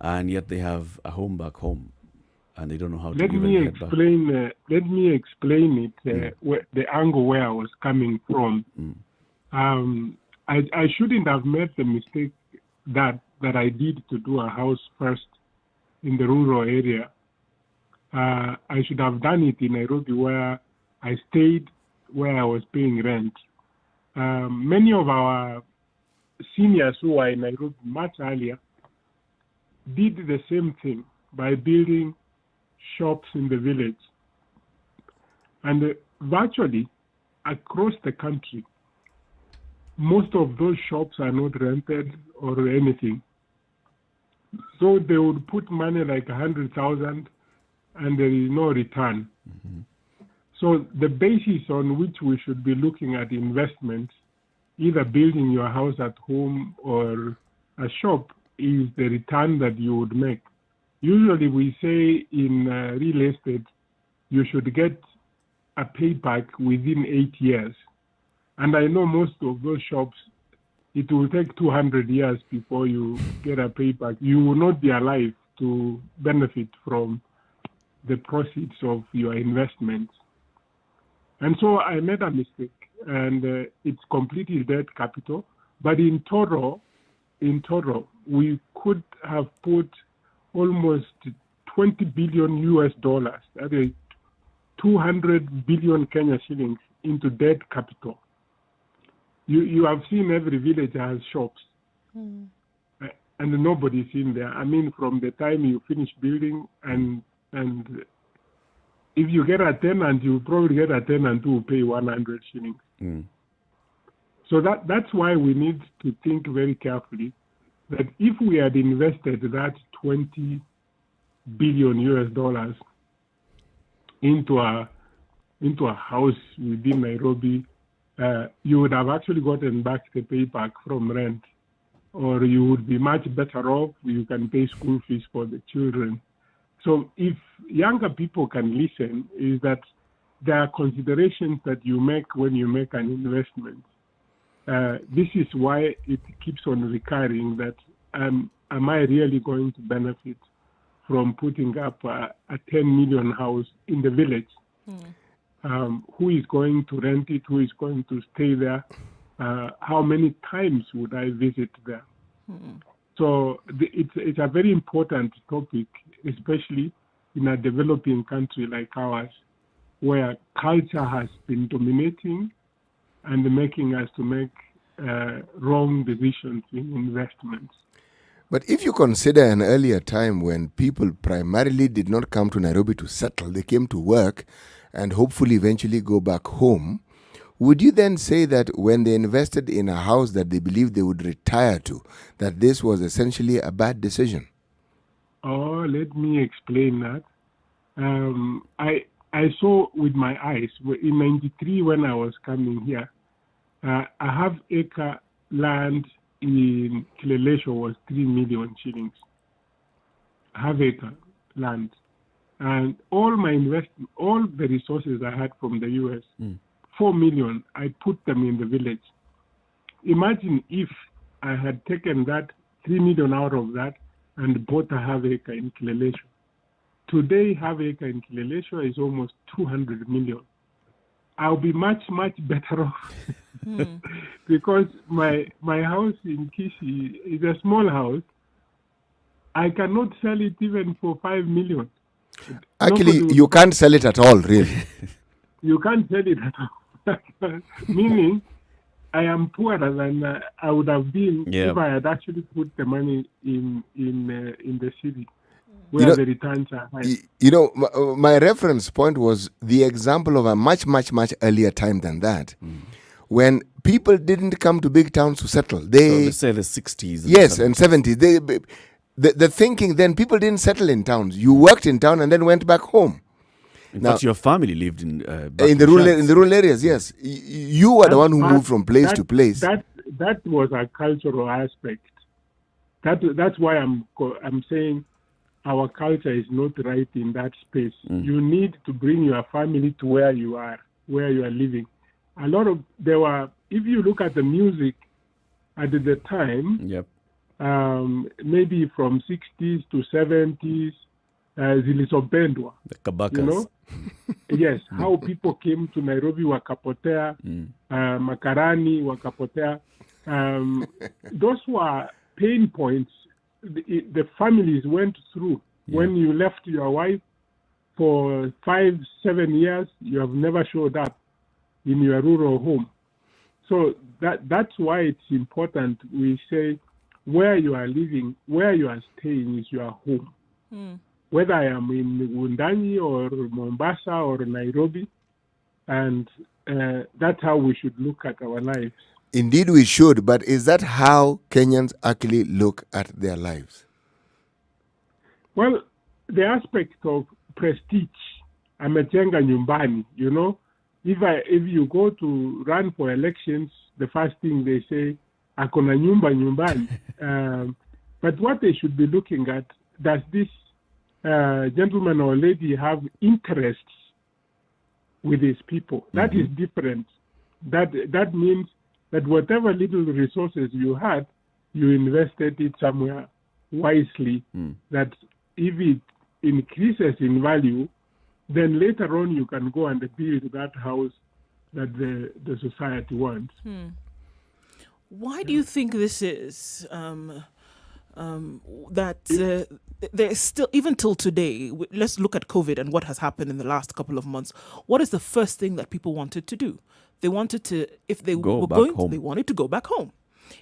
and yet they have a home back home, and they don't know how to Let me explain it. The angle where I was coming from. I shouldn't have made the mistake that I did to do a house first in the rural area. I should have done it in Nairobi, where I stayed, where I was paying rent. Many of our seniors who were in Nairobi much earlier did the same thing by building shops in the village. And virtually across the country, most of those shops are not rented or anything. So they would put money like 100,000 and there is no return. So the basis on which we should be looking at investments, either building your house at home or a shop, is the return that you would make. Usually we say in real estate, you should get a payback within 8 years. And I know most of those shops, it will take 200 years before you get a payback. You will not be alive to benefit from the proceeds of your investments. And so I made a mistake, and it's completely dead capital. But in total, we could have put almost 20 billion US dollars, that is 200 billion Kenya shillings, into dead capital. You have seen every village has shops, and nobody's in there. I mean, from the time you finish building, and if you get a tenant, you probably get a tenant who will pay 100 shillings. So that's why we need to think very carefully that if we had invested that 20 billion US dollars into a house within Nairobi, you would have actually gotten back the payback from rent, or you would be much better off. You can pay school fees for the children. So if younger people can listen, is that there are considerations that you make when you make an investment. This is why it keeps on recurring that am I really going to benefit from putting up a 10 million house in the village? Who is going to rent it? Who is going to stay there? How many times would I visit there? So it's a very important topic, especially in a developing country like ours, where culture has been dominating and making us to make wrong decisions in investments. But if you consider an earlier time when people primarily did not come to Nairobi to settle, they came to work and hopefully eventually go back home, would you then say that when they invested in a house that they believed they would retire to, that this was essentially a bad decision? Oh, let me explain that. I saw with my eyes, in 93 when I was coming here, a half-acre land in Kilelesho was 3 million shillings. Half-acre land. And all my investment, all the resources I had from the US, 4 million, I put them in the village. imagine if I had taken that 3 million out of that and bought a half-acre in Kileleshwa. Today, half-acre in Kileleshwa is almost 200 million. I'll be much, much better off because my house in Kishi is a small house. I cannot sell it even for 5 million. Actually, you can't sell it at all, really. You can't sell it at all. Meaning, I am poorer than I would have been if I had actually put the money in the city where the returns are high. My reference point was the example of a much, much, much earlier time than that, when people didn't come to big towns to settle. Let's say the 60s. And 70s. The thinking then, people didn't settle in towns. You worked in town and then went back home. In fact, your family lived in the rural areas. Yes, you were the one who moved from place to place. That was a cultural aspect. That's why I'm saying our culture is not right in that space. You need to bring your family to where you are living. If you look at the music at the time, maybe from 60s to 70s, zilizopendwa, the kabakas. Yes, how people came to Nairobi wakapotea, Makarani wakapotea. Those were pain points the families went through. When you left your wife for 5-7 years, you have never showed up in your rural home. So that's why it's important we say where you are living, where you are staying is your home. Whether I am in Wundanyi or Mombasa or Nairobi, and that's how we should look at our lives. Indeed we should, but is that how Kenyans actually look at their lives? Well, the aspect of prestige, amejenga nyumbani, if you go to run for elections, the first thing they say, akona nyumba nyumbani. But what they should be looking at, does this gentleman or lady have interests with his people? That is different. That means that whatever little resources you had, you invested it somewhere wisely, that if it increases in value, then later on you can go and build that house that the society wants. Why do you think this is? That there's still, even till today, let's look at COVID and what has happened in the last couple of months. What is the first thing that people wanted to do? They wanted to, if they were going, they wanted to go back home.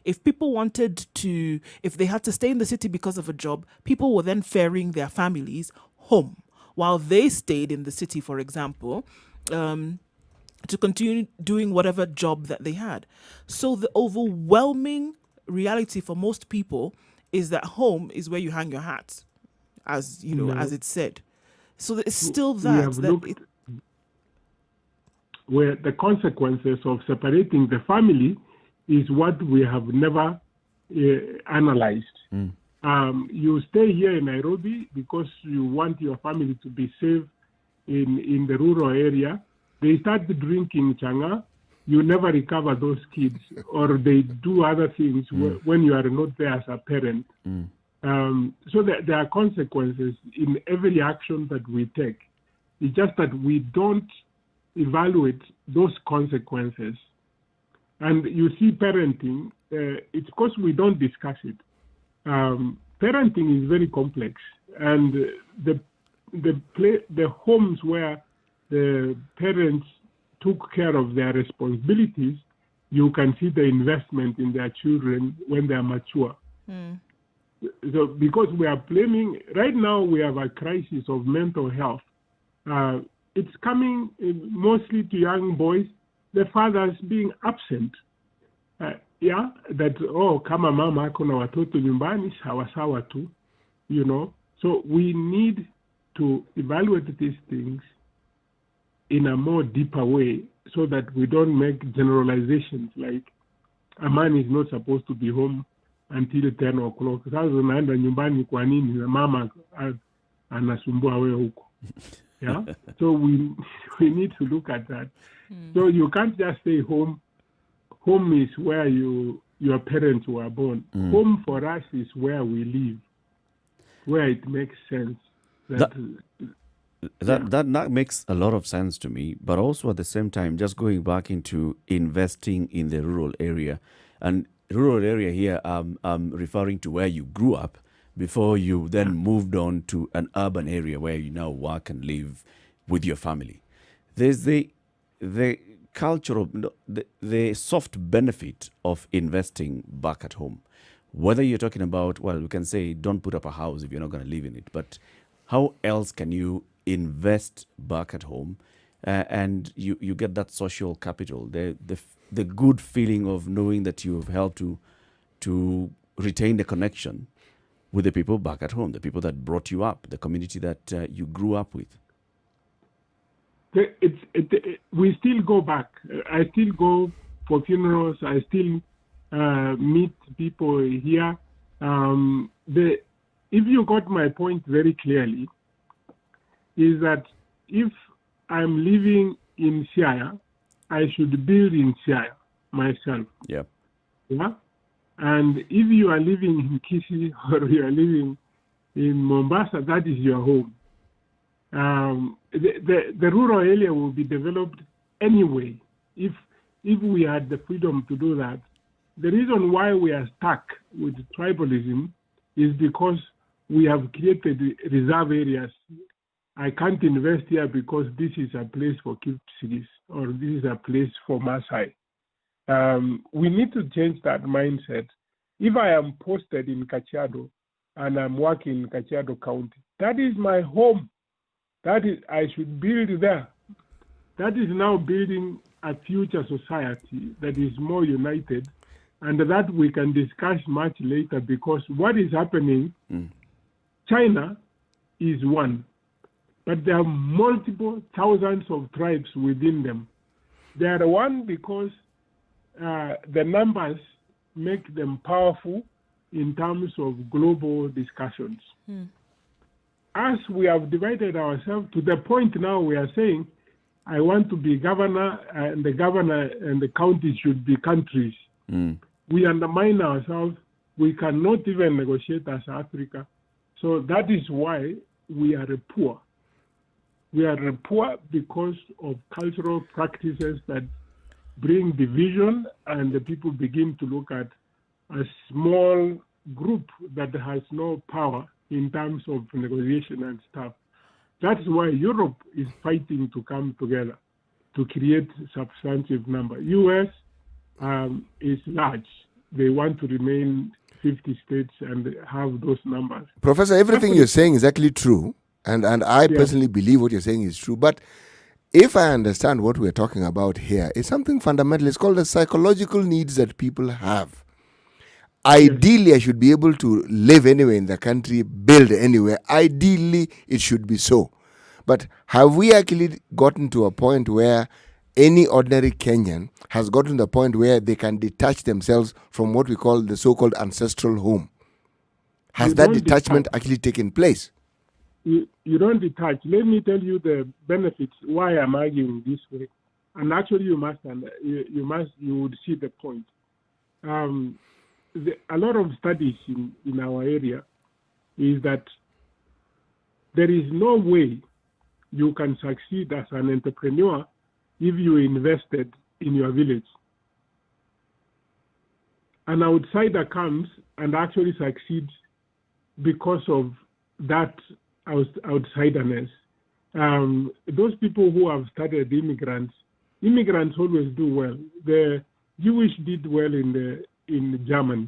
If people wanted to, if they had to stay in the city because of a job, people were then ferrying their families home while they stayed in the city, for example, to continue doing whatever job that they had. So the overwhelming reality for most people is that home is where you hang your hat, as you know, as it's said. So it's still that. Where the consequences of separating the family is what we have never analyzed. You stay here in Nairobi because you want your family to be safe in the rural area. They start drinking changa, you never recover those kids, or they do other things when you are not there as a parent. So there are consequences in every action that we take. It's just that we don't evaluate those consequences. And you see parenting, it's because we don't discuss it. Parenting is very complex, and the homes where the parents took care of their responsibilities, you can see the investment in their children when they are mature. So because we are blaming, right now we have a crisis of mental health. It's coming mostly to young boys, the fathers being absent. Kama mama ako na watoto nyumbani, sawa tu, So we need to evaluate these things in a more deeper way so that we don't make generalizations like a man is not supposed to be home until 10 o'clock. Sasa unaenda nyumbani kwa nini na mama anasumbua wewe huko? Yeah. So we need to look at that. So you can't just say home home is where your parents were born. Home for us is where we live, where it makes sense. That makes a lot of sense to me, but also at the same time, just going back into investing in the rural area. And rural area here, I'm referring to where you grew up before you then moved on to an urban area where you now work and live with your family. There's the cultural, the soft benefit of investing back at home. Whether you're talking about, well, we can say don't put up a house if you're not going to live in it, but how else can you invest back at home and you get that social capital, the good feeling of knowing that you've helped to retain the connection with the people back at home, the people that brought you up, the community that you grew up with. We still go back. I still go for funerals. I still meet people here. If you got my point very clearly, is that if I'm living in Siaya, I should build in Siaya myself. Yeah. Yeah. And if you are living in Kisumu or you are living in Mombasa, that is your home. The rural area will be developed anyway if we had the freedom to do that. The reason why we are stuck with tribalism is because we have created reserve areas. I can't invest here because this is a place for Kipsigis or this is a place for Maasai. We need to change that mindset. If I am posted in Kajiado and I'm working in Kajiado County, that is my home. That is, I should build there. That is now building a future society that is more united, and that we can discuss much later, because what is happening, China is one, but there are multiple thousands of tribes within them. They are one because the numbers make them powerful in terms of global discussions. As we have divided ourselves to the point now we are saying, I want to be governor, and the governor and the county should be countries. We undermine ourselves. We cannot even negotiate as Africa. So that is why we are poor. We are poor because of cultural practices that bring division, and the people begin to look at a small group that has no power in terms of negotiation and stuff. That's why Europe is fighting to come together to create substantive number. US is large. They want to remain 50 states and have those numbers. Professor, everything you're saying is actually true. And I personally believe what you're saying is true. But if I understand what we're talking about here, it's something fundamental. It's called the psychological needs that people have. Ideally, I should be able to live anywhere in the country, build anywhere. Ideally, it should be so. But have we actually gotten to a point where any ordinary Kenyan has gotten to the point where they can detach themselves from what we call the so-called ancestral home? Has that detachment actually taken place? You don't detach. Let me tell you the benefits, why I'm arguing this way. And actually, you would see the point. A lot of studies in our area is that there is no way you can succeed as an entrepreneur if you invested in your village. An outsider comes and actually succeeds because of that outsiderness. Those people who have started immigrants always do well. The Jewish did well in Germany,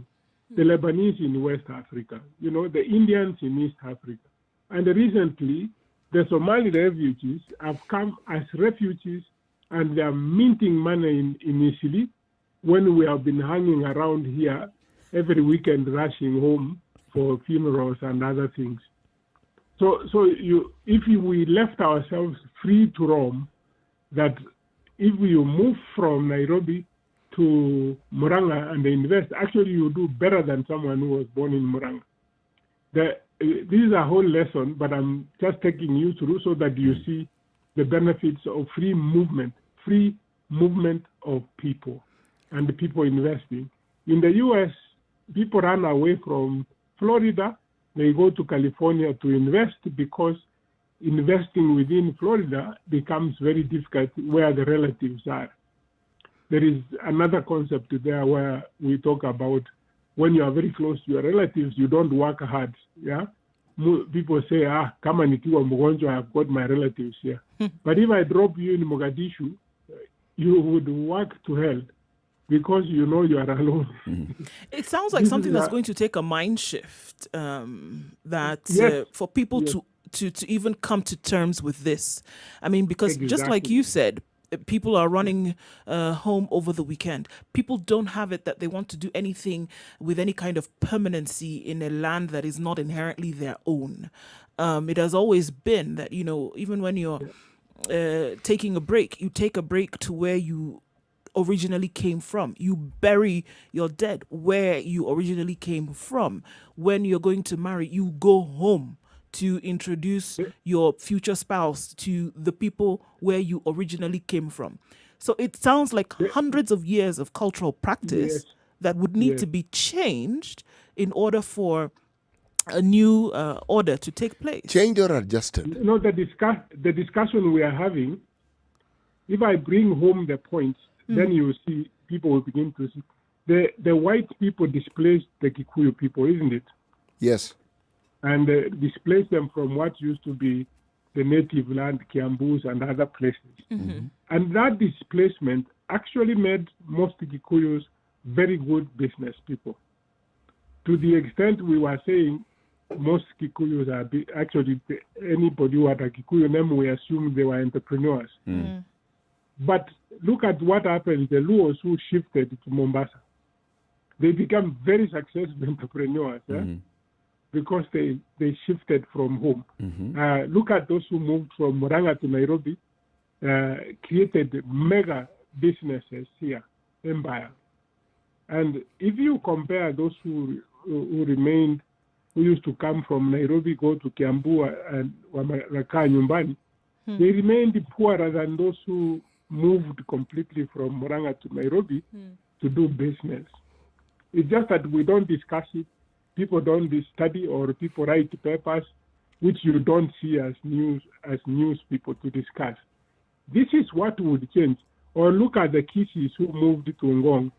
the Lebanese in West Africa, the Indians in East Africa. And recently, the Somali refugees have come as refugees, and they are minting money in Italy when we have been hanging around here every weekend, rushing home for funerals and other things. So if we left ourselves free to roam, that if you move from Nairobi to Murang'a and invest, actually you do better than someone who was born in Murang'a. This is a whole lesson, but I'm just taking you through so that you see the benefits of free movement of people. and the people investing. In the U.S., people run away from Florida. They go to California to invest because investing within Florida becomes very difficult where the relatives are. There is another concept there where we talk about when you are very close to your relatives, you don't work hard. Yeah, people say, kama nikiwa mgonjwa, I've got my relatives here. But if I drop you in Mogadishu, you would work to hell because you know you are alone. It sounds like something that's going to take a mind shift. For people to even come to terms with this. I mean, because just like you said, people are running home over the weekend. People don't have it that they want to do anything with any kind of permanency in a land that is not inherently their own. It has always been that, even when you're taking a break, you take a break to where you originally came from. You bury your dead where you originally came from. When you're going to marry, you go home to introduce your future spouse to the people where you originally came from. So it sounds like hundreds of years of cultural practice that would need to be changed in order for a new order to take place. Changed or adjusted? The discussion we are having, if I bring home the points, then you see people will begin to see. The white people displaced the Kikuyu people, isn't it? Yes. And displaced them from what used to be the native land, Kiambus and other places. And that displacement actually made most Kikuyus very good business people. To the extent we were saying most Kikuyus are actually anybody who had a Kikuyu name, we assume they were entrepreneurs. But look at what happened. The Luos who shifted to Mombasa, they became very successful entrepreneurs. Because they shifted from home. Look at those who moved from Murang'a to Nairobi, created mega businesses here, empire. And if you compare those who remained, who used to come from Nairobi, go to Kiambu and Wamarakaa Nyumbani, they remained poorer than those who moved completely from Murang'a to Nairobi to do business. It's just that we don't discuss it. People don't study, or people write papers which you don't see as news people to discuss. This is what would change. Or look at the Kisis who moved to Ngong,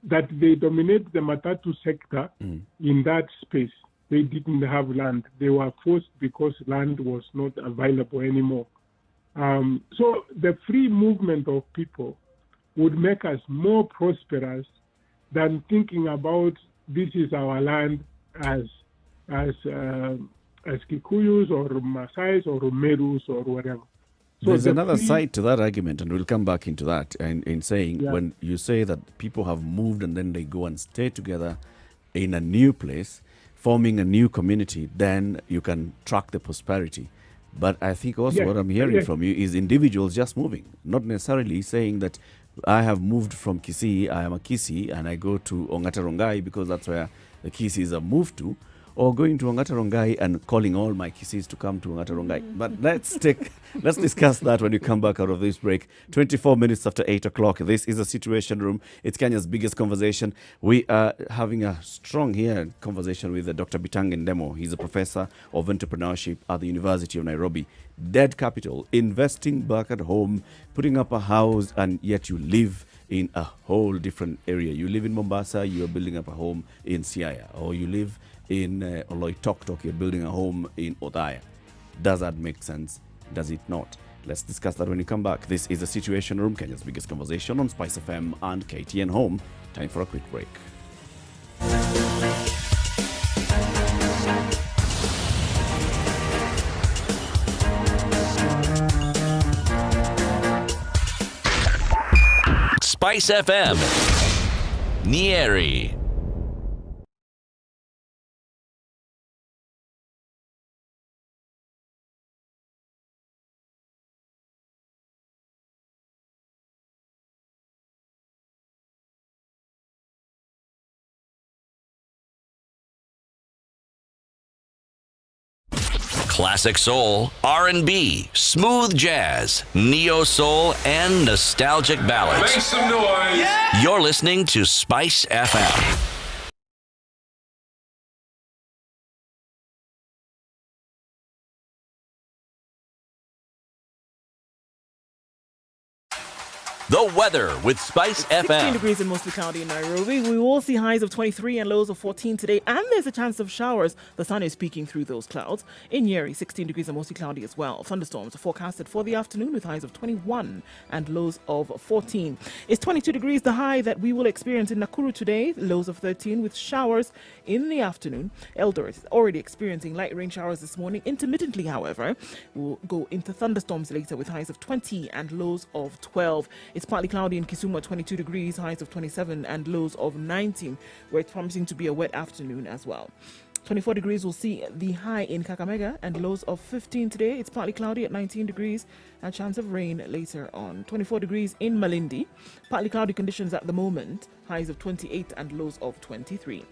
that they dominate the Matatu sector in that space. They didn't have land. They were forced because land was not available anymore. So the free movement of people would make us more prosperous than thinking about this is our land as Kikuyus or Maasais or Merus or whatever. So there's another side to that argument, and we'll come back into that, and in saying when you say that people have moved and then they go and stay together in a new place, forming a new community, then you can track the prosperity. But I think also what I'm hearing from you is individuals just moving, not necessarily saying that I have moved from Kisii, I am a Kisii, and I go to Ongata Rongai because that's where the Kisiis have moved to, or going to Ongata Rongai and calling all my Kisiis to come to Ongata Rongai. But let's discuss that when you come back out of this break. 24 minutes after 8 o'clock. This is a Situation Room. It's Kenya's biggest conversation. We are having a strong conversation with Dr. Bitang Ndemo. He's a professor of entrepreneurship at the University of Nairobi. Dead capital, investing back at home, putting up a house, and yet you live in a whole different area. You live in Mombasa, you're building up a home in Siaya, or you live in Oloitoktok, you're building a home in Othaya. Does that make sense? Does it not? Let's discuss that when you come back. This is the Situation Room, Kenya's biggest conversation on Spice FM and KTN Home. Time for a quick break. Spice FM, Nyeri. Classic soul, R&B, smooth jazz, neo soul, and nostalgic ballads. Make some noise. Yeah. You're listening to Spice FM. The weather with Spice 16 FM. degrees in mostly cloudy in Nairobi. We will see highs of 23 and lows of 14 today, and there's a chance of showers. The sun is peeking through those clouds. In Nyeri, 16 degrees and mostly cloudy as well. Thunderstorms are forecasted for the afternoon with highs of 21 and lows of 14. It's 22 degrees, the high that we will experience in Nakuru today, lows of 13 with showers in the afternoon. Eldoret is already experiencing light rain showers this morning. Intermittently, however, we'll go into thunderstorms later with highs of 20 and lows of 12. It's partly cloudy in Kisumu at 22 degrees, highs of 27 and lows of 19, where it's promising to be a wet afternoon as well. 24 degrees will see the high in Kakamega and lows of 15 today. It's partly cloudy at 19 degrees and chance of rain later on. 24 degrees in Malindi, partly cloudy conditions at the moment, highs of 28 and lows of 23.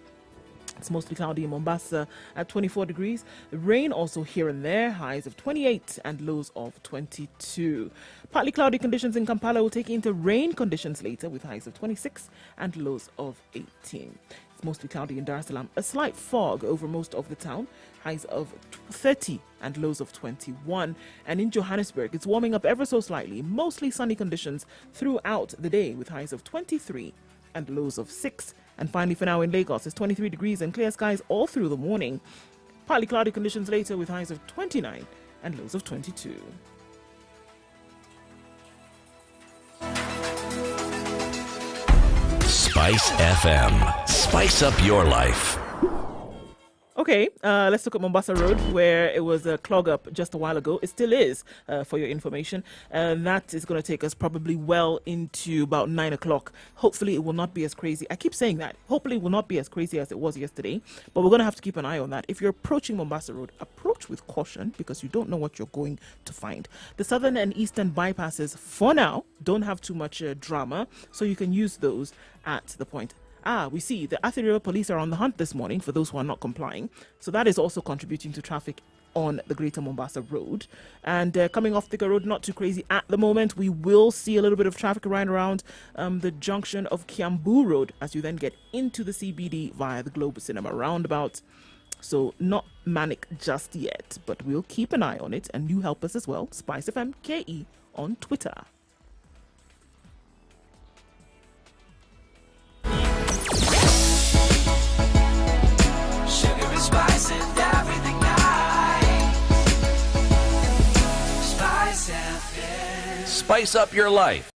It's mostly cloudy in Mombasa at 24 degrees. Rain also here and there, highs of 28 and lows of 22. Partly cloudy conditions in Kampala will take into rain conditions later with highs of 26 and lows of 18. It's mostly cloudy in Dar es Salaam. A slight fog over most of the town, highs of 30 and lows of 21. And in Johannesburg, it's warming up ever so slightly. Mostly sunny conditions throughout the day with highs of 23 and lows of 6. And finally, for now in Lagos, it's 23 degrees and clear skies all through the morning. Partly cloudy conditions later with highs of 29 and lows of 22. Spice FM. Spice up your life. Okay, let's look at Mombasa Road, where it was a clog up just a while ago. It still is, for your information. And that is going to take us probably well into about 9 o'clock. Hopefully, it will not be as crazy. I keep saying that. Hopefully, it will not be as crazy as it was yesterday. But we're going to have to keep an eye on that. If you're approaching Mombasa Road, approach with caution because you don't know what you're going to find. The southern and eastern bypasses, for now, don't have too much drama. So you can use those at the point. We see the Athi police are on the hunt this morning for those who are not complying. So that is also contributing to traffic on the Greater Mombasa Road. And coming off Thika Road, not too crazy at the moment. We will see a little bit of traffic right around the junction of Kiambu Road as you then get into the CBD via the Globe Cinema roundabout. So not manic just yet, but we'll keep an eye on it. And you help us as well. Spice FM KE on Twitter. Spice and everything nice. Spice FM. Spice up your life.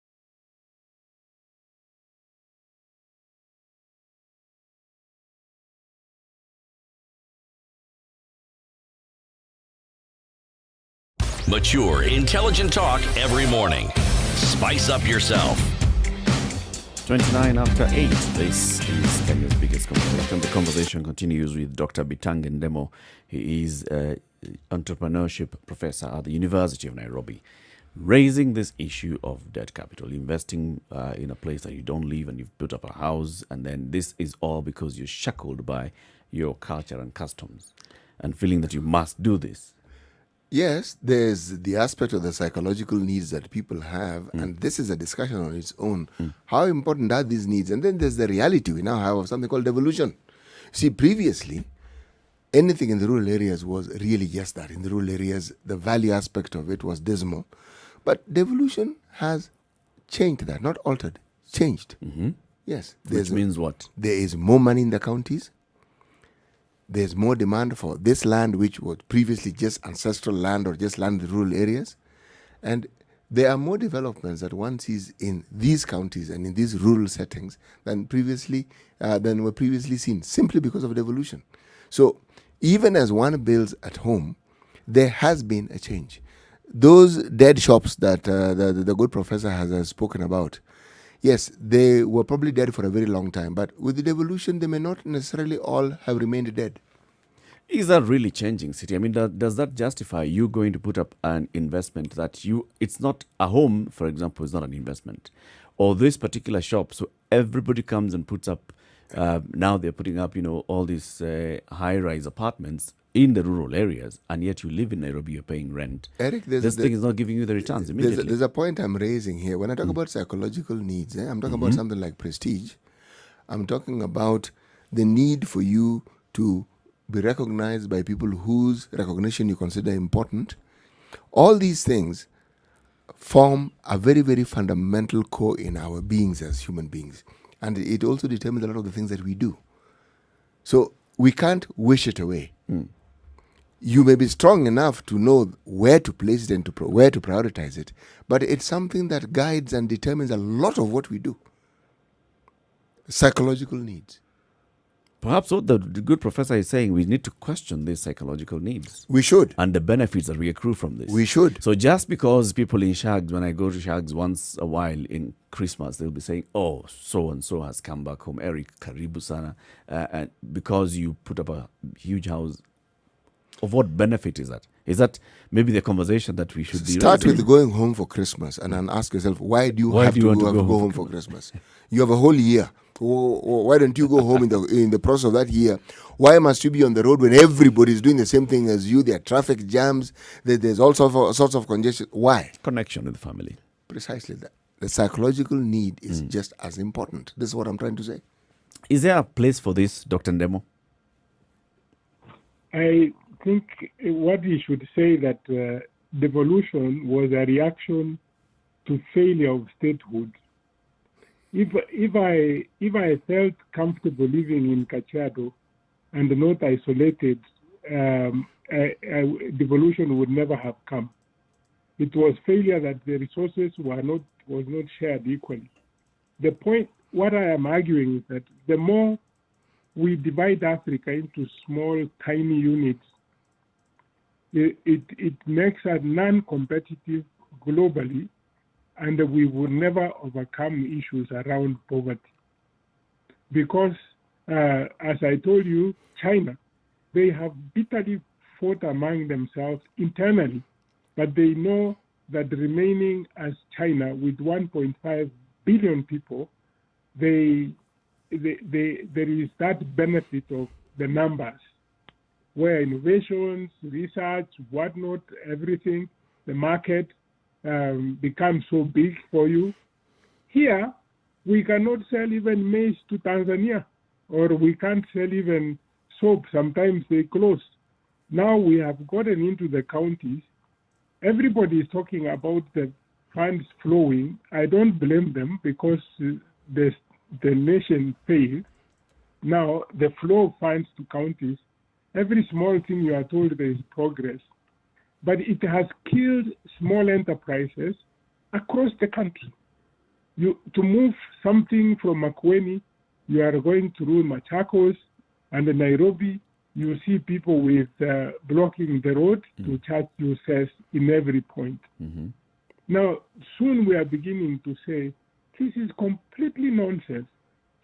Mature, intelligent talk every morning. Spice up yourself. 29 after 8. This is Kenya's biggest conversation. The conversation continues with Dr. Bitang Ndemo. He is an entrepreneurship professor at the University of Nairobi, raising this issue of debt capital, investing in a place that you don't live and you've built up a house, and then this is all because you're shackled by your culture and customs and feeling that you must do this. Yes, there's the aspect of the psychological needs that people have, and this is a discussion on its own. How important are these needs? And then there's the reality we now have of something called devolution. See, previously, anything in the rural areas was really just that. In the rural areas, the value aspect of it was dismal. But devolution has changed that, not altered, changed. Yes. Which means what? There is more money in the counties. There's more demand for this land, which was previously just ancestral land or just land in the rural areas. And there are more developments that one sees in these counties and in these rural settings than were previously seen, simply because of devolution. So even as one builds at home, there has been a change. Those dead shops that the good professor has spoken about, yes, they were probably dead for a very long time, but with the devolution, they may not necessarily all have remained dead. Is that really changing, City? I mean, does that justify you going to put up an investment that it's not a home, for example, is not an investment, or this particular shop, so everybody comes and puts up, now they're putting up, all these high-rise apartments in the rural areas, and yet you live in Nairobi, you're paying rent. Eric, This thing is not giving you the returns immediately. There's a point I'm raising here. When I talk about psychological needs, I'm talking about something like prestige. I'm talking about the need for you to be recognized by people whose recognition you consider important. All these things form a very, very fundamental core in our beings as human beings. And it also determines a lot of the things that we do. So we can't wish it away. You may be strong enough to know where to place it and where to prioritize it, but it's something that guides and determines a lot of what we do. Psychological needs. Perhaps what the good professor is saying, we need to question these psychological needs. We should. And the benefits that we accrue from this. We should. So just because people in Shags, when I go to Shags once a while in Christmas, they'll be saying, oh, so-and-so has come back home, Eric Karibu Sana, and because you put up a huge house, of what benefit is that? Is that maybe the conversation that we should be Start raising? with going home for Christmas and then ask yourself, why do you have to want go home for Christmas? You have a whole year. Why don't you go home in the process of that year? Why must you be on the road when everybody is doing the same thing as you? There are traffic jams. There's all sorts of congestion. Why? Connection with the family. Precisely that. The psychological need is just as important. This is what I'm trying to say. Is there a place for this, Dr. Ndemo? I think what we should say that devolution was a reaction to failure of statehood. If I felt comfortable living in Kajiado and not isolated, devolution would never have come. It was failure that the resources was not shared equally. The point, what I am arguing is that the more we divide Africa into small, tiny units, it makes us non-competitive globally, and we will never overcome issues around poverty. Because, as I told you, China, they have bitterly fought among themselves internally, but they know that remaining as China with 1.5 billion people, there is that benefit of the numbers, where innovations, research, whatnot, everything, the market becomes so big for you. Here, we cannot sell even maize to Tanzania, or we can't sell even soap. Sometimes they close. Now we have gotten into the counties. Everybody is talking about the funds flowing. I don't blame them because the nation failed. Now the flow of funds to counties, every small thing you are told there is progress, but it has killed small enterprises across the country. To move something from Makueni, you are going through Machakos and Nairobi. You see people with blocking the road to charge you cess in every point. Now, soon we are beginning to say, this is completely nonsense.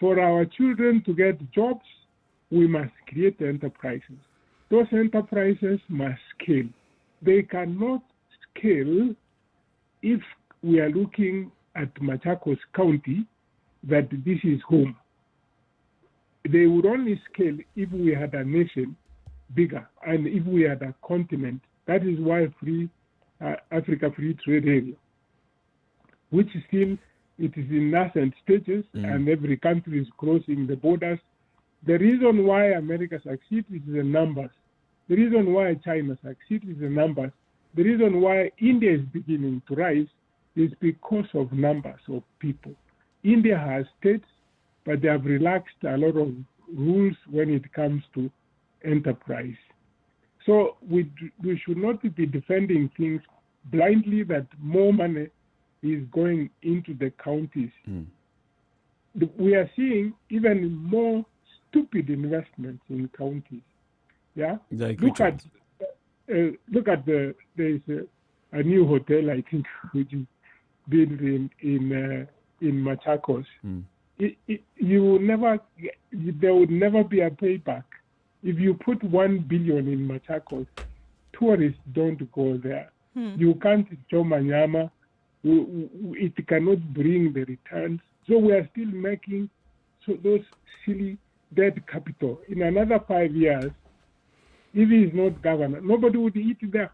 For our children to get jobs, we must create enterprises. Those enterprises must scale. They cannot scale if we are looking at Machakos County, that this is home. They would only scale if we had a nation bigger and if we had a continent. That is why Africa Free Trade Area, which still it is in nascent stages and every country is closing the borders. The reason why America succeeds is the numbers. The reason why China succeeds is the numbers. The reason why India is beginning to rise is because of numbers of people. India has states, but they have relaxed a lot of rules when it comes to enterprise. So we should not be defending things blindly that more money is going into the counties. We are seeing even more stupid investments in counties. Yeah, Like look at there's a new hotel, I think, which is built in Machakos. There would never be a payback. If you put 1 billion in Machakos, tourists don't go there. You can't show Manyama. It cannot bring the returns. So we are still making those silly dead capital. In another 5 years, If he is not governor, nobody would eat there.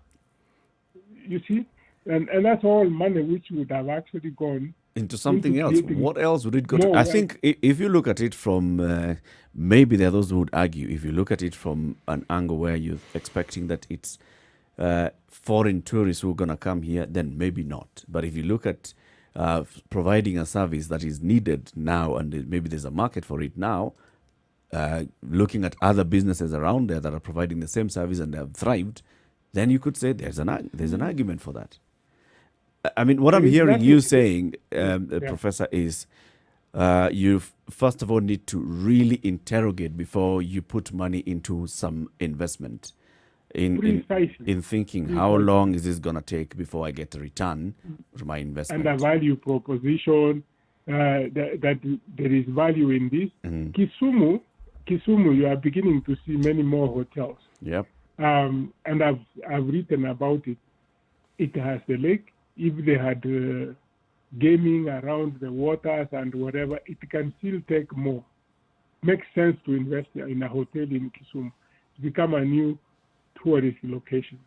You see? And that's all money which would have actually gone into something into else. creating What else would it go to? more I wealth. think if you look at it from, maybe there are those who would argue, if you look at it from an angle where you're expecting that it's foreign tourists who are going to come here, then maybe not. But if you look at providing a service that is needed now, and maybe there's a market for it now, looking at other businesses around there that are providing the same service and they have thrived, then you could say there's an argument for that. I mean, what I'm hearing you saying, Professor, is you first of all need to really interrogate before you put money into some investment in thinking how long is this going to take before I get a return for my investment. And a value proposition, that there is value in this. Kisumu, you are beginning to see many more hotels. Yep. And I've written about it. It has the lake. If they had gaming around the waters and whatever, it can still take more. Makes sense to invest in a hotel in Kisumu to become a new tourist location.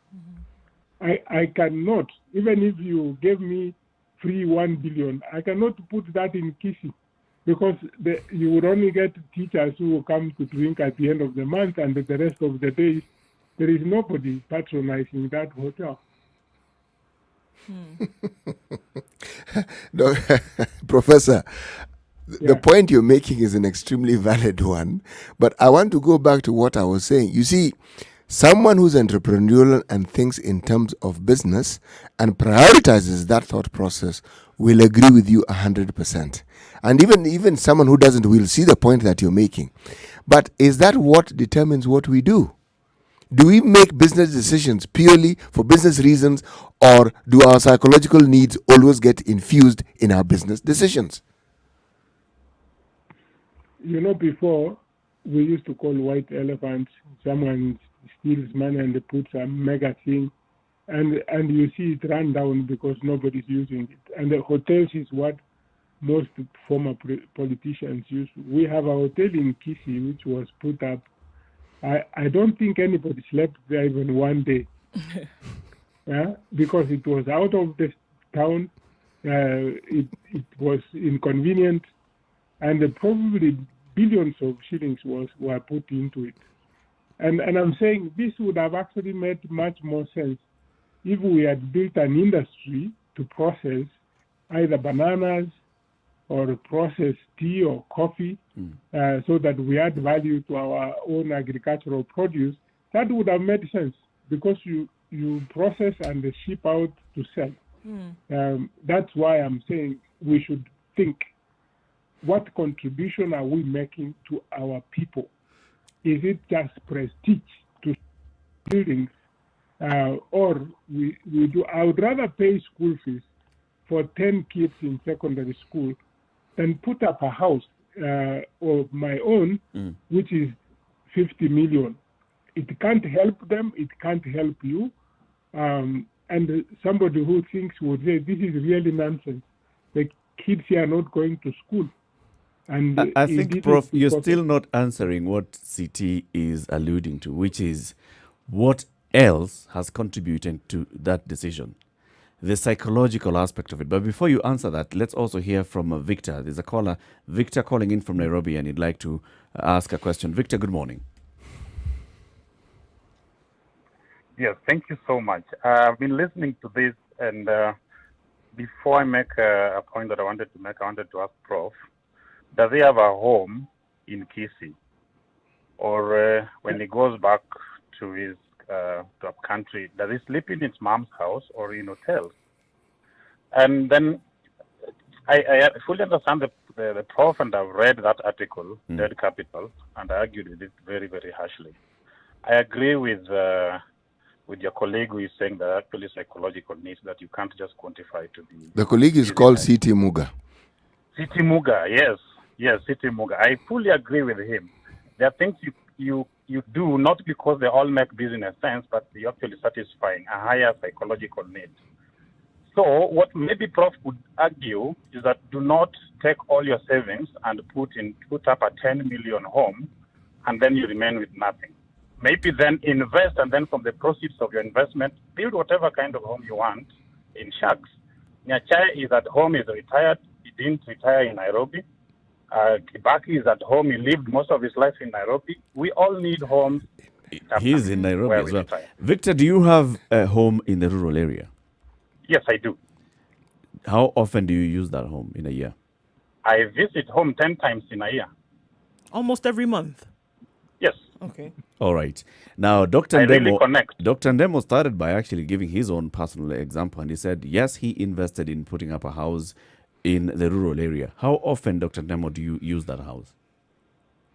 I cannot, even if you gave me free 1 billion, I cannot put that in Kisi, because you would only get teachers who will come to drink at the end of the month, and the rest of the days there is nobody patronizing that hotel. No, Professor, the point you're making is an extremely valid one, but I want to go back to what I was saying. You see, someone who's entrepreneurial and thinks in terms of business and prioritizes that thought process will agree with you 100%. And even someone who doesn't will see the point that you're making. But is that what determines what we do? Do we make business decisions purely for business reasons, or do our psychological needs always get infused in our business decisions? You know, before, we used to call white elephants. Someone steals money and they put some mega thing, and you see it run down because nobody's using it. And the hotels is what most former politicians use. We have a hotel in Kisi which was put up. I don't think anybody slept there even one day, because it was out of the town. It was inconvenient, and probably billions of shillings were put into it. And I'm saying this would have actually made much more sense if we had built an industry to process either bananas or process tea or coffee, so that we add value to our own agricultural produce. That would have made sense, because you process and ship out to sell. That's why I'm saying we should think, what contribution are we making to our people? Is it just prestige to buildings, or we do? I would rather pay school fees for 10 kids in secondary school than put up a house of my own, which is 50 million. It can't help them, it can't help you. And somebody who thinks would say, this is really nonsense. The kids here are not going to school. And I think, Prof, you're still not answering what CT is alluding to, which is what else has contributed to that decision, the psychological aspect of it. But before you answer that, let's also hear from Victor. There's a caller, Victor, calling in from Nairobi, and he'd like to ask a question. Victor, good morning. Yes, thank you so much. I've been listening to this, and before I make a point that I wanted to make, I wanted to ask Prof, does he have a home in Kisi? Or when he goes back to his country, does he sleep in his mom's house or in hotels? And then I fully understand the Prof, and I've read that article, Dead Capital, and I argued with it very, very harshly. I agree with your colleague who is saying that actually psychological needs that you can't just quantify to be. The colleague is called C.T. Muga. C.T. Muga, yes, C.T. Muga. I fully agree with him. There are things you do not because they all make business sense, but you're actually satisfying a higher psychological need. So what maybe Prof would argue is that do not take all your savings and put up a 10 million home, and then you remain with nothing. maybe then invest, and then from the proceeds of your investment, build whatever kind of home you want in shacks. Nyachai is at home, is retired. He didn't retire in Nairobi. Kibaki is at home. He lived most of his life in Nairobi. We all need homes. He's in Nairobi where as we well. retire. Victor, do you have a home in the rural area? Yes, I do. How often do you use that home in a year? I visit home 10 times in a year. Almost every month. Yes. Okay. All right. Now, Dr. I really Ndemo, connect. Dr. Ndemo started by actually giving his own personal example, and he said, yes, he invested in putting up a house in the rural area. How often, Dr. Ndemo, do you use that house?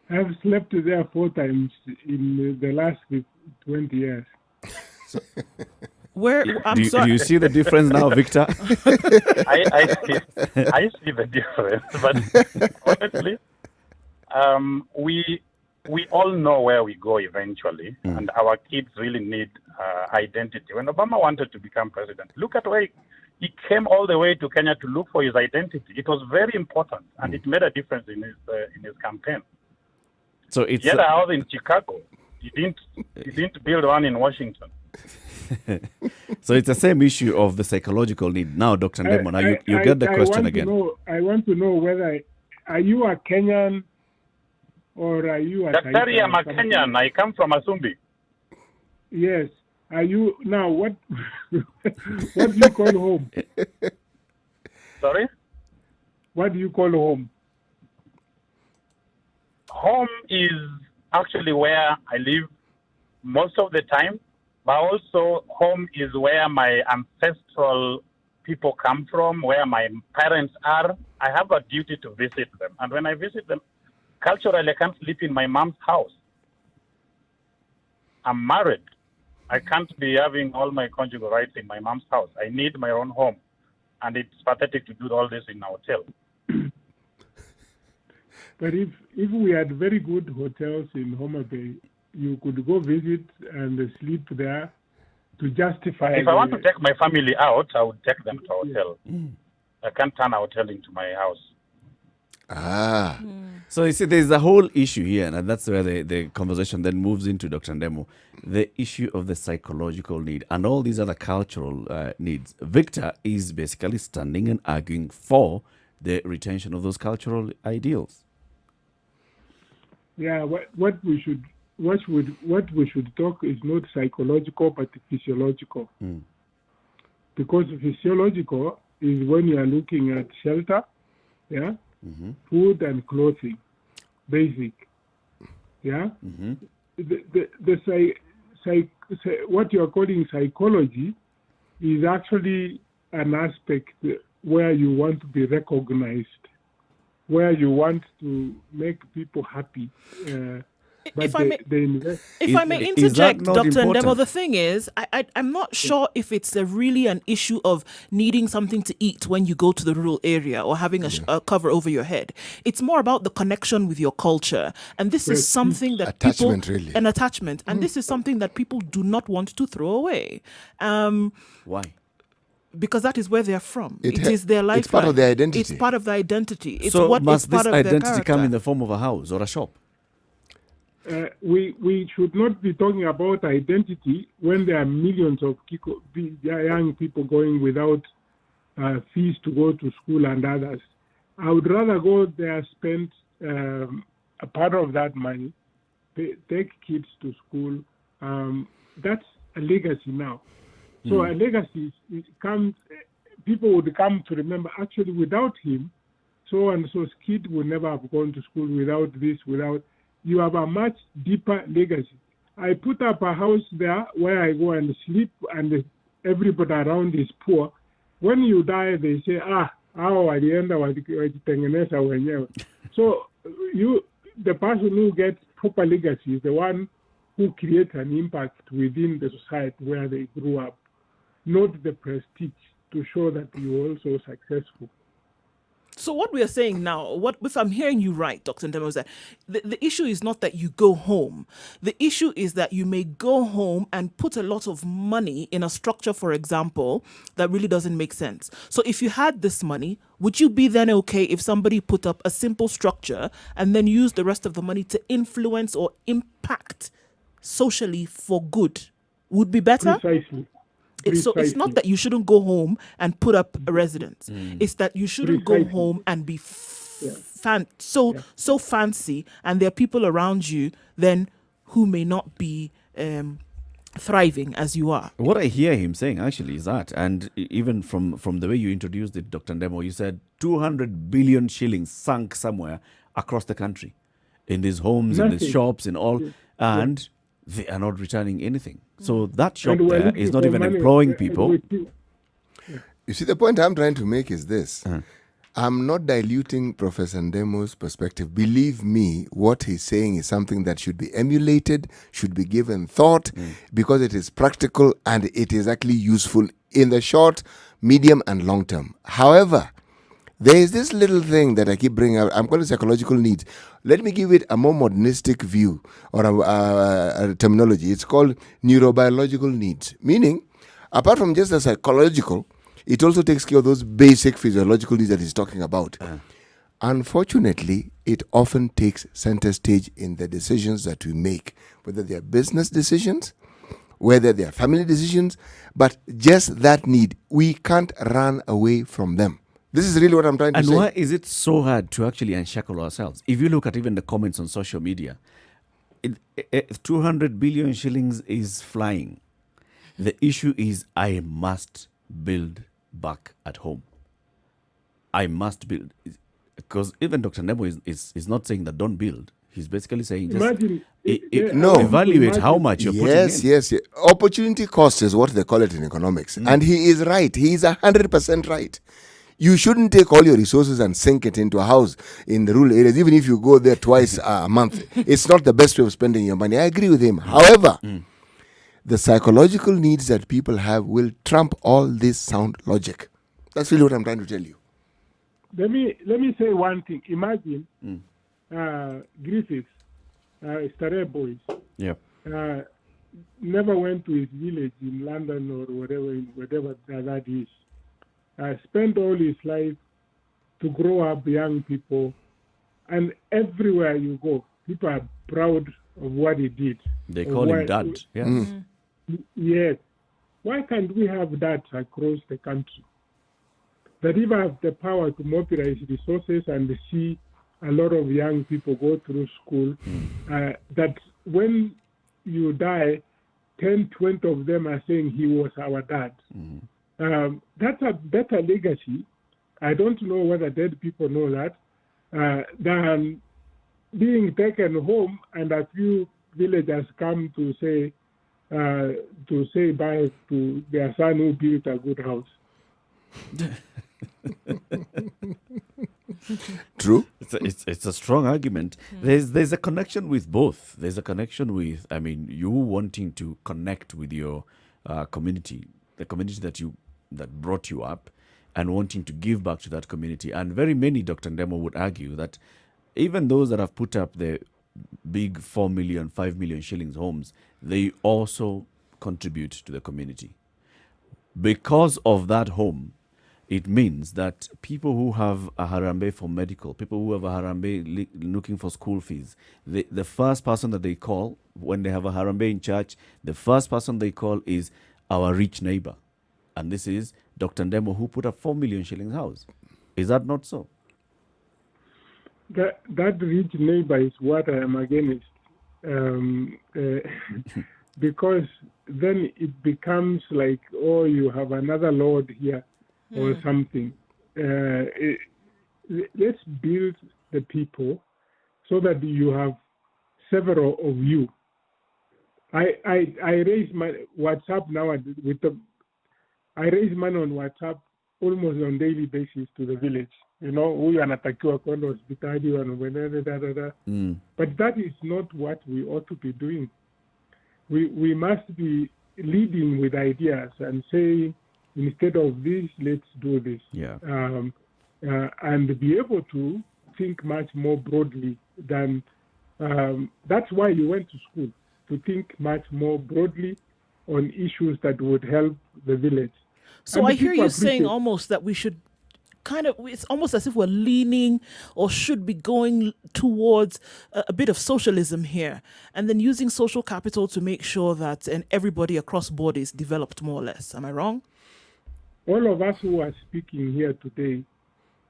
I've slept there 4 times in the last 20 years. Where I'm Do sorry. you see the difference now, Victor? I see the difference, but honestly, we all know where we go eventually, and our kids really need identity. When Obama wanted to become president, look at where he came all the way to Kenya to look for his identity. It was very important, and it made a difference in his campaign. So it's He had a house in Chicago. He didn't build one in Washington. so it's the same issue of the psychological need. Now, Dr. Ndemo, now you get the question again. I want to know whether, are you a Kenyan or are you a Daktari, I'm a Kenyan. I come from Asumbi. Yes. Are you, now what do you call home? Sorry? What do you call home? Home is actually where I live most of the time, but also home is where my ancestral people come from, where my parents are. I have a duty to visit them. And when I visit them, culturally, I can't sleep in my mom's house. I'm married. I can't be having all my conjugal rights in my mom's house. I need my own home. And it's pathetic to do all this in a hotel. But if we had very good hotels in Homa Bay, you could go visit and sleep there to justify. If I want to take my family out, I would take them to a hotel. I can't turn a hotel into my house. So you see, there's a whole issue here, and that's where the conversation then moves into, Dr. Ndemo, the issue of the psychological need and all these other cultural needs. Victor is basically standing and arguing for the retention of those cultural ideals. Yeah, what we should talk is not psychological but physiological. Because physiological is when you are looking at shelter, yeah, food and clothing, basic, yeah. What you are calling psychology is actually an aspect where you want to be recognized, where you want to make people happy. If I may interject, Dr. Ndemo, the thing is, I'm not sure if it's really an issue of needing something to eat when you go to the rural area or having a cover over your head. It's more about the connection with your culture. And this is something that attachment, people... really. An attachment. And this is something that people do not want to throw away. Why? Because that is where they are from. It is their life. It's part of their identity. It's part of their identity. It's So what must is part this of their identity come character. in the form of a house or a shop? We should not be talking about identity when there are millions of young people going without fees to go to school and others. I would rather go there, spend a part of that money, take kids to school. That's a legacy now. So a legacy comes, people would come to remember, actually without him, so and so's kid would never have gone to school without this, without. You have a much deeper legacy. I put up a house there where I go and sleep, and everybody around is poor. When you die, they say, walienda walitengeneza wenyewe. So the person who gets proper legacy is the one who creates an impact within the society where they grew up, not the prestige to show that you're also successful. So what we are saying now, if I'm hearing you right, Dr. Ndemo, is that the issue is not that you go home. The issue is that you may go home and put a lot of money in a structure, for example, that really doesn't make sense. So if you had this money, would you be then okay if somebody put up a simple structure and then use the rest of the money to influence or impact socially for good would be better. Precisely. So it's not that you shouldn't go home and put up a residence. It's that you shouldn't go home and be so fancy, and there are people around you then who may not be thriving as you are. What I hear him saying actually is that, and even from the way you introduced it, Dr. Ndemo, you said 200 billion shillings sunk somewhere across the country in these homes, in these shops, in all, and they are not returning anything. So that shop there is not even employing people. You see, the point I'm trying to make is this. I'm not diluting Professor Ndemo's perspective. Believe me, what he's saying is something that should be emulated, should be given thought, because it is practical and it is actually useful in the short, medium, and long term. However, there is this little thing that I keep bringing up. I'm calling it psychological needs. Let me give it a more modernistic view or a terminology. It's called neurobiological needs. Meaning, apart from just the psychological, it also takes care of those basic physiological needs that he's talking about. Unfortunately, it often takes center stage in the decisions that we make, whether they are business decisions, whether they are family decisions, but just that need, we can't run away from them. This is really what I'm trying to say. And why is it so hard to actually unshackle ourselves? If you look at even the comments on social media, 200 billion shillings is flying. The issue is I must build back at home. I must build. Because even Dr. Ndemo is not saying that don't build. He's basically saying just evaluate how much you're putting in. Yes. Opportunity cost is what they call it in economics. And he is right. He is 100% right. You shouldn't take all your resources and sink it into a house in the rural areas, even if you go there twice a month. It's not the best way of spending your money. I agree with him. However, the psychological needs that people have will trump all this sound logic. That's really what I'm trying to tell you. Let me say one thing. Imagine Griffiths, Staré Boys, never went to his village in London or whatever that is. Spent all his life to grow up young people, and everywhere you go, people are proud of what he did. They call him dad. Yes. Yes. Why can't we have that across the country? That if I have the power to mobilize resources and see a lot of young people go through school, that when you die, 10, 20 of them are saying he was our dad. That's a better legacy. I don't know whether dead people know that, than being taken home and a few villagers come to say bye to their son who built a good house. True. It's a strong argument. There's a connection with both. There's a connection with, you wanting to connect with your community, the community that brought you up, and wanting to give back to that community. And very many, Dr. Ndemo would argue that even those that have put up the big 4 million, 5 million shillings homes, they also contribute to the community. Because of that home, it means that people who have a harambe for medical, people who have a harambe looking for school fees, the first person that they call when they have a harambe in church, the first person they call is our rich neighbor. And this is Dr. Ndemo, who put up 4 million shillings house. Is that not so? That rich neighbor is what I am against. Because then it becomes like, you have another lord here or something. Let's build the people so that you have several of you. I raise my WhatsApp now I raise money on WhatsApp almost on daily basis to the village. Huyu anatakiwa kwenda hospitali but that is not what we ought to be doing. We must be leading with ideas and saying, instead of this, let's do this. And be able to think much more broadly than that's why you went to school, to think much more broadly on issues that would help the village. So I hear you saying almost that we should it's almost as if we're leaning or should be going towards a bit of socialism here, and then using social capital to make sure that everybody across borders is developed more or less. Am I wrong? All of us who are speaking here today,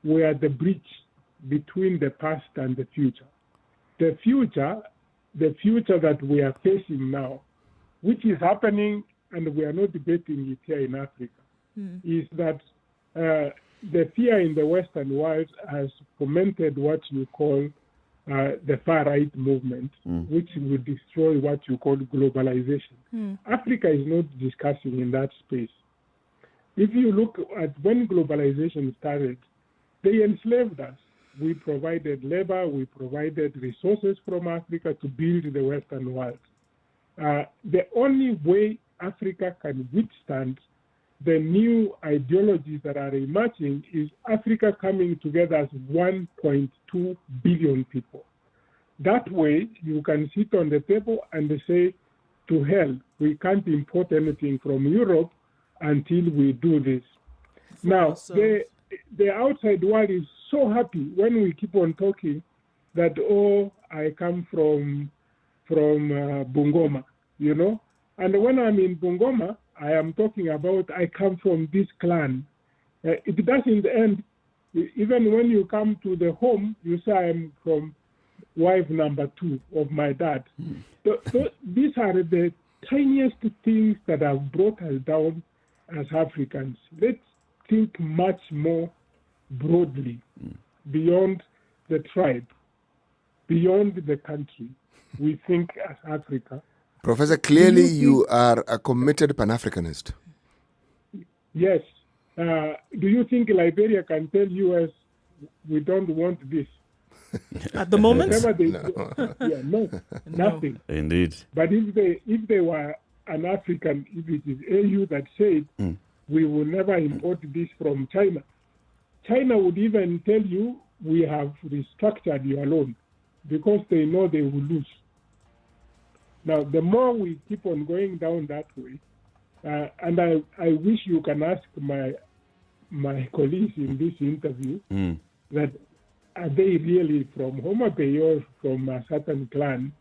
we are the bridge between the past and the future. The future that we are facing now, which is happening, and we are not debating it here in Africa, is that the fear in the Western world has fomented what you call the far-right movement, which will destroy what you call globalization. Africa is not discussing in that space. If you look at when globalization started, they enslaved us. We provided labor, we provided resources from Africa to build the Western world. The only way Africa can withstand the new ideologies that are emerging is Africa coming together as 1.2 billion people. That way, you can sit on the table and say, to hell, we can't import anything from Europe until we do this. Now, the outside world is so happy when we keep on talking that, oh, I come from Bungoma, you know. And when I'm in Bungoma, I am talking about I come from this clan. It doesn't end. Even when you come to the home, you say I'm from wife number 2 of my dad. So these are the tiniest things that have brought us down as Africans. Let's think much more broadly, beyond the tribe, beyond the country. We think as Africa. Professor, clearly you are a committed Pan-Africanist. Yes. Do you think Liberia can tell U.S. we don't want this? At the moment? No, nothing. Indeed. But if they were an African, if it is AU that said, we will never import this from China, China would even tell you, we have restructured your loan, because they know they will lose. Now, the more we keep on going down that way, and I wish you can ask my colleagues in this interview that are they really from Homa Bay or from a certain clan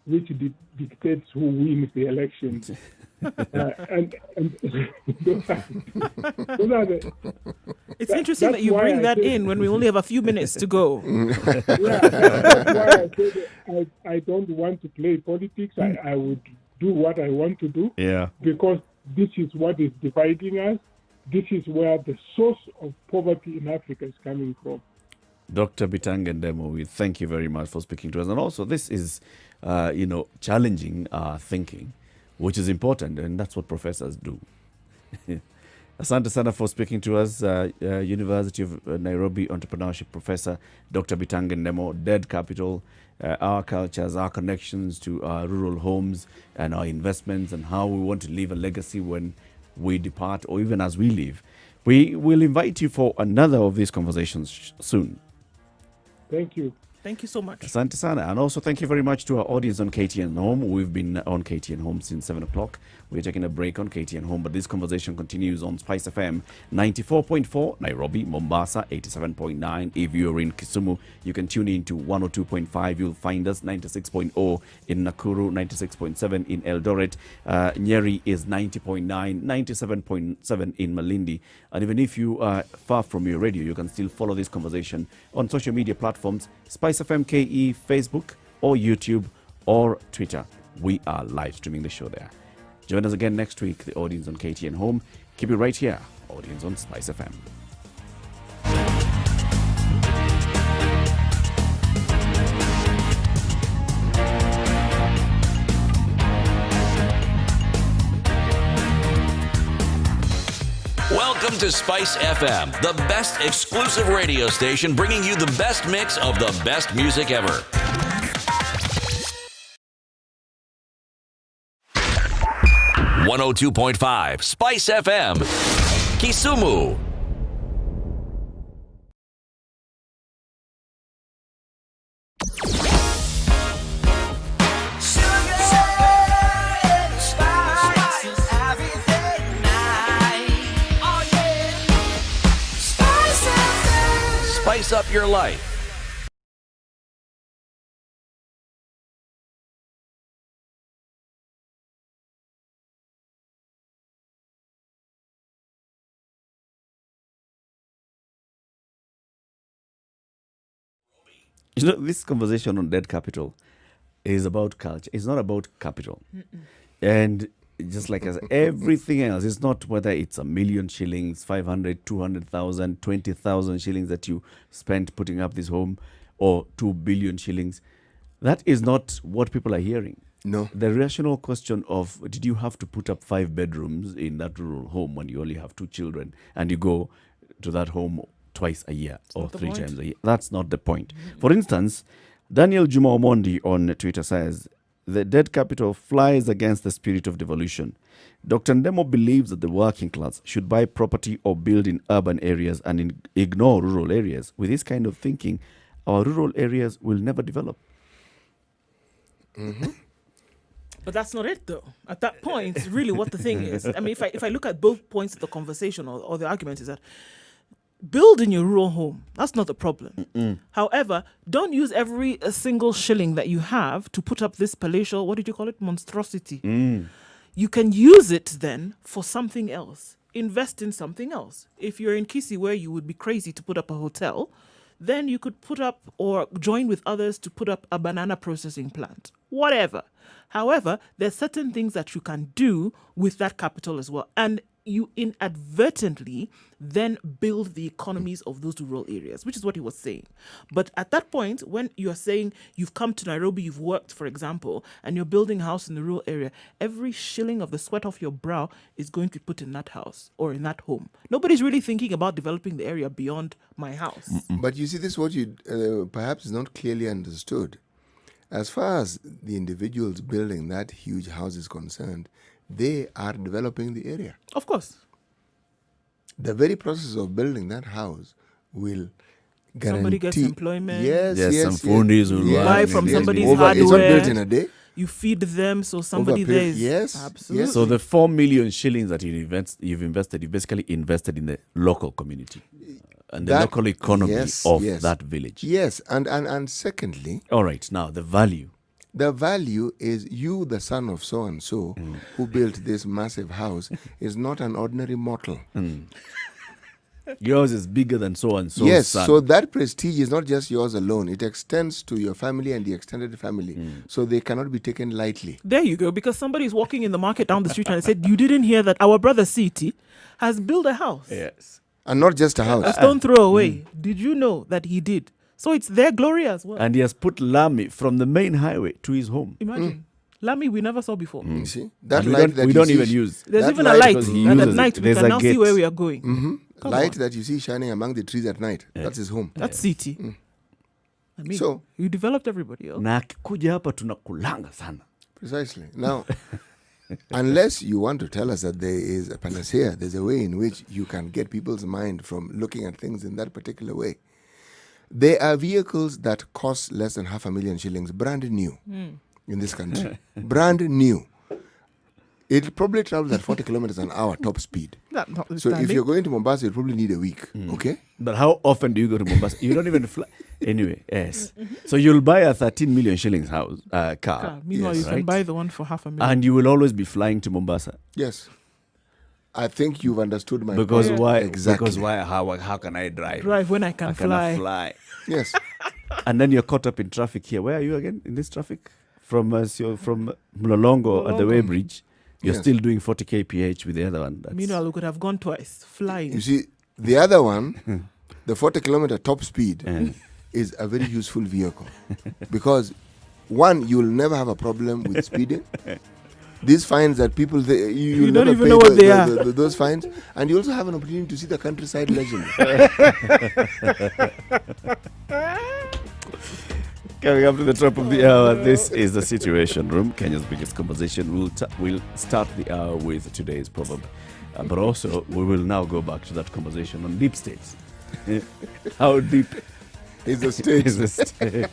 which dictates who wins the election? And those are the, it's interesting that you bring that in when we only have a few minutes to go. That's why I said I don't want to play politics. I would do what I want to do. Because this is what is dividing us. This is where the source of poverty in Africa is coming from. Dr. Bitanga Ndemo, we thank you very much for speaking to us. And also, this is, challenging our thinking, which is important, and that's what professors do. Asante sana for speaking to us, University of Nairobi entrepreneurship professor, Dr. Bitanga Ndemo, Dead Capital, our cultures, our connections to our rural homes and our investments, and how we want to leave a legacy when we depart or even as we leave. We will invite you for another of these conversations soon. Thank you. Thank you so much. Asante sana. And also thank you very much to our audience on KTN Home. We've been on KTN Home since 7 o'clock. We're taking a break on KTN Home, but this conversation continues on Spice FM 94.4, Nairobi, Mombasa, 87.9. If you're in Kisumu, you can tune in to 102.5. You'll find us 96.0 in Nakuru, 96.7 in Eldoret. Nyeri is 90.9, 97.7 in Malindi. And even if you are far from your radio, you can still follow this conversation on social media platforms, Spice FM KE, Facebook, or YouTube, or Twitter. We are live streaming the show there. Join us again next week, the audience on KTN Home. Keep it right here, audience on Spice FM. Welcome to Spice FM, the best exclusive radio station bringing you the best mix of the best music ever. .5 Spice FM, Kisumu. Spice spice up your life. You know, this conversation on dead capital is about culture. It's not about capital. And just like as everything else, it's not whether it's 1 million shillings, 500, 200,000, 20,000 shillings that you spent putting up this home, or 2 billion shillings. That is not what people are hearing. No. The rational question of, did you have to put up 5 bedrooms in that rural home when you only have 2 children and you go to that home twice a year or 3 times a year? That's not the point. For instance, Daniel Juma Omondi on Twitter says, the dead capital flies against the spirit of devolution. Dr. Ndemo believes that the working class should buy property or build in urban areas and ignore rural areas. With this kind of thinking, our rural areas will never develop. But that's not it, though. At that point, really what the thing is, I mean, if I look at both points of the conversation or the argument is that build in your rural home. That's not the problem. However, don't use every single shilling that you have to put up this palatial, what did you call it? Monstrosity. You can use it then for something else. Invest in something else. If you're in Kisi where you would be crazy to put up a hotel, then you could put up or join with others to put up a banana processing plant. Whatever. However, there's certain things that you can do with that capital as well. And you inadvertently then build the economies of those rural areas, which is what he was saying. But at that point, when you're saying you've come to Nairobi, you've worked, for example, and you're building a house in the rural area, every shilling of the sweat off your brow is going to be put in that house or in that home. Nobody's really thinking about developing the area beyond my house. But you see, this is what you perhaps is not clearly understood. As far as the individuals building that huge house is concerned, they are developing the area. Of course. The very process of building that house will guarantee... Somebody gets employment. Yes, some fundis will You buy from somebody's It's not built hardware. in a day. You feed them, so somebody Over a there period- is... yes, Absolutely. yes. So the 4 million shillings that you've invested, you basically invested in the local community and the That- local economy yes, of yes. that village. Yes, and secondly, All right, now the value. the value is you, the son of so-and-so, who built this massive house, is not an ordinary mortal. Yours is bigger than so-and-so. Yes, son. so that prestige is not just yours alone. It extends to your family and the extended family. So they cannot be taken lightly. There you go, because somebody's walking in the market down the street and said, you didn't hear that our brother Siti has built a house. Yes. And not just a A house. stone throw away. Did you know that he did? So it's their glory as well. And he has put Lami from the main highway to his home. Imagine. Lami, we never saw before. You see? That And light that we you don't see, even use. There's that even a light because he that at uses night it. we There's can a now see gate. where we are going. Come light on. that you see shining among the trees at night. That's his home. That's City. I mean, So- you developed everybody else. Na akikuja hapa tunakulanga sana. Precisely. Now, unless you want to tell us that there is a panacea, there's a way in which you can get people's mind from looking at things in that particular way. There are vehicles that cost less than 500,000 shillings, brand new, in this country. Brand new. It probably travels at 40 kilometers an hour top speed. That So if notwithstanding. you're going to Mombasa, you probably need a week. Okay? But how often do you go to Mombasa? You don't even fly. Anyway, yes. So you'll buy a 13 million shillings house car. Meanwhile, yes, you can right. buy the one for 500,000. And you will always be flying to Mombasa. Yes. I think you've understood my Because point. why? Exactly. Because why? How can I drive? Drive when I can I cannot fly. fly. Yes. And then you're caught up in traffic here. Where are you again in this traffic? From from Mlolongo at the Way Bridge. You're Yes. still doing 40 kph with the other one. That's- Meanwhile, we could have gone twice, flying. You see, the other one, the 40 kilometer top speed, is a very useful vehicle. Because, one, you'll never have a problem with speeding. These fines that people, you don't never even pay know what they are. those fines. And you also have an opportunity to see the countryside leisurely. Coming up to the top of the hour, this is the Situation Room, Kenya's biggest conversation. We'll start the hour with today's proverb. But also, we will now go back to that conversation on deep states. How deep It's a state. is the state?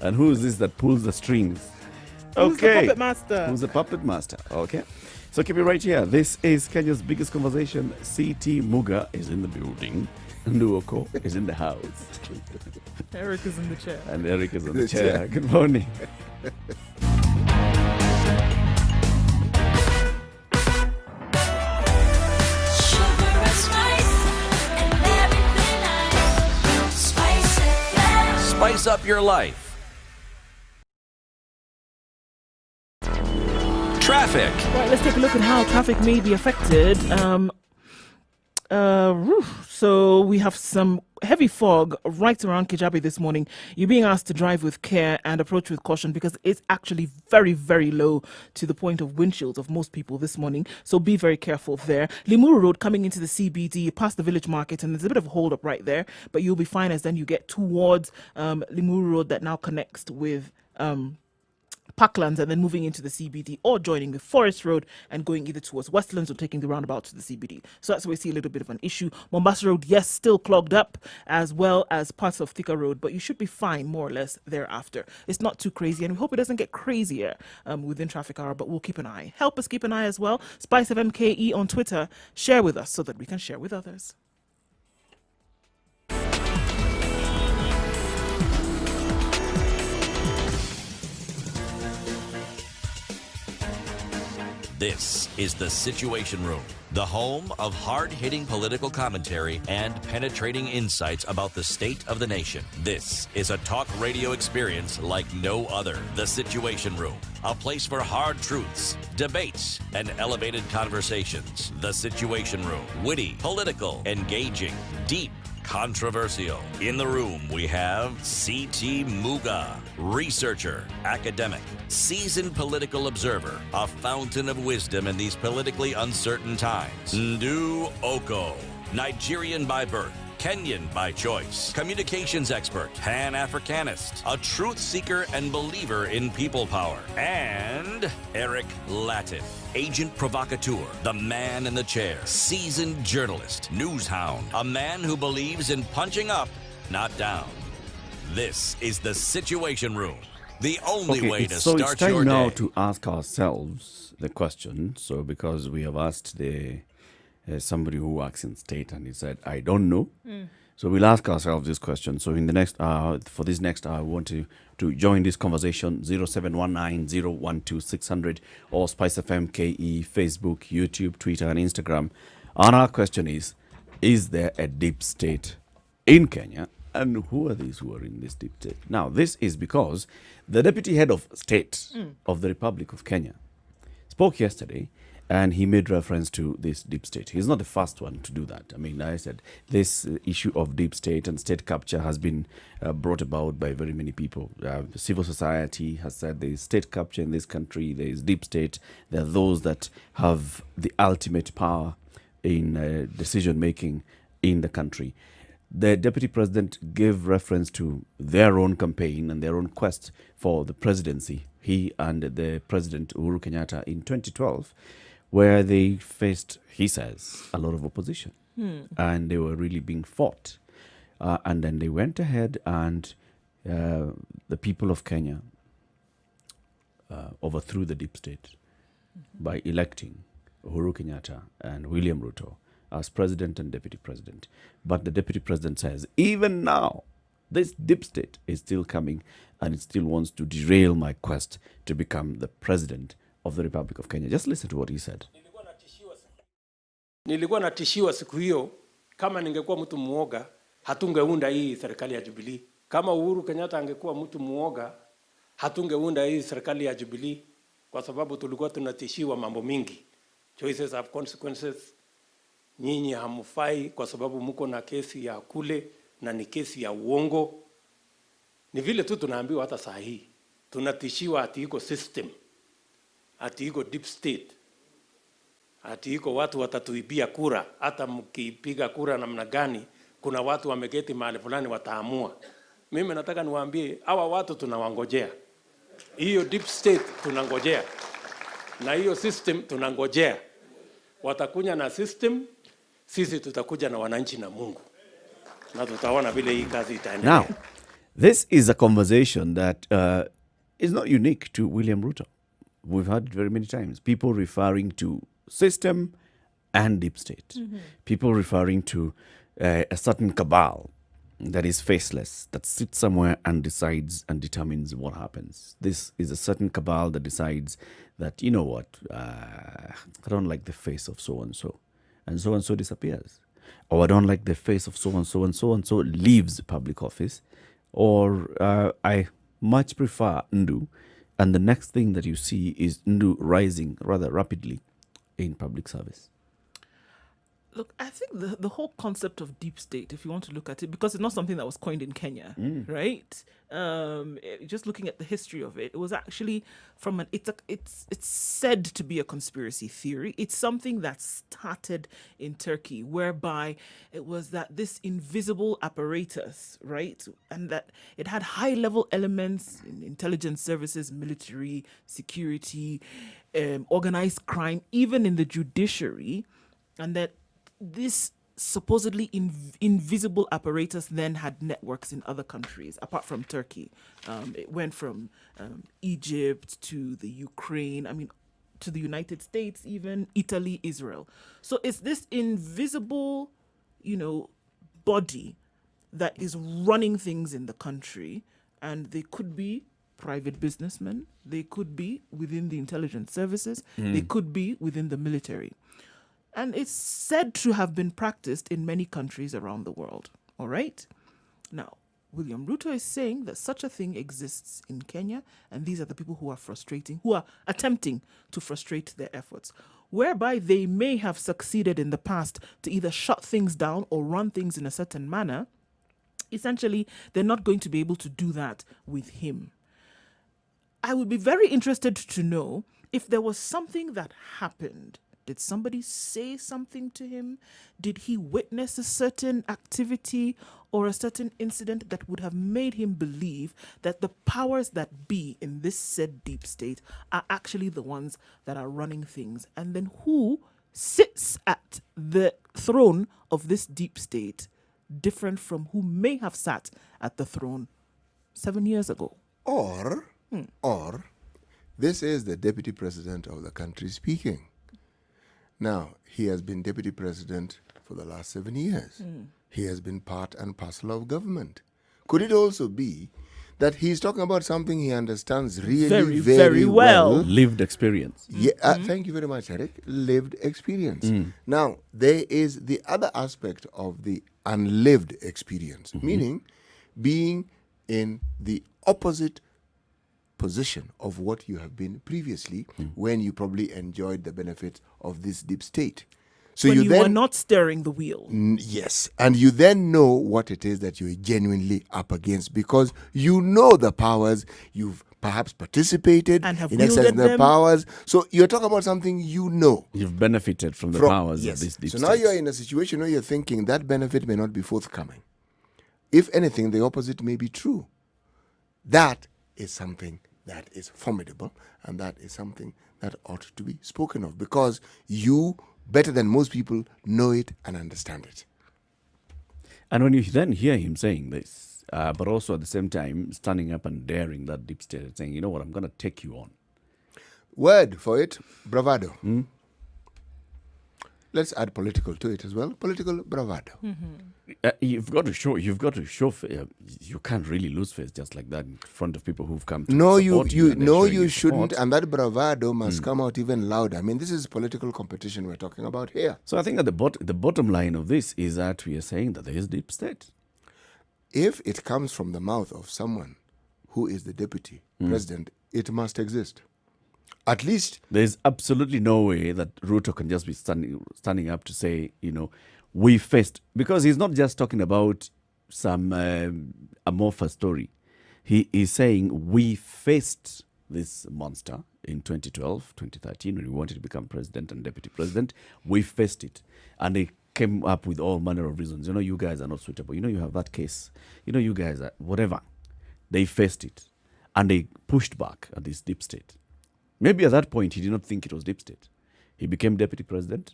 And who is this that pulls the strings? Who's the puppet master? Who's the puppet master? Okay. So keep it right here. This is Kenya's biggest conversation. CT Muga is in the building. Nuoko is in the house. Eric is in the chair. And Eric is in the chair. Good morning. Sugar and spice and everything nice. Spice FM. Spice up your life. Traffic. Right, let's take a look at how traffic may be affected. So we have some heavy fog right around Kijabe this morning. You're being asked to drive with care and approach with caution because it's actually very, very low to the point of windshields of most people this morning. So be very careful there. Limuru Road coming into the CBD past the village market, and there's a bit of a hold up right there, but you'll be fine as then you get towards Limuru Road that now connects with Parklands and then moving into the CBD, or joining the Forest Road and going either towards Westlands or taking the roundabout to the CBD. So that's where we see a little bit of an issue. Mombasa Road, yes, still clogged up, as well as parts of Thika Road, but you should be fine more or less thereafter. It's not too crazy, and we hope it doesn't get crazier within traffic hour, but we'll keep an eye. Help us keep an eye as well. Spice of MKE on Twitter. Share with us so that we can share with others. This is the Situation Room, the home of hard-hitting political commentary and penetrating insights about the state of the nation. This is a talk radio experience like no other. The Situation Room, a place for hard truths, debates, and elevated conversations. The Situation Room, witty, political, engaging, deep, controversial. In the room, we have CT Muga, researcher, academic, seasoned political observer, a fountain of wisdom in these politically uncertain times. Ndu Oko, Nigerian by birth, Kenyan by choice, communications expert, Pan-Africanist, a truth seeker and believer in people power, and Eric Latin, agent provocateur, the man in the chair, seasoned journalist, news hound, a man who believes in punching up, not down. This is the Situation Room, the only way to so start it's time your now day. to ask ourselves the question. So because we have asked somebody who works in state and he said, I don't know. So we'll ask ourselves this question. So in the next hour, for this next hour, I want to join this conversation, 0719-012-600 or Spice FM KE, Facebook, YouTube, Twitter, and Instagram. And our question is there a deep state in Kenya? And who are these who are in this deep state? Now, this is because the deputy head of state of the Republic of Kenya spoke yesterday, and he made reference to this deep state. He's not the first one to do that. I mean, I said this issue of deep state and state capture has been brought about by very many people. Civil society has said there is state capture in this country, there is deep state. There are those that have the ultimate power in decision-making in the country. The deputy president gave reference to their own campaign and their own quest for the presidency, he and the president Uhuru Kenyatta in 2012, where they faced, he says, a lot of opposition. And they were really being fought. And then they went ahead and the people of Kenya overthrew the deep state by electing Uhuru Kenyatta and William Ruto as president and deputy president. But the deputy president says, even now, this deep state is still coming and it still wants to derail my quest to become the president of the Republic of Kenya. Just listen to what he said. Nilikuwa natishiwa siku hiyo, kama ningekuwa mtu muoga, hatungeunda hii serikali ya Jubilee. Kama Uhuru Kenyatta angekuwa mtu muoga, hatungeunda hii serikali ya Jubilee, kwa sababu tulikuwa tunatishiwa mambo mingi. Choices have consequences. Nyinyi hamufai kwa sababu mko na kesi ya kule na ni kesi ya uongo. Ni vile tu tunaambiwa hata saa hii. Tunatishiwa ati iko system. Ati iko deep state. Ati iko watu watatuibia kura. Hata mkipiga kura namna gani, kuna watu wameketi mahali fulani wataamua. Mimi nataka niwaambie, hawa watu tunawangojea. Hiyo deep state tunangojea. Na hiyo system tunangojea. Watakuja na system, sisi tutakuja na wananchi na Mungu. Na tutaona vile hii kazi itaendelea. Now, this is a conversation that is not unique to William Ruto. we've heard it very many times. People referring to system and deep state. People referring to a certain cabal that is faceless, that sits somewhere and decides and determines what happens. This is a certain cabal that decides that, you know what, I don't like the face of so-and-so, and so-and-so disappears. Or I don't like the face of so-and-so, and so-and-so leaves public office. Or I much prefer Ndu, and the next thing that you see is Ndu rising rather rapidly in public service. Look, I think the whole concept of deep state, if you want to look at it, because it's not something that was coined in Kenya, right? Just looking at the history of it, it was actually from it's said to be a conspiracy theory. It's something that started in Turkey, whereby it was that this invisible apparatus, right, and that it had high-level elements in intelligence services, military, security, organized crime, even in the judiciary, and that this supposedly invisible apparatus then had networks in other countries apart from Turkey. It went from Egypt to the Ukraine, to the United States, even Italy, Israel. So it's this invisible, body that is running things in the country, and they could be private businessmen, they could be within the intelligence services, they could be within the military. And it's said to have been practiced in many countries around the world. All right? Now, William Ruto is saying that such a thing exists in Kenya, and these are the people who are attempting to frustrate their efforts, whereby they may have succeeded in the past to either shut things down or run things in a certain manner. Essentially, they're not going to be able to do that with him. I would be very interested to know if there was something that happened. Did somebody say something to him? Did he witness a certain activity or a certain incident that would have made him believe that the powers that be in this said deep state are actually the ones that are running things? And then who sits at the throne of this deep state different from who may have sat at the throne 7 years ago? Or this is the deputy president of the country speaking. Now, he has been deputy president for the last 7 years. He has been part and parcel of government. Could it also be that he's talking about something he understands really very well? Lived experience. Yeah, thank you very much, Eric. Lived experience. Now, there is the other aspect of the unlived experience, meaning being in the opposite position of what you have been previously when you probably enjoyed the benefits of this deep state. So when you were not steering the wheel. Yes. And you then know what it is that you're genuinely up against, because you know the powers, you've perhaps participated and have in exercising the powers. So you're talking about something you know. You've benefited from the powers of this deep state. So now you're in a situation where you're thinking that benefit may not be forthcoming. If anything, the opposite may be true. That is something that is formidable, and that is something that ought to be spoken of, because you, better than most people, know it and understand it. And when you then hear him saying this, but also at the same time standing up and daring that deep state and saying, you know what, I'm going to take you on. Word for it, bravado. Let's add political to it as well. Political bravado. You've got to show. You can't really lose face just like that in front of people who've come to you shouldn't. And that bravado must come out even louder. I mean, this is political competition we're talking about here. So I think that the bottom line of this is that we are saying that there is deep state. If it comes from the mouth of someone who is the deputy president, it must exist. At least there's absolutely no way that Ruto can just be standing up to say, we faced, because he's not just talking about some amorphous story. He is saying we faced this monster in 2012, 2013, when we wanted to become president and deputy president. We faced it. And they came up with all manner of reasons. You guys are not suitable. You have that case. You guys are whatever. They faced it. And they pushed back at this deep state. Maybe at that point, he did not think it was deep state. He became deputy president,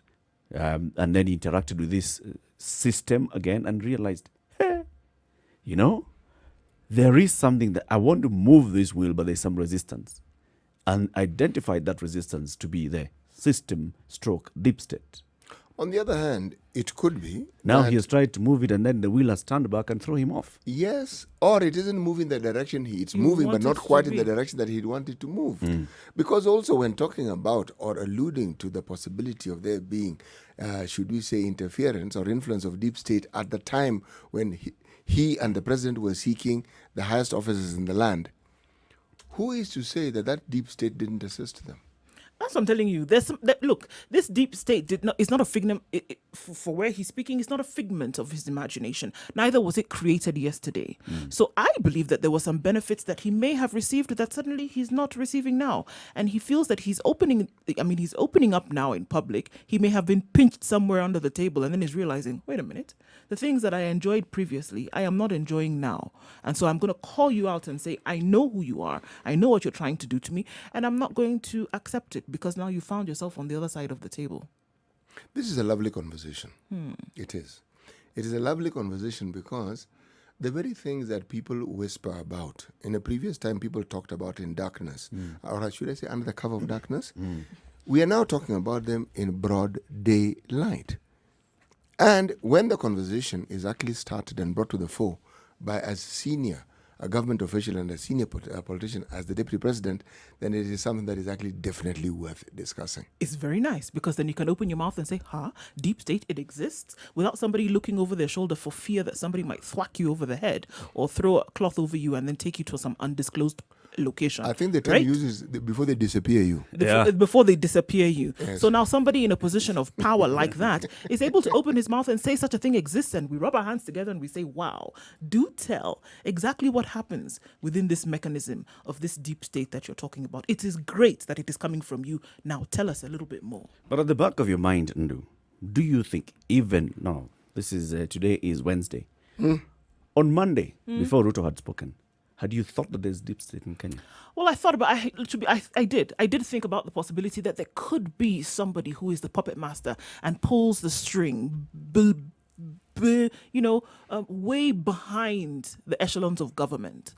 and then he interacted with this system again and realized, hey, there is something that I want to move this wheel, but there's some resistance. and identified that resistance to be the system stroke deep state. On the other hand, it could be. Now that- he has tried to move it, and then the wheel has turned back and throw him off. Yes, or it isn't moving the direction it's You moving, want but not it to quite in be. the direction that he'd wanted to move. Because also, when talking about or alluding to the possibility of there being, should we say, interference or influence of deep state at the time when he and the president were seeking the highest offices in the land, who is to say that that deep state didn't assist them? That's what I'm telling you. There's some look. This deep state is not a figment for where he's speaking. It's not a figment of his imagination. Neither was it created yesterday. So I believe that there were some benefits that he may have received that suddenly he's not receiving now, and he feels that he's opening. I mean, he's opening up now in public. He may have been pinched somewhere under the table, and then he's realizing, wait a minute, the things that I enjoyed previously, I am not enjoying now, and so I'm going to call you out and say, I know who you are. I know what you're trying to do to me, and I'm not going to accept it. Because now you found yourself on the other side of the table. This is a lovely conversation. It is. It is a lovely conversation because the very things that people whisper about, in a previous time people talked about in darkness, or should I say under the cover of darkness, we are now talking about them in broad daylight. And when the conversation is actually started and brought to the fore by as senior a government official and a senior politician as the deputy president, then it is something that is actually definitely worth discussing. It's very nice because then you can open your mouth and say, deep state, it exists, without somebody looking over their shoulder for fear that somebody might thwack you over the head or throw a cloth over you and then take you to some undisclosed location. I think the term right? uses before they disappear you. Before they disappear you. Yes. So now somebody in a position of power like that is able to open his mouth and say such a thing exists, and we rub our hands together and we say, wow, do tell exactly what happens within this mechanism of this deep state that you're talking about. It is great that it is coming from you. Now tell us a little bit more. But at the back of your mind, Ndu, do you think this is today is Wednesday. On Monday, before Ruto had spoken, had you thought that there's deep state in Kenya? Well, I thought about. I did think about the possibility that there could be somebody who is the puppet master and pulls the string, way behind the echelons of government.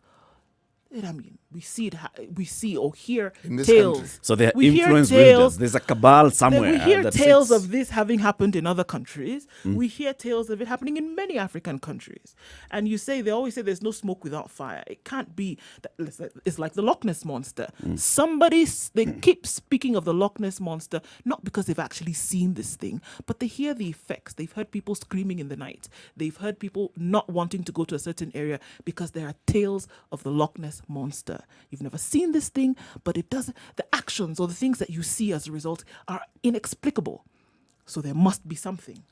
I mean, we see or hear tales. country. So they're We hear influence tales- builders. There's a cabal somewhere. We hear that tales sits. of this having happened in other countries. We hear tales of it happening in many African countries. And they always say there's no smoke without fire. It can't be. It's like the Loch Ness Monster. They keep speaking of the Loch Ness Monster, not because they've actually seen this thing, but they hear the effects. They've heard people screaming in the night. They've heard people not wanting to go to a certain area because there are tales of the Loch Ness Monster. You've never seen this thing, but it doesn't. The actions or the things that you see as a result are inexplicable. So there must be something.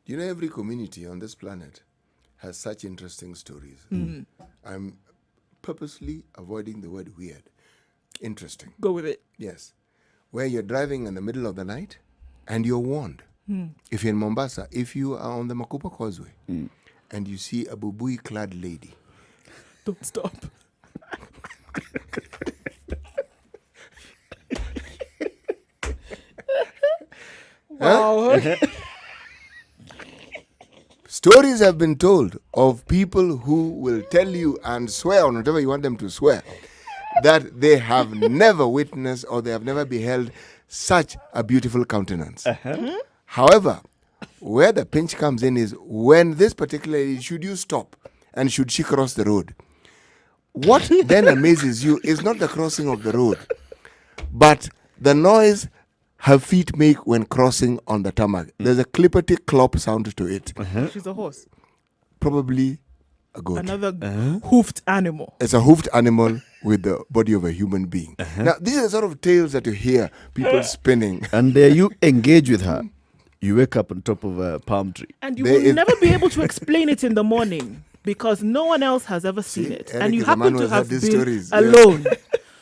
You know, every community on this planet has such interesting stories. I'm purposely avoiding the word weird. Interesting. Go with it. Yes. Where you're driving in the middle of the night and you're warned. If you're in Mombasa, if you are on the Makupa Causeway and you see a bubui-clad lady. Don't stop. Wow. Stories have been told of people who will tell you and swear on whatever you want them to swear that they have never witnessed or they have never beheld such a beautiful countenance. However, where the pinch comes in is when this particular lady, should you stop and should she cross the road? What then amazes you is not the crossing of the road, but the noise her feet make when crossing on the tarmac. There's a clippity clop sound to it. She's a horse. Probably a goat. Another hoofed animal. It's a hoofed animal with the body of a human being. Now, these are sort of tales that you hear people spinning. And you engage with her. You wake up on top of a palm tree. And you will never be able to explain it in the morning because no one else has ever seen it. Eric And you is a man happen who to has have had been these stories, yes. alone.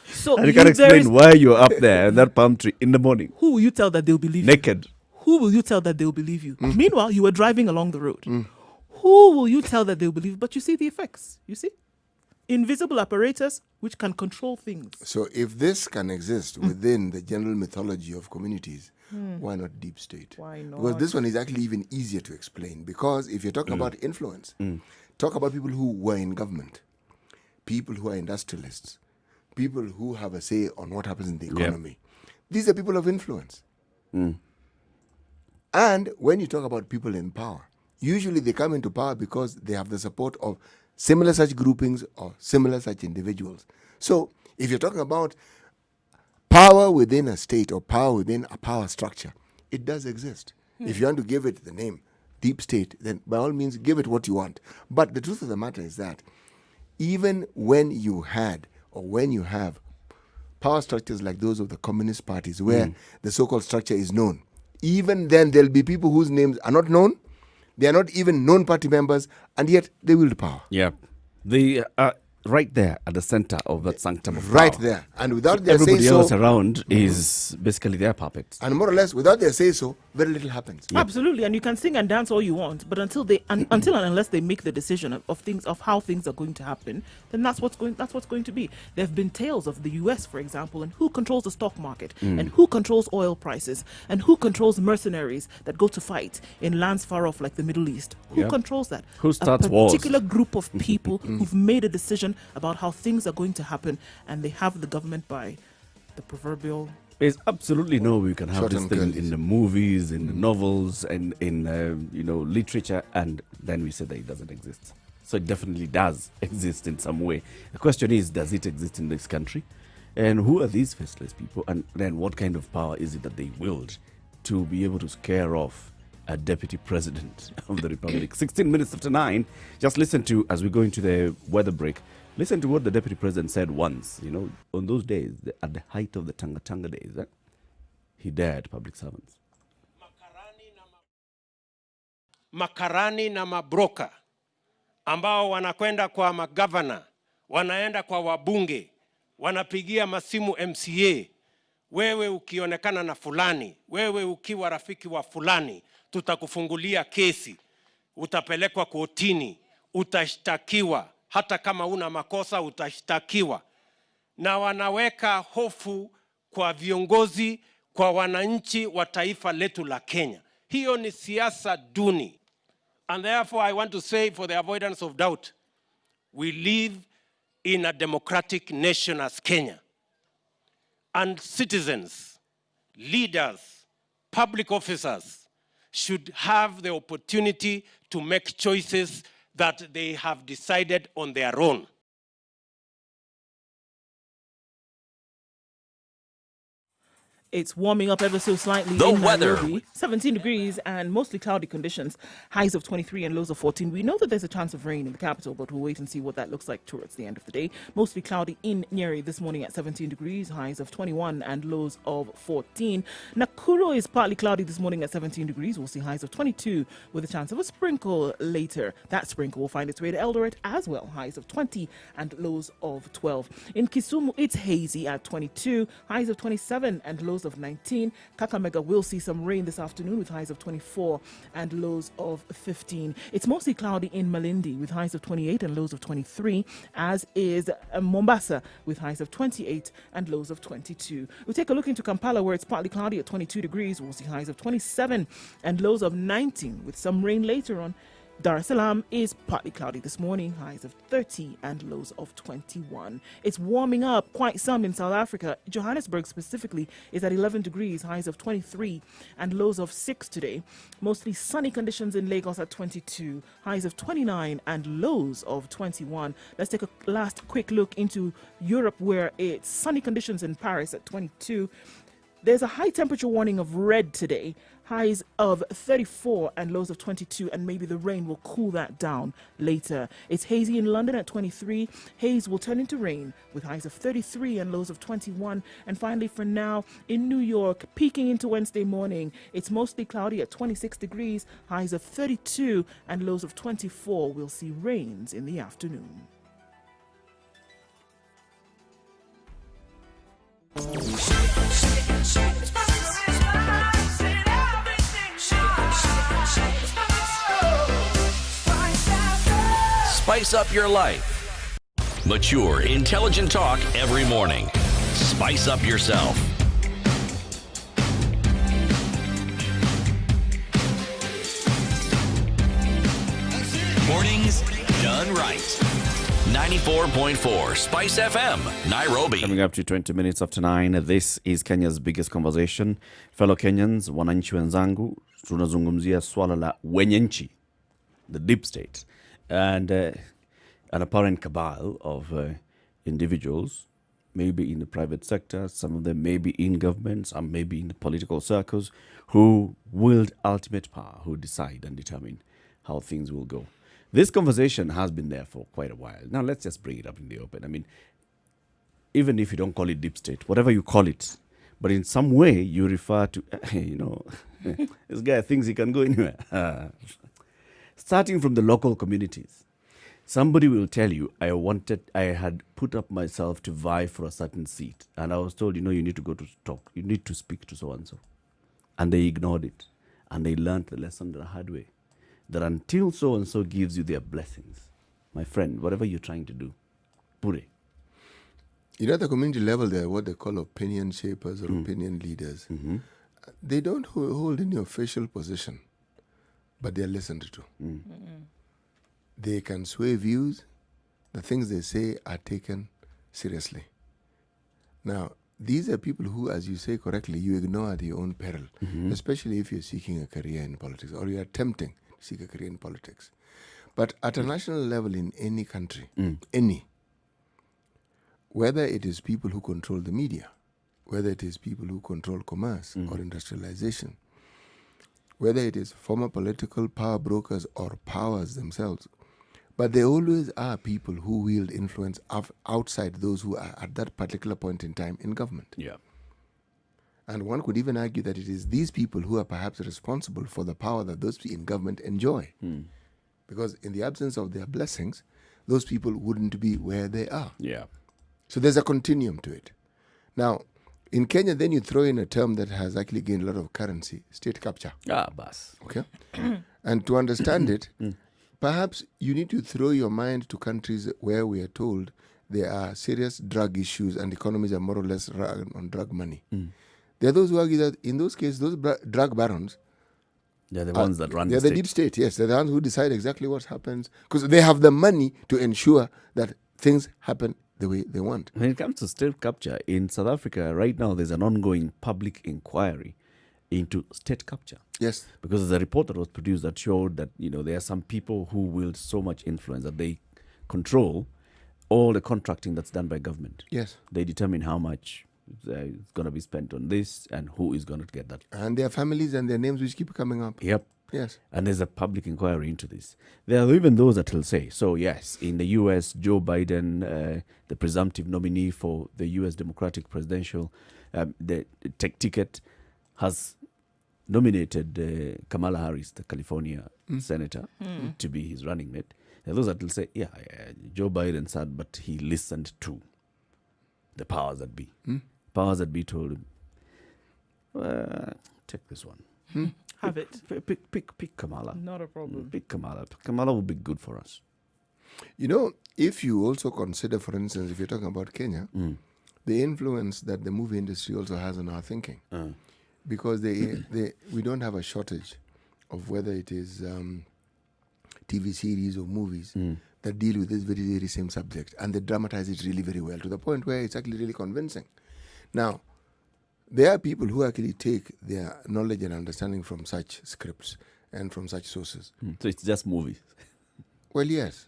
So And you can't there explain is- why you're up there in that palm tree in the morning. Who will you tell that they'll believe you? Naked. Who will you tell that they'll believe you? Meanwhile, you were driving along the road. Who will you tell that they'll believe? But you see the effects. You see? Invisible apparatus which can control things. So if this can exist within the general mythology of communities, why not deep state? Why not? Because this one is actually even easier to explain. Because if you're talking about influence, talk about people who were in government, people who are industrialists, people who have a say on what happens in the economy. These are people of influence. And when you talk about people in power, usually they come into power because they have the support of similar such groupings or similar such individuals. So if you're talking about power within a state or power within a power structure, it does exist. If you want to give it the name deep state, then by all means give it what you want. But the truth of the matter is that even when you had or when you have power structures like those of the communist parties where the so-called structure is known, even then there'll be people whose names are not known, they are not even known party members, and yet they wield power. Yeah. They are right there at the center of that sanctum of Right power. there. And without their Everybody say-so... else around is basically their puppets. And more or less, without their say-so, very little happens. Absolutely, and you can sing and dance all you want, but until and unless they make the decision of how things are going to happen, then that's what's going to be. There have been tales of the U.S., for example, and who controls the stock market, and who controls oil prices, and who controls mercenaries that go to fight in lands far off like the Middle East. Who controls that? Who starts wars? A particular group of people who've made a decision about how things are going to happen, and they have the government by the proverbial. There's absolutely no way you can have Short this and thing curlies. in the movies, in the novels, and in literature, and then we say that it doesn't exist. So it definitely does exist in some way. The question is, does it exist in this country? And who are these faceless people? And then what kind of power is it that they wield to be able to scare off a deputy president of the republic? 16 minutes after 9. Just listen to, as we go into the weather break, listen to what the deputy president said once, on those days, at the height of the Tanga days. He dared public servants. Makarani na mabroka ambao wanakwenda kwa magavana, wanaenda kwa wabunge, wanapigia masimu MCA. Wewe ukionekana na fulani, wewe ukiwa rafiki wa fulani, tutakufungulia kesi, utapelekwa kotini, utashtakiwa, hata kama una makosa utashtakiwa. Na wanaweka hofu kwa viongozi, kwa wananchi wa taifa letu la Kenya. Hiyo ni siasa duni. And therefore I want to say, for the avoidance of doubt, we live in a democratic nation as Kenya. And citizens, leaders, public officers should have the opportunity to make choices that they have decided on their own. It's warming up ever so slightly The in weather. Nairobi. 17 degrees and mostly cloudy conditions. Highs of 23 and lows of 14. We know that there's a chance of rain in the capital, but we'll wait and see what that looks like towards the end of the day. Mostly cloudy in Nyeri this morning at 17 degrees. Highs of 21 and lows of 14. Nakuru is partly cloudy this morning at 17 degrees. We'll see highs of 22 with a chance of a sprinkle later. That sprinkle will find its way to Eldoret as well. Highs of 20 and lows of 12. In Kisumu, it's hazy at 22. Highs of 27 and lows of 19. Kakamega will see some rain this afternoon with highs of 24 and lows of 15. It's mostly cloudy in Malindi with highs of 28 and lows of 23, as is Mombasa with highs of 28 and lows of 22. We'll take a look into Kampala, where it's partly cloudy at 22 degrees. We'll see highs of 27 and lows of 19 with some rain later on. Dar es Salaam is partly cloudy this morning, highs of 30 and lows of 21. It's warming up quite some in South Africa. Johannesburg specifically is at 11 degrees, highs of 23 and lows of 6 today. Mostly sunny conditions in Lagos at 22, highs of 29 and lows of 21. Let's take a last quick look into Europe, where it's sunny conditions in Paris at 22. There's a high temperature warning of red today, highs of 34 and lows of 22, and maybe the rain will cool that down later. It's hazy in London at 23. Haze will turn into rain with highs of 33 and lows of 21. And finally, for now, in New York, peaking into Wednesday morning, it's mostly cloudy at 26 degrees, highs of 32 and lows of 24. We'll see rains in the afternoon. Spice up your life. Mature, intelligent talk every morning. Spice up yourself. Mornings done right. 94.4 Spice FM, Nairobi. Coming up to 20 minutes after 9, this is Kenya's biggest conversation. Fellow Kenyans, wananchi wenzangu, tunazungumzia swala la wenye nchi, the deep state, and an apparent cabal of individuals, maybe in the private sector, some of them maybe in government, some maybe in the political circles, who wield ultimate power, who decide and determine how things will go. This conversation has been there for quite a while. Now, let's just bring it up in the open. I mean, even if you don't call it deep state, whatever you call it, but in some way you refer to, this guy thinks he can go anywhere. Starting from the local communities. Somebody will tell you, I had put up myself to vie for a certain seat. And I was told, you need to go to talk. You need to speak to so-and-so. And they ignored it. And they learned the lesson the hard way. That until so-and-so gives you their blessings, my friend, whatever you're trying to do, put it. At the community level, they're what they call opinion shapers or opinion leaders. Mm-hmm. They don't hold any official position, but they're listened to. They can sway views. The things they say are taken seriously. Now, these are people who, as you say correctly, you ignore at your own peril, especially if you're seeking a career in politics or you're attempting to seek a career in politics. But at a national level in any country, whether it is people who control the media, whether it is people who control commerce or industrialization, whether it is former political power brokers or powers themselves, but there always are people who wield influence outside those who are at that particular point in time in government. Yeah. And one could even argue that it is these people who are perhaps responsible for the power that those in government enjoy. Because in the absence of their blessings, those people wouldn't be where they are. Yeah. So there's a continuum to it. Now, in Kenya, then you throw in a term that has actually gained a lot of currency, state capture. Bas. Okay? And to understand it, perhaps you need to throw your mind to countries where we are told there are serious drug issues and economies are more or less run on drug money. There are those who argue that in those cases, those drug barons, they're the ones that run they're the the deep state, yes. They're the ones who decide exactly what happens because they have the money to ensure that things happen the way they want. When it comes to state capture, in South Africa, right now, there's an ongoing public inquiry into state capture. Yes. Because there's a report that was produced that showed that, there are some people who wield so much influence that they control all the contracting that's done by government. Yes. They determine how much is going to be spent on this and who is going to get that. And their families and their names which keep coming up. Yep. Yes. And there's a public inquiry into this. There are even those that will say, so yes, in the U.S., Joe Biden, the presumptive nominee for the U.S. Democratic presidential the tech ticket, has nominated Kamala Harris, the California senator, to be his running mate. There are those that will say, Joe Biden said, but he listened to the powers that be. Powers that be told him, take this one. Have it. Pick Kamala. Not a problem. Pick Kamala. Kamala will be good for us. If you also consider, for instance, if you're talking about Kenya, the influence that the movie industry also has on our thinking. Because we don't have a shortage of whether it is TV series or movies that deal with this very, very same subject. And they dramatize it really very well to the point where it's actually really convincing. Now, there are people who actually take their knowledge and understanding from such scripts and from such sources. So it's just movies. Well, yes.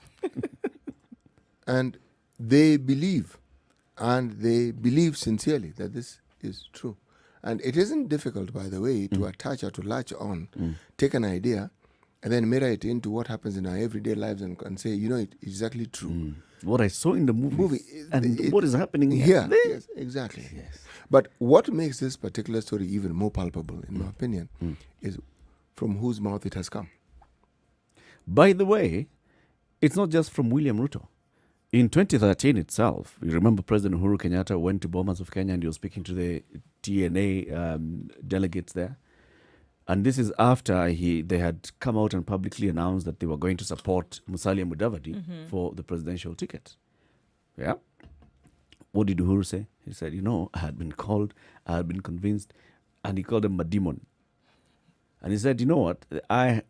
And they believe sincerely that this is true. And it isn't difficult, by the way, to attach or to latch on, take an idea, and then mirror it into what happens in our everyday lives and say, it's exactly true. What I saw in the movie and what is happening here. Yes, exactly. Yes. But what makes this particular story even more palpable, in my opinion, is from whose mouth it has come. By the way, it's not just from William Ruto. In 2013 itself, you remember President Uhuru Kenyatta went to Bomas of Kenya and he was speaking to the TNA delegates there. And this is after they had come out and publicly announced that they were going to support Musalia Mudavadi for the presidential ticket. Yeah. What did Uhuru say? He said, I had been called, I had been convinced, and he called them a demon. And he said, you know what?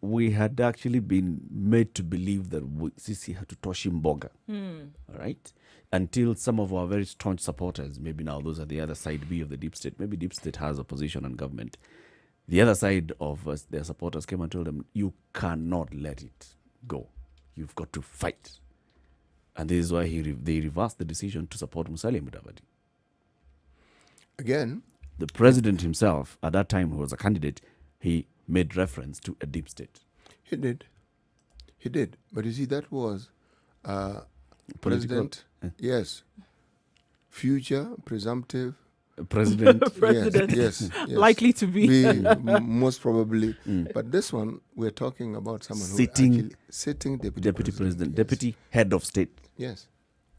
We had actually been made to believe that Sisi had to toshi mboga. All right? Until some of our very staunch supporters, maybe now those are the other side B of the deep state. Maybe deep state has opposition and government. The other side of their supporters came and told them, you cannot let it go. You've got to fight. And this is why they reversed the decision to support Musalia Mudavadi. Again, the president himself, at that time, who was a candidate, he made reference to a deep state. He did. But you see, that was president. Yes. Future, presumptive. President. Yes. Likely to be. Most probably. But this one, we're talking about someone sitting deputy president. Yes. Deputy head of state. Yes.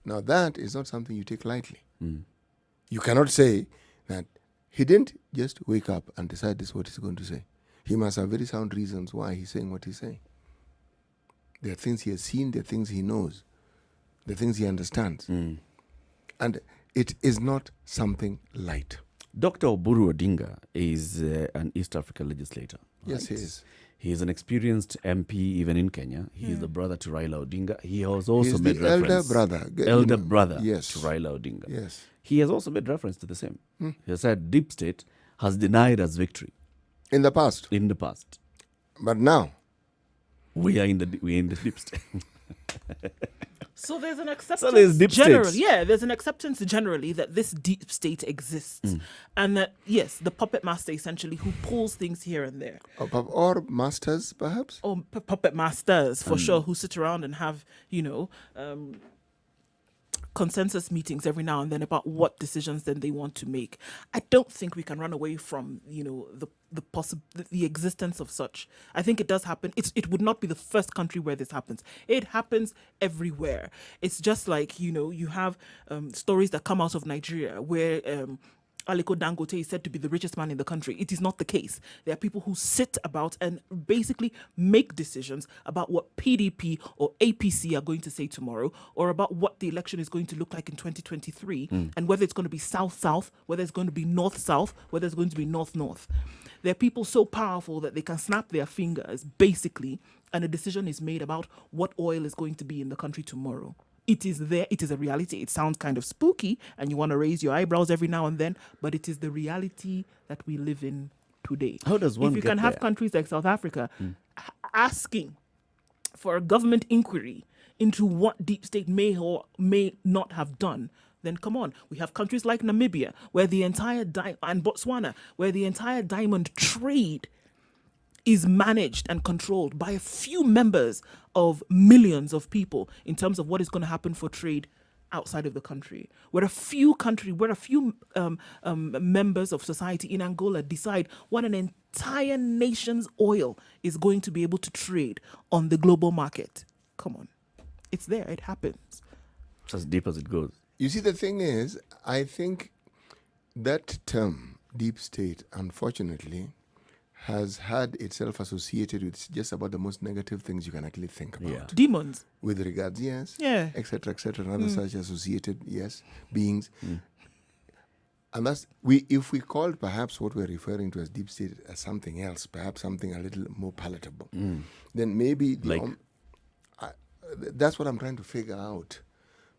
Now, that is not something you take lightly. You cannot say that he didn't just wake up and decide this is what he's going to say. He must have very sound reasons why he's saying what he's saying. There are things he has seen, there are things he knows, there are things he understands. And it is not something light. Dr. Oburu Odinga is an East Africa legislator. Yes, he is. He is an experienced MP even in Kenya. He is the brother to Raila Odinga. He has also He's made the reference. elder brother Yes. To Raila Odinga. Yes. He has also made reference to the same. He has said deep state has denied us victory. In the past. But now we are in the deep state. So there's an acceptance. So there's deep generally, states. yeah, there's an acceptance generally that this deep state exists, and that yes, the puppet master essentially who pulls things here and there, or masters perhaps, or puppet masters for sure, who sit around and have consensus meetings every now and then about what decisions then they want to make. I don't think we can run away from the existence of such. I think it does happen. It would not be the first country where this happens. It happens everywhere. It's just like you have stories that come out of Nigeria where Aliko Dangote is said to be the richest man in the country. It is not the case. There are people who sit about and basically make decisions about what PDP or APC are going to say tomorrow, or about what the election is going to look like in 2023, and whether it's going to be south-south, whether it's going to be north-south, whether it's going to be north-north. There are people so powerful that they can snap their fingers, basically, and a decision is made about what oil is going to be in the country tomorrow. It is there. It is a reality. It sounds kind of spooky, and you want to raise your eyebrows every now and then, but it is the reality that we live in today. How does one If you get can have there? countries like South Africa asking for a government inquiry into what deep state may or may not have done, then come on. We have countries like Namibia, where the entire and Botswana, where the entire diamond trade is managed and controlled by a few members of millions of people in terms of what is going to happen for trade outside of the country. Where a few members of society in Angola decide what an entire nation's oil is going to be able to trade on the global market. Come on. It's there. It happens. It's as deep as it goes. You see, the thing is, I think that term, deep state, unfortunately, has had itself associated with just about the most negative things you can actually think about. Yeah. Demons. With regards, yes. Yeah. Etc., and other such associated, yes, beings. And that's, if we called perhaps what we're referring to as deep state as something else, perhaps something a little more palatable, then maybe that's what I'm trying to figure out.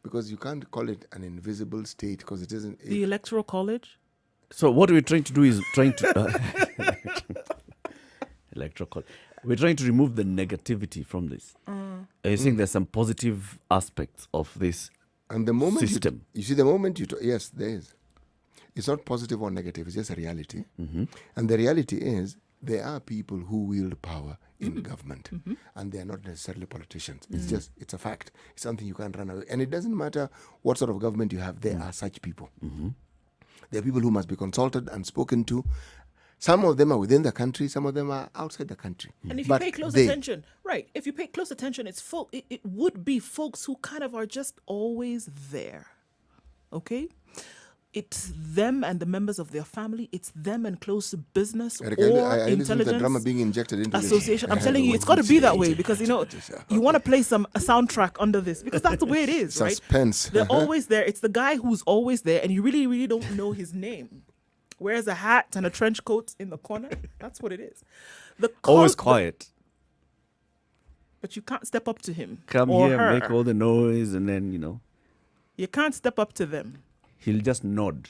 Because you can't call it an invisible state because it isn't. The Electoral College? So what we're trying to do is electoral. We're trying to remove the negativity from this. I think there's some positive aspects of this and the moment system. You see, the moment yes, there is. It's not positive or negative. It's just a reality. And the reality is there are people who wield power in government, and they are not necessarily politicians. It's it's a fact. It's something you can't run away. And it doesn't matter what sort of government you have. There are such people. There are people who must be consulted and spoken to. Some of them are within the country. Some of them are outside the country. And if you pay close attention, right, if you pay close attention, it would be folks who kind of are just always there, okay? It's them and the members of their family. It's them and close to business Eric, or I listen to the intelligence drama being injected into association. this. I'm telling you, it's got to be that way because, you want to play a soundtrack under this because that's the way it is, right? Suspense. They're always there. It's the guy who's always there and you really, really don't know his name. wears a hat and a trench coat in the corner. That's what it is. Always quiet. But you can't step up to him. Come or here, her. make all the noise, and then, You can't step up to them. he'll just nod,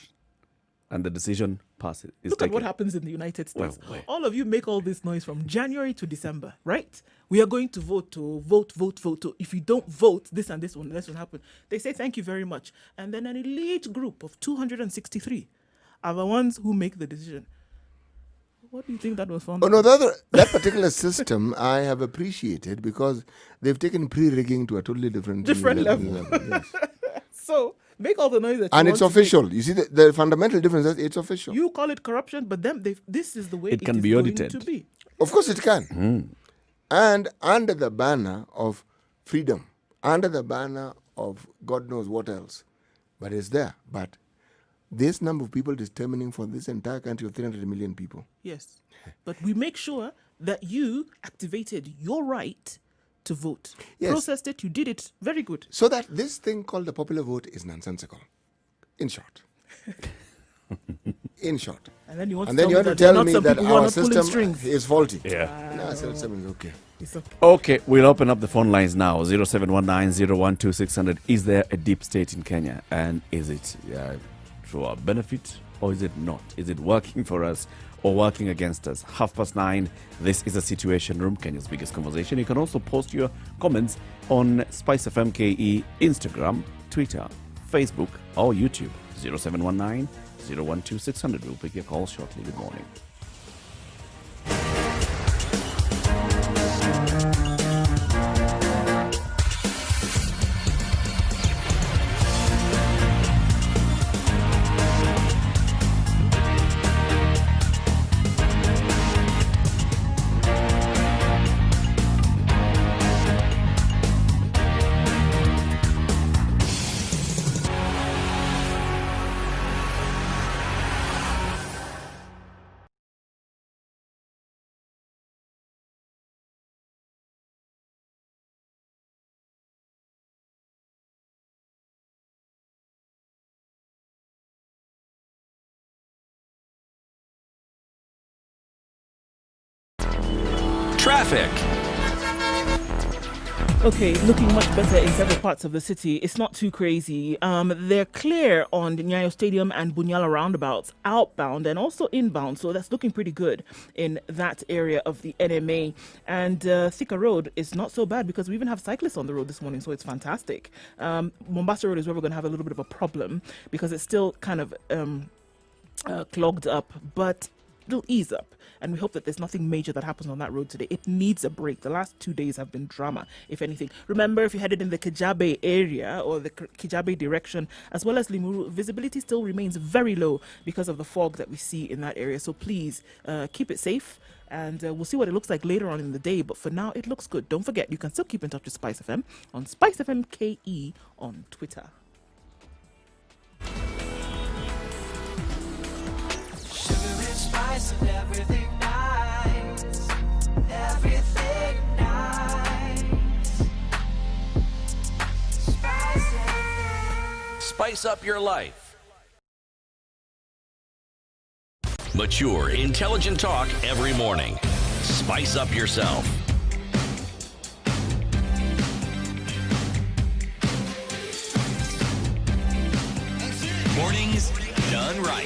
and the decision passes. Look at what happens in the United States. Well. All of you make all this noise from January to December, right? We are going to vote. If you don't vote, this and this will happen. They say thank you very much. And then an elite group of 263 are the ones who make the decision. What do you think that was from? Oh no, that particular system I have appreciated because they've taken pre-rigging to a totally different level. Yes. So make all the noise that you And want it's to official. make. You see, the fundamental difference is it's official. You call it corruption, but this is the way It can is be going audited. to be. Of course it can. And under the banner of freedom, under the banner of God knows what else. But it's there. But this number of people determining for this entire country of 300 million people. Yes. But we make sure that you activated your right to vote. Yes. Processed it, you did it. Very good. So that this thing called the popular vote is nonsensical. In short. In short. And then you want And to then you tell want me to tell there are me not some that people who are our not pulling system strings. is faulty. Yeah. No, our system is okay. It's okay. Okay, we'll open up the phone lines now. 0719-012-600. Is there a deep state in Kenya? And is it to our benefit or is it not? Is it working for us or working against us? 9:30. This is a Situation Room, Kenya's biggest conversation. You can also post your comments on Spice FM KE, Instagram, Twitter, Facebook, or YouTube. 0719-012-600. We'll pick your call shortly. Good morning. Traffic. Okay, looking much better in several parts of the city. It's not too crazy. They're clear on the Nyayo Stadium and Bunyala roundabouts, outbound and also inbound. So that's looking pretty good in that area of the NMA. And Thika Road is not so bad because we even have cyclists on the road this morning, so it's fantastic. Mombasa Road is where we're going to have a little bit of a problem because it's still kind of clogged up, but it'll ease up. And we hope that there's nothing major that happens on that road today. It needs a break. The last 2 days have been drama, if anything. Remember, if you're headed in the Kijabe area or the Kijabe direction, as well as Limuru, visibility still remains very low because of the fog that we see in that area. So please keep it safe. And we'll see what it looks like later on in the day. But for now, it looks good. Don't forget, you can still keep in touch with Spice FM on Spice FM KE on Twitter. Sugar and spice and everything nice. Everything nice. Spice FM. Spice up your life. Mature, intelligent talk every morning. Spice up yourself. Mornings done right.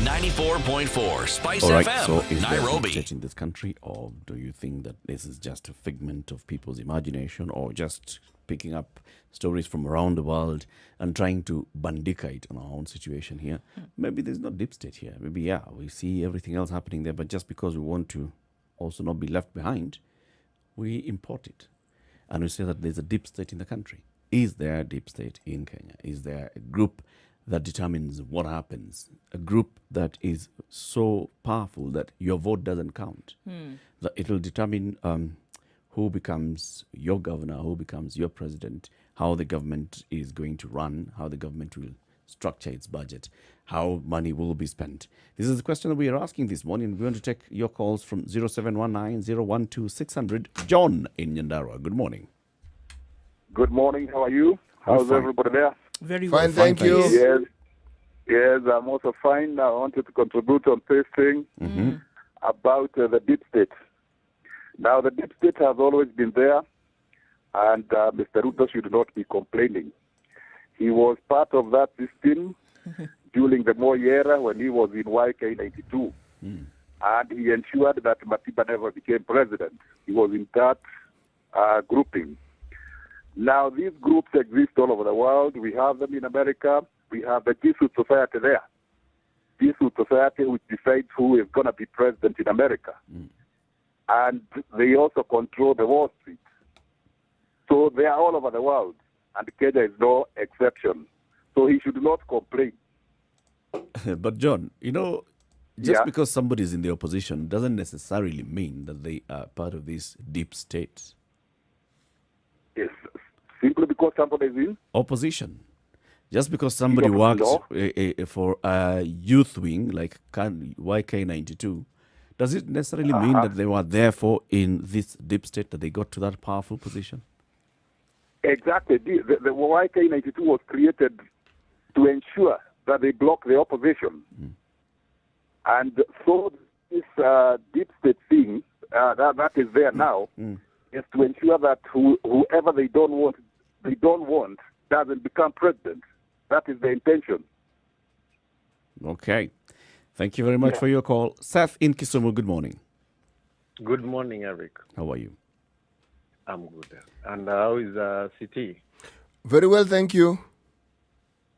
94.4 Spice All right, FM, so is there Nairobi. deep state in this country, or do you think that this is just a figment of people's imagination, or just picking up stories from around the world and trying to bandicate on our own situation here? Maybe there's no deep state here. Maybe, yeah, we see everything else happening there, but just because we want to also not be left behind, we import it. And we say that there's a deep state in the country. Is there a deep state in Kenya? Is there a group that determines what happens? A group that is so powerful that your vote doesn't count. That it will determine who becomes your governor, who becomes your president, how the government is going to run, how the government will structure its budget, how money will be spent. This is the question that we are asking this morning. We want to take your calls from 0719-012-600. John in Nyandarua. Good morning. Good morning. How are you? How's fine. everybody there? Very well. Fine, thank you. Yes. Yes, I'm also fine. I wanted to contribute on this thing about the deep state. Now, the deep state has always been there, and Mr. Ruto should not be complaining. He was part of that system during the Moi era when he was in YK92. And he ensured that Matiba never became president. He was in that grouping. Now, these groups exist all over the world. We have them in America. We have the Jesuit Society there. Jesuit Society, which decides who is going to be president in America. And they also control the Wall Street. So they are all over the world. And Kenya is no exception. So he should not complain. But John, just because somebody is in the opposition doesn't necessarily mean that they are part of this deep state. Yes, simply because somebody is in opposition. Just because somebody worked for a youth wing like YK92, does it necessarily mean that they were therefore in this deep state, that they got to that powerful position? Exactly. The YK92 was created to ensure that they block the opposition. And so this deep state thing that is there now is to ensure that whoever they don't want doesn't become president. That is the intention. Okay. Thank you very much for your call. Seth in Kisumu, good morning. Good morning, Eric. How are you? I'm good. And how is CT? Very well, thank you.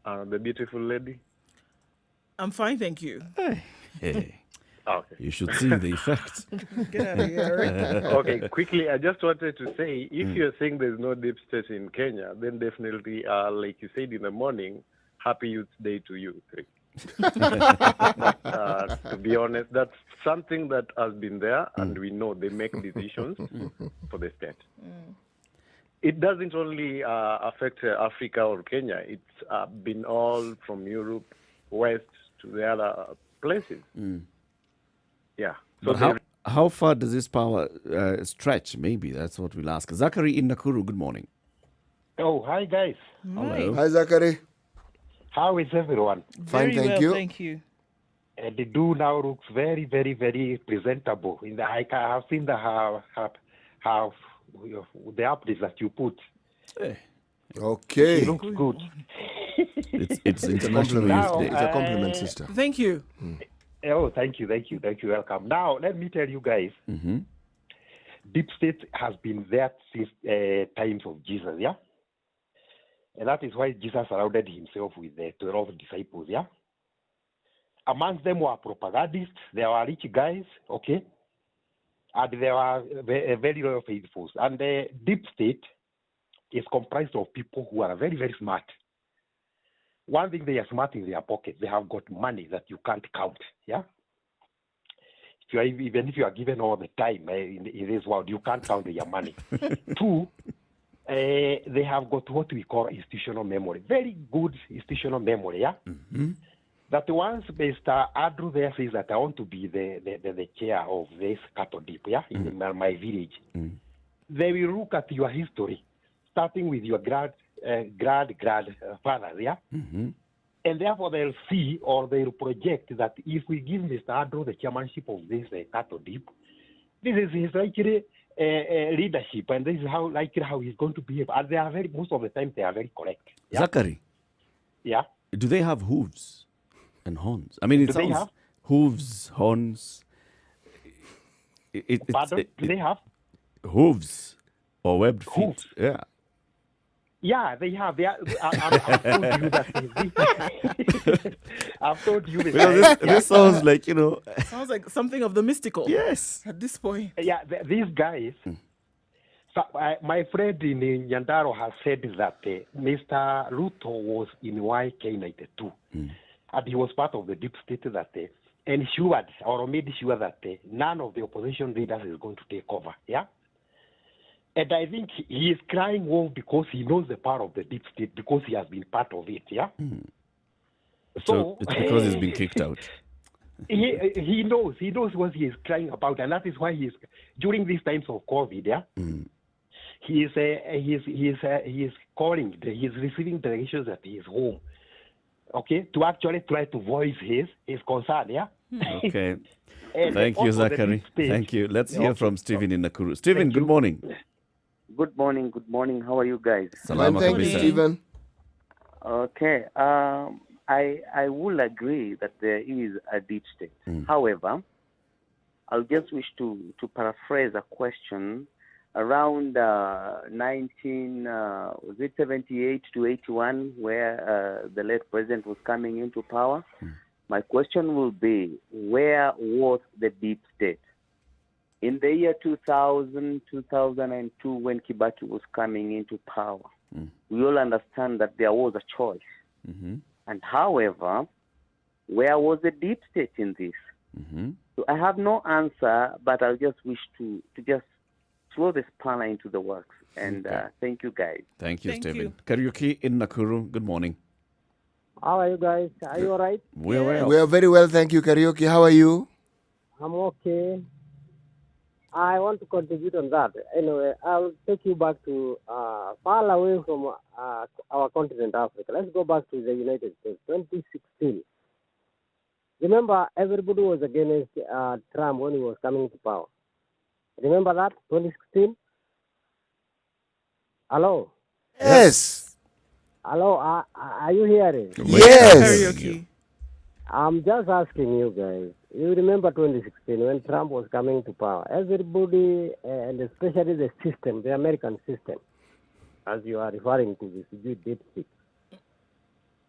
The beautiful lady? I'm fine, thank you. Hey. Okay. You should see the effect. Get out of here, Eric. Okay, quickly, I just wanted to say, if you're saying there's no deep state in Kenya, then definitely, like you said in the morning, happy Youth Day to you. To be honest, that's something that has been there, and we know they make decisions for the state. It doesn't only affect Africa or Kenya. It's been all from Europe, West to the other places. Yeah. So But how far does this power stretch? Maybe that's what we'll ask. Zachary in Nakuru, good morning. Oh, hi guys. Hello. Hi, Zachary. How is everyone? Fine, Very thank well, you. thank you. The do now looks very, very, very presentable. I have seen the how the updates that you put. Okay. It looks good. It's International Youth Day. It's a compliment, sister. Thank you. Oh, thank you. Welcome. Now, let me tell you guys, deep state has been there since times of Jesus, yeah? And that is why Jesus surrounded himself with the 12 disciples, yeah? Amongst them were propagandists, there were rich guys, okay? And there were very loyal faithfuls. And the deep state is comprised of people who are very, very smart. One thing, they are smart in their pocket. They have got money that you can't count, yeah? Even if you are given all the time in this world, you can't count your money. Two, they have got what we call institutional memory. Very good institutional memory, yeah? That once Mr. Andrew there says that I want to be the chair of this cattle dip, yeah, in my village, they will look at your history, starting with your grandfathers, yeah? And therefore they'll see or they'll project that if we give Mr. Andrew the chairmanship of this cattle dip, this is his likely leadership, and this is how he's going to behave. And they are most of the time they are very correct. Yeah? Zachary. Yeah. Do they have hooves and horns? I mean, it Do they sounds have? hooves, horns. Pardon? Do they have? Hooves or webbed feet? Hooves. Yeah. Yeah, they have. I've told you that. I've told you this. Because this sounds like, Sounds like something of the mystical. Yes. At this point. Yeah, these guys. So, my friend in Nyandaro has said that Mr. Ruto was in YK92. And he was part of the deep state that ensured or made sure that none of the opposition leaders is going to take over. Yeah? And I think he is crying wolf because he knows the power of the deep state, because he has been part of it, yeah? So it's because he's been kicked out. He knows what he is crying about, and that is why he is, during these times of COVID, yeah? He is calling, he is receiving delegations at his home. okay, to actually try to voice his concern, yeah? Okay. And Thank you, also the Zachary. deep state. Thank you. Let's Yeah, hear okay. from Stephen in Nakuru. Stephen, Thank good you. morning. Good morning. How are you guys? Salama Thank you, kabisa. Stephen. Okay. I will agree that there is a deep state. However, I'll just wish to paraphrase a question around 78 to 81, where the late president was coming into power. My question will be, where was the deep state? In the year 2000, 2002, when Kibaki was coming into power, we all understand that there was a choice. And however, where was the deep state in this? So I have no answer, but I'll just wish to just throw the spanner into the works. And thank you, guys. Thank you, Thank Stephen. you. Karaoke in Nakuru. Good morning. How are you guys? Are you all right? We're well. We are very well, thank you, Karaoke. How are you? I'm okay. I want to contribute on that. Anyway, I'll take you back to far away from our continent, Africa. Let's go back to the United States, 2016. Remember, everybody was against Trump when he was coming to power. Remember that, 2016? Hello? Yes. Hello, are you hearing? Yes. Karaoke. I'm just asking you guys. You remember 2016 when Trump was coming to power? Everybody, and especially the system, the American system, as you are referring to this deep state,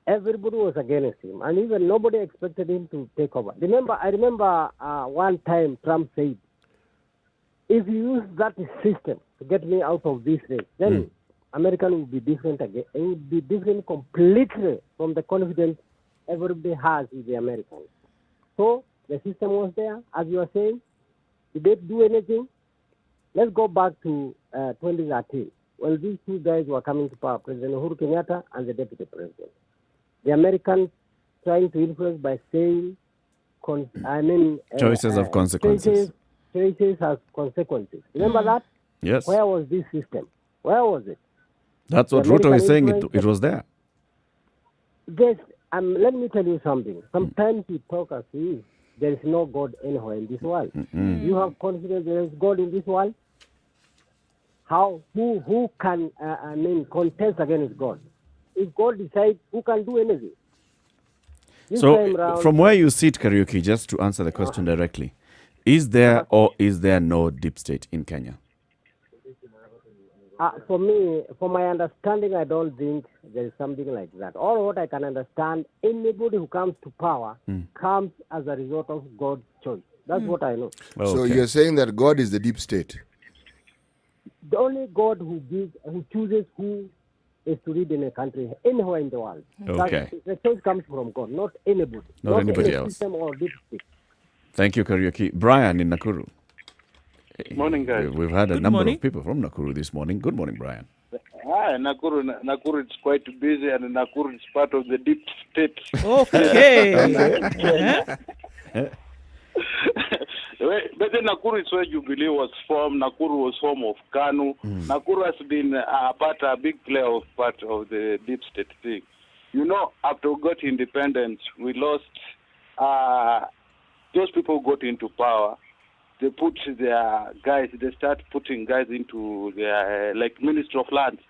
everybody was against him, and even nobody expected him to take over. I remember one time Trump said, "If you use that system to get me out of this race, then American will be different again. It will be different completely from the confidence everybody has with the Americans." So the system was there, as you are saying. Did they do anything? Let's go back to 2013, when these two guys were coming to power, President Uhuru Kenyatta and the deputy president. The Americans trying to influence by saying, Choices of consequences. Choices has consequences. Remember that? Yes. Where was this system? Where was it? That's what The Ruto is American saying. influence- It was there. Yes, let me tell you something. Sometimes you talk as if there is no God anywhere in this world. You have confidence there is God in this world? How? Who can contest against God? If God decides, who can do anything? This So, time round, from where you sit, Karaoke, just to answer the question directly, is there or is there no deep state in Kenya? for me, for my understanding, I don't think there is something like that. All what I can understand, anybody who comes to power comes as a result of God's choice. That's what I know. So you're saying that God is the deep state? The only God who chooses who is to lead in a country anywhere in the world. Okay. The choice comes from God, not anybody. Not anybody any else. System or deep state. Thank you, Karaoke. Brian in Nakuru. Morning, guys. We've had a Good number morning. of people from Nakuru this morning. Good morning, Brian. Hi, Nakuru is quite busy, and Nakuru is part of the deep state. But then Nakuru is where Jubilee was formed. Nakuru was home of KANU. Nakuru has been a big player of part of the deep state thing. You know, after we got independence, we lost. Those people got into power. They put their guys. They start putting guys into their like Ministry of Lands.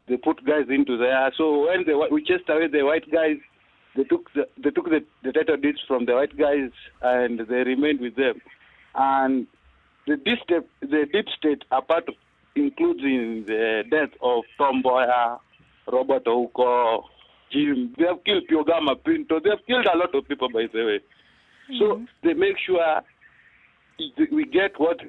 They put guys into there. So when we chased away the white guys, they took the title deeds from the white guys, and they remained with them. And the deep state apart includes in the death of Tom Mboya, Robert Ouko, Jim. They have killed Piogama Pinto. They have killed a lot of people, by the way. So they make sure we get what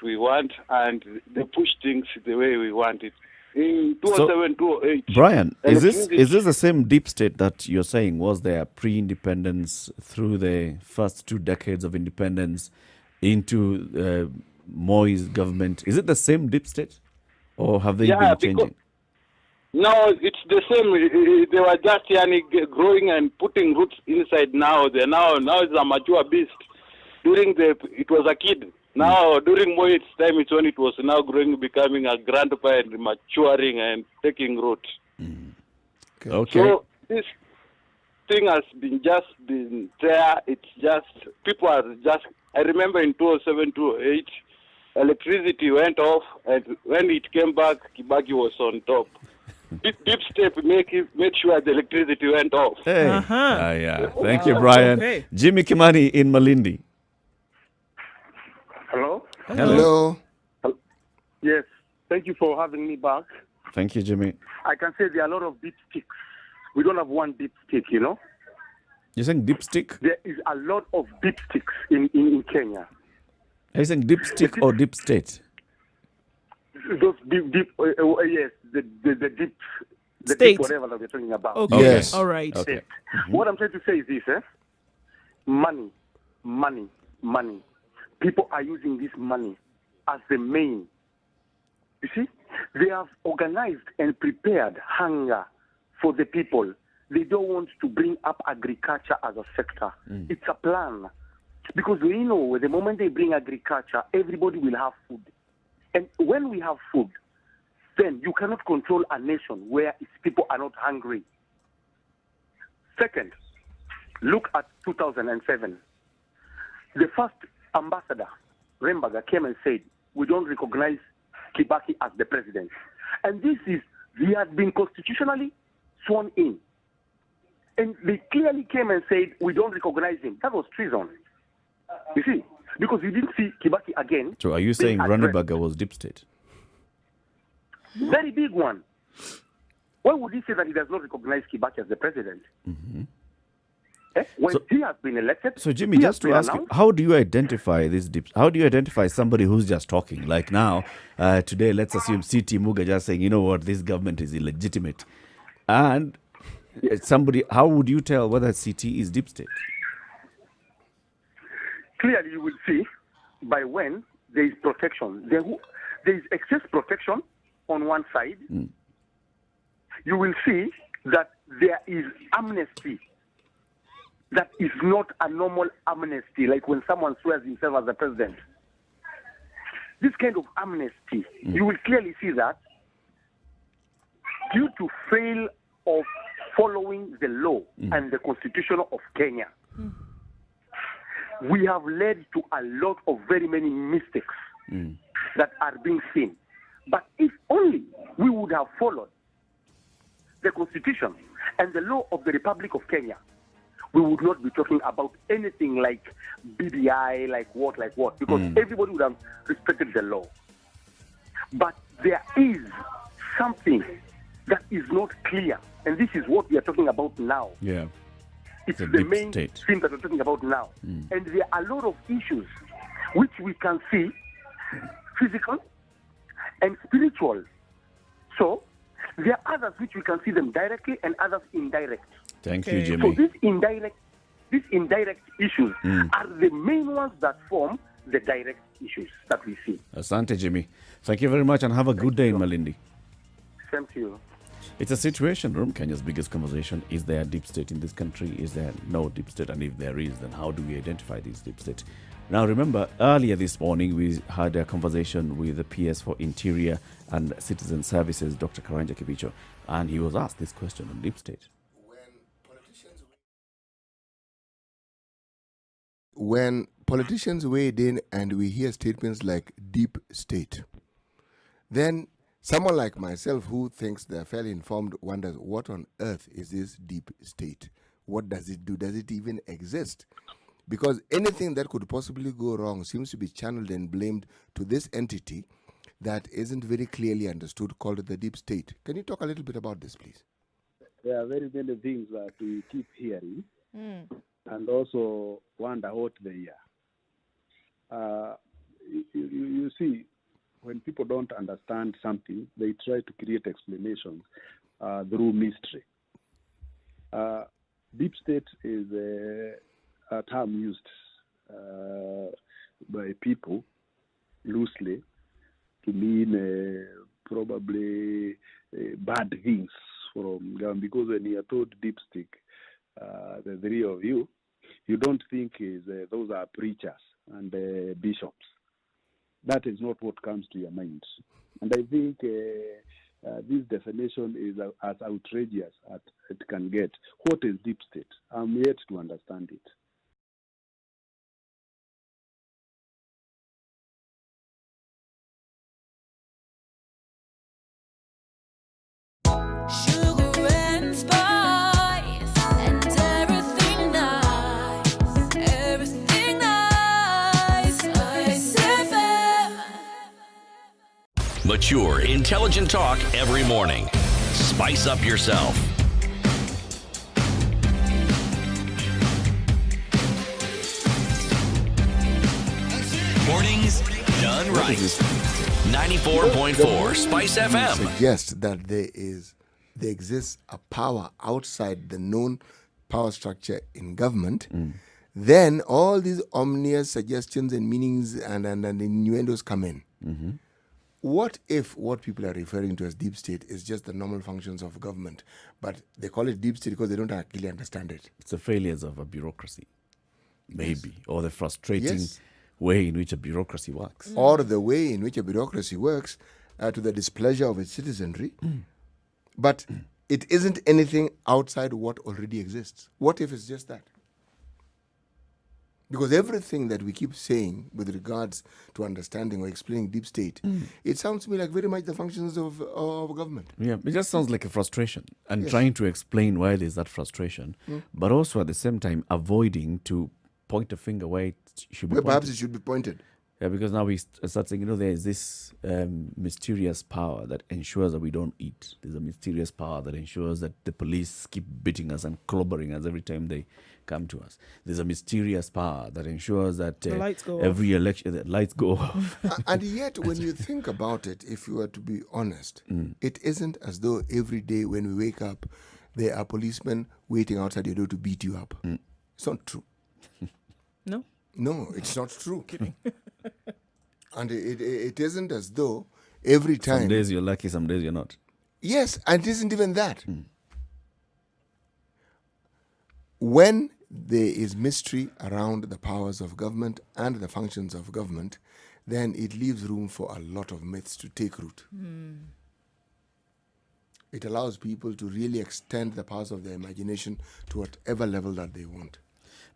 we want, and they push things the way we want it. In 2007, 2008. Brian, is this the same deep state that you're saying was there pre-independence through the first 2 decades of independence into Moi's government? Is it the same deep state, or have they been changing? No, it's the same. They were just growing and putting roots inside. Now it's a mature beast. It was a kid. Now, during Moi's time, it's when it was now growing, becoming a grandpa and maturing and taking root. Okay. So thing has been there. It's just people are just. I remember in 2007, 2008, electricity went off, and when it came back, Kibaki was on top. Deep step made sure the electricity went off. Hey. Yeah. Thank you, Brian. Okay. Jimmy Kimani in Malindi. Hello? Hello. Yes. Thank you for having me back. Thank you, Jimmy. I can say there are a lot of deep sticks. We don't have one deep stick, you know? You're saying dipstick? There is a lot of deep sticks in Kenya. Are you saying dipstick or deep state? Those deep, yes, the deep, the State. deep whatever that we're talking about. Okay. Yes. All right. Okay. What I'm trying to say is this, money. People are using this money as the main. You see, they have organized and prepared hunger for the people. They don't want to bring up agriculture as a sector. It's a plan. Because we know the moment they bring agriculture, everybody will have food. And when we have food, then you cannot control a nation where its people are not hungry. Second, look at 2007. The first ambassador, Rembaga, came and said, we don't recognize Kibaki as the president. And he had been constitutionally sworn in. And they clearly came and said, we don't recognize him. That was treason. You see, because we didn't see Kibaki again. So are you saying Ranneberger was deep state? Very big one. Why would he say that he does not recognize Kibaki as the president? When he has been elected. So Jimmy, he just has to been ask you, announced. how do you identify this deep? How do you identify somebody who's just talking? Like now, today, let's assume CT Muga just saying, you know what, this government is illegitimate. And somebody, how would you tell whether CT is deep state? Clearly, you will see by when there is protection. There is excess protection on one side. You will see that there is amnesty. That is not a normal amnesty, like when someone swears himself as the president. This kind of amnesty, you will clearly see that due to fail of following the law and the constitution of Kenya, we have led to a lot of very many mistakes that are being seen. But if only we would have followed the constitution and the law of the Republic of Kenya, we would not be talking about anything like BBI, like what, because everybody would have respected the law. But there is something that is not clear, and this is what we are talking about now. Yeah. It's The the deep main state. thing that we're talking about now. And there are a lot of issues which we can see physical and spiritual. So there are others which we can see them directly and others indirect. Thank you, So Jimmy. these indirect issues are the main ones that form the direct issues that we see. Asante, Jimmy. Thank you very much and have a good day in Malindi. Same to you. It's a situation room. Kenya's biggest conversation. Is there a deep state in this country? Is there no deep state? And if there is, then how do we identify these deep state? Now, remember, earlier this morning, we had a conversation with the PS for Interior and Citizen Services, Dr. Karanja Kibicho, and he was asked this question on deep state. When politicians wade in and we hear statements like deep state, then someone like myself who thinks they're fairly informed wonders, what on earth is this deep state? What does it do? Does it even exist? Because anything that could possibly go wrong seems to be channeled and blamed to this entity that isn't very clearly understood, called the deep state. Can you talk a little bit about this, please? There are very many things that we keep hearing and also wonder what they are. You see, when people don't understand something, they try to create explanations through mystery. Deep state is a term used by people loosely to mean probably bad things from government. Because when you are told deep stick, the three of you, you don't think those are preachers and bishops. That is not what comes to your mind. And I think this definition is as outrageous as it can get. What is deep state? I'm yet to understand it. Sugar and spice and everything nice, everything nice. Spice FM. Mature, intelligent talk every morning. Spice up yourself. Mornings done right. 94.4 Spice FM. Suggest that there exists a power outside the known power structure in government, then all these ominous suggestions and meanings and innuendos come in. What if what people are referring to as deep state is just the normal functions of government, but they call it deep state because they don't actually understand it? It's the failures of a bureaucracy, maybe, or the frustrating way in which a bureaucracy works. Or the way in which a bureaucracy works to the displeasure of its citizenry. But it isn't anything outside what already exists. What if it's just that? Because everything that we keep saying with regards to understanding or explaining deep state, it sounds to me like very much the functions of government. Yeah, it just sounds like a frustration and trying to explain why there's that frustration, but also at the same time avoiding to point a finger where it should be Well, perhaps pointed. it should be pointed. Yeah, because now we start saying, there's this mysterious power that ensures that we don't eat. There's a mysterious power that ensures that the police keep beating us and clobbering us every time they come to us. There's a mysterious power that ensures that The lights go every election, the lights go off. And yet, when you think about it, if you were to be honest, it isn't as though every day when we wake up, there are policemen waiting outside your door to beat you up. It's not true. No? No, it's not true. Kidding. And it isn't as though every time... Some days you're lucky, some days you're not. Yes, and it isn't even that. When there is mystery around the powers of government and the functions of government, then it leaves room for a lot of myths to take root. It allows people to really extend the powers of their imagination to whatever level that they want.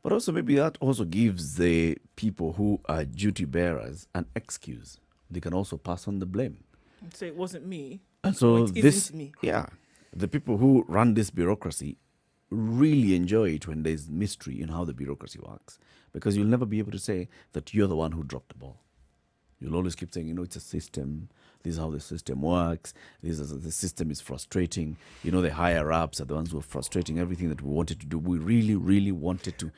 But also maybe that also gives the people who are duty bearers an excuse. They can also pass on the blame. Say it wasn't me. And so or it isn't me. The people who run this bureaucracy really enjoy it when there's mystery in how the bureaucracy works, because you'll never be able to say that you're the one who dropped the ball. You'll always keep saying, it's a system. This is how the system works. The system is frustrating. The higher ups are the ones who are frustrating everything that we wanted to do. We really, really wanted to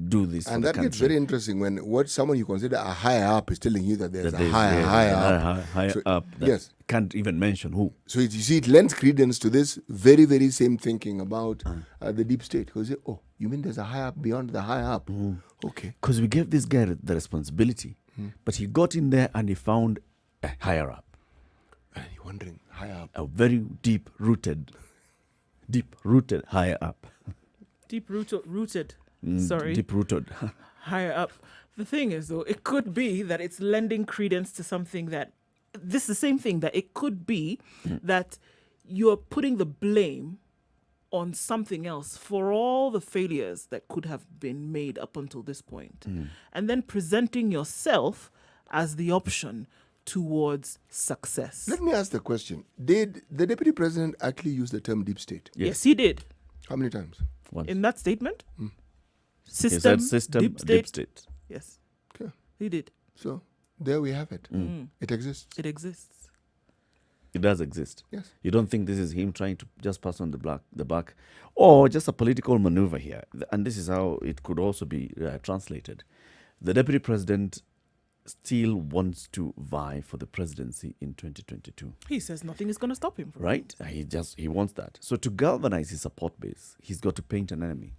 do this. And for that the gets country. very interesting when what someone you consider a higher up is telling you that there's That a higher up. That Yes. Can't even mention who. So you see, it lends credence to this very, very same thinking about the deep state. Because, you mean there's a higher up beyond the higher up? Okay. Because we gave this guy the responsibility, but he got in there and he found a higher up. And you're wondering, higher up? A very deep-rooted higher up. Deep-rooted. Deep-rooted. Higher up. The thing is, though, it could be that it's lending credence to something that... This is the same thing, that it could be that you're putting the blame on something else for all the failures that could have been made up until this point. And then presenting yourself as the option towards success. Let me ask the question. Did the Deputy President actually use the term deep state? Yes, he did. How many times? Once. In that statement? He said system, deep state. Yes. Okay. He did. So, there we have it. It exists. It exists. It does exist. Yes. You don't think this is him trying to just pass on the buck, or just a political maneuver here? And this is how it could also be translated. The Deputy President still wants to vie for the presidency in 2022. He says nothing is going to stop him. Right? He wants that. So to galvanize his support base, he's got to paint an enemy.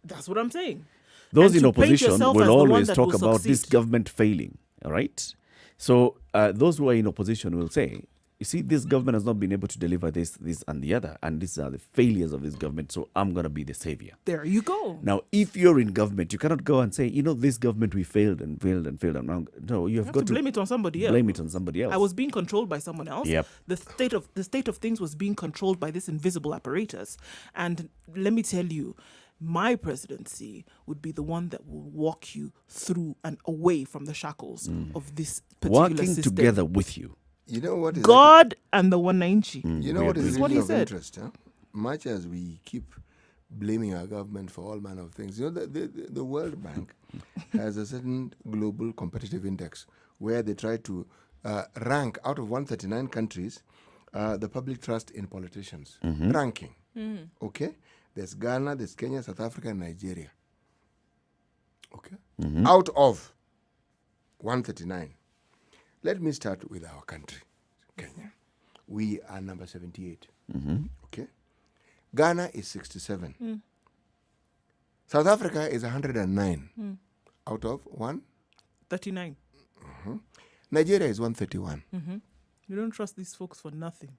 That's what I'm saying. Those And in to paint opposition yourself as will the one always that talk will about this succeed. government failing. All right? So those who are in opposition will say, you see, this government has not been able to deliver this, and the other, and these are the failures of this government, so I'm going to be the savior. There you go. Now, if you're in government, you cannot go and say, this government, we failed and failed and failed. No, you have got to blame it on somebody else. Blame it on somebody else. I was being controlled by someone else. Yep. The state of things was being controlled by this invisible apparatus. And let me tell you, my presidency would be the one that will walk you through and away from the shackles of this particular Working system. together with you. You know what is God and the 190. You know what is what really he of said. interest? Huh? Much as we keep blaming our government for all manner of things, the World Bank has a certain global competitive index where they try to rank out of 139 countries the public trust in politicians. Ranking. Okay? There's Ghana, there's Kenya, South Africa, and Nigeria. Okay? Out of 139. Let me start with our country, Kenya. We are number 78. Okay? Ghana is 67. South Africa is 109 out of 39. Nigeria is 131. You don't trust these folks for nothing.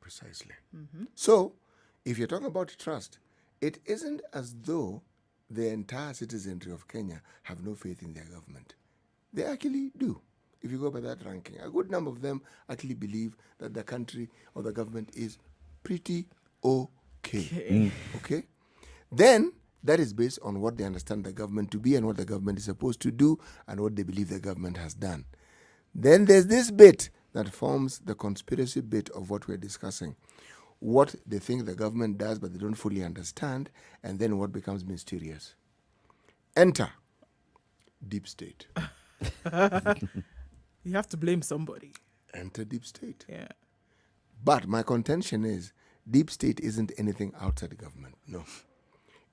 Precisely. So, if you're talking about trust, it isn't as though the entire citizenry of Kenya have no faith in their government. They actually do. If you go by that ranking, a good number of them actually believe that the country or the government is pretty okay. Okay? Then, that is based on what they understand the government to be and what the government is supposed to do and what they believe the government has done. Then there's this bit that forms the conspiracy bit of what we're discussing. What they think the government does but they don't fully understand, and then what becomes mysterious. Enter deep state. You have to blame somebody. Enter deep state. Yeah. But my contention is deep state isn't anything outside the government. No.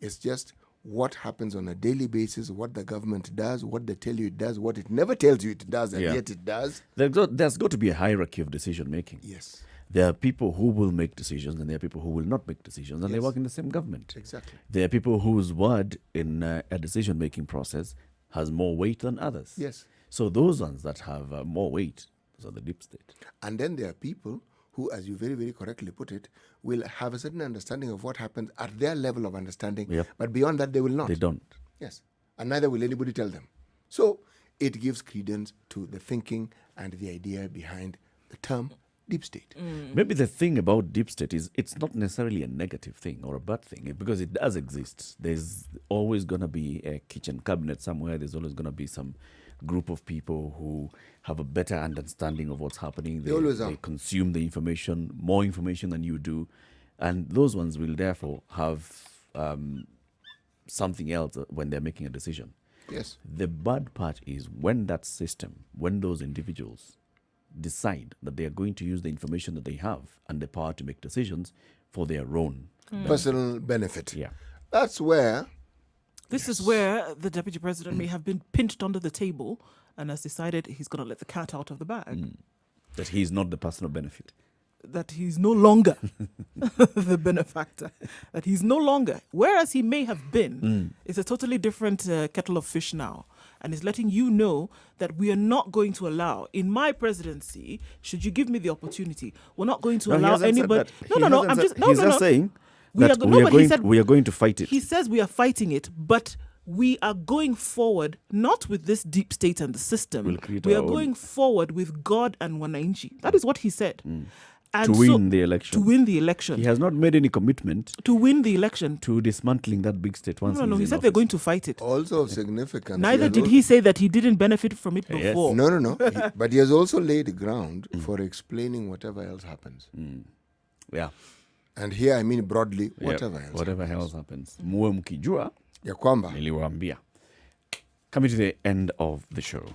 It's just what happens on a daily basis, what the government does, what they tell you it does, what it never tells you it does, and yet it does. There's got to be a hierarchy of decision making. Yes. There are people who will make decisions and there are people who will not make decisions, and they work in the same government. Exactly. There are people whose word in a decision-making process has more weight than others. Yes. So those ones that have more weight, those are the deep state. And then there are people who, as you very, very correctly put it, will have a certain understanding of what happens at their level of understanding, but beyond that they will not. They don't. Yes. And neither will anybody tell them. So it gives credence to the thinking and the idea behind the term deep state. Maybe the thing about deep state is it's not necessarily a negative thing or a bad thing, because it does exist. There's always going to be a kitchen cabinet somewhere. There's always going to be some group of people who have a better understanding of what's happening. They always are. They consume the information, more information than you do. And those ones will therefore have something else when they're making a decision. Yes. The bad part is when that system, when those individuals decide that they are going to use the information that they have and the power to make decisions for their own personal benefit. Yeah. That's where This is where the deputy president may have been pinched under the table and has decided he's going to let the cat out of the bag. That he's not the personal benefit. That he's no longer the benefactor. That he's no longer, whereas he may have been, it's a totally different kettle of fish now. And is letting you know that we are not going to allow, in my presidency, should you give me the opportunity, we're not going to allow anybody. No. I'm just He's just saying that we are going to fight it. He says we are fighting it, but we are going forward not with this deep state and the system. We are going forward with God and Wananchi. That is what he said. And to win the election. To win the election. He has not made any commitment to win the election. To dismantling that big state once. No. He said they're going to fight it. Also of significance. Neither did he say that he didn't benefit from it before. No. But he has also laid ground for explaining whatever else happens. Yeah. And here I mean broadly, whatever else happens. Muwe mkijua ya kwamba niliwaambia. Coming to the end of the show.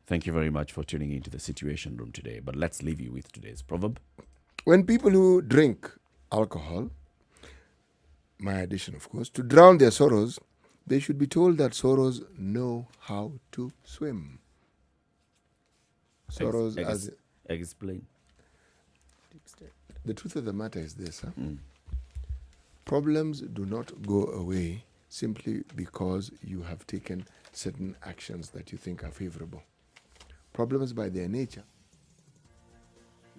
Thank you very much for tuning into the Situation Room today. But let's leave you with today's proverb. When people who drink alcohol, my addition of course, to drown their sorrows, they should be told that sorrows know how to swim. Sorrows explain. The truth of the matter is this. Problems do not go away simply because you have taken certain actions that you think are favorable. Problems by their nature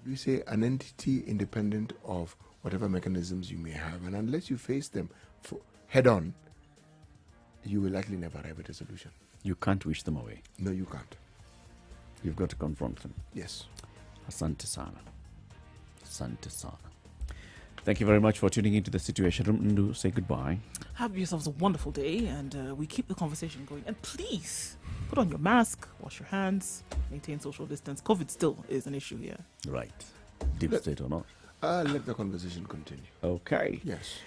we say an entity independent of whatever mechanisms you may have. And unless you face them head on, you will likely never arrive at a solution. You can't wish them away. No, you can't. You've got to confront them. Yes. Asante sana. Asante sana. Thank you very much for tuning into the Situation Room. Ndu, say goodbye. Have yourselves a wonderful day, and we keep the conversation going. And please put on your mask, wash your hands, maintain social distance. COVID still is an issue here. Right. Deep state or not. Let the conversation continue. Okay. Yes.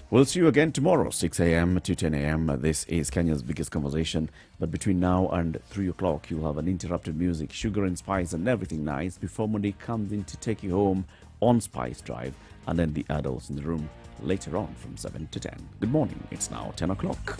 We'll see you again tomorrow, 6 a.m. to 10 a.m. This is Kenya's biggest conversation. But between now and 3 o'clock, you'll have uninterrupted music, sugar and spice, and everything nice before Monday comes in to take you home on Spice Drive, and then the adults in the room later on from 7 to 10. Good morning. It's now 10 o'clock.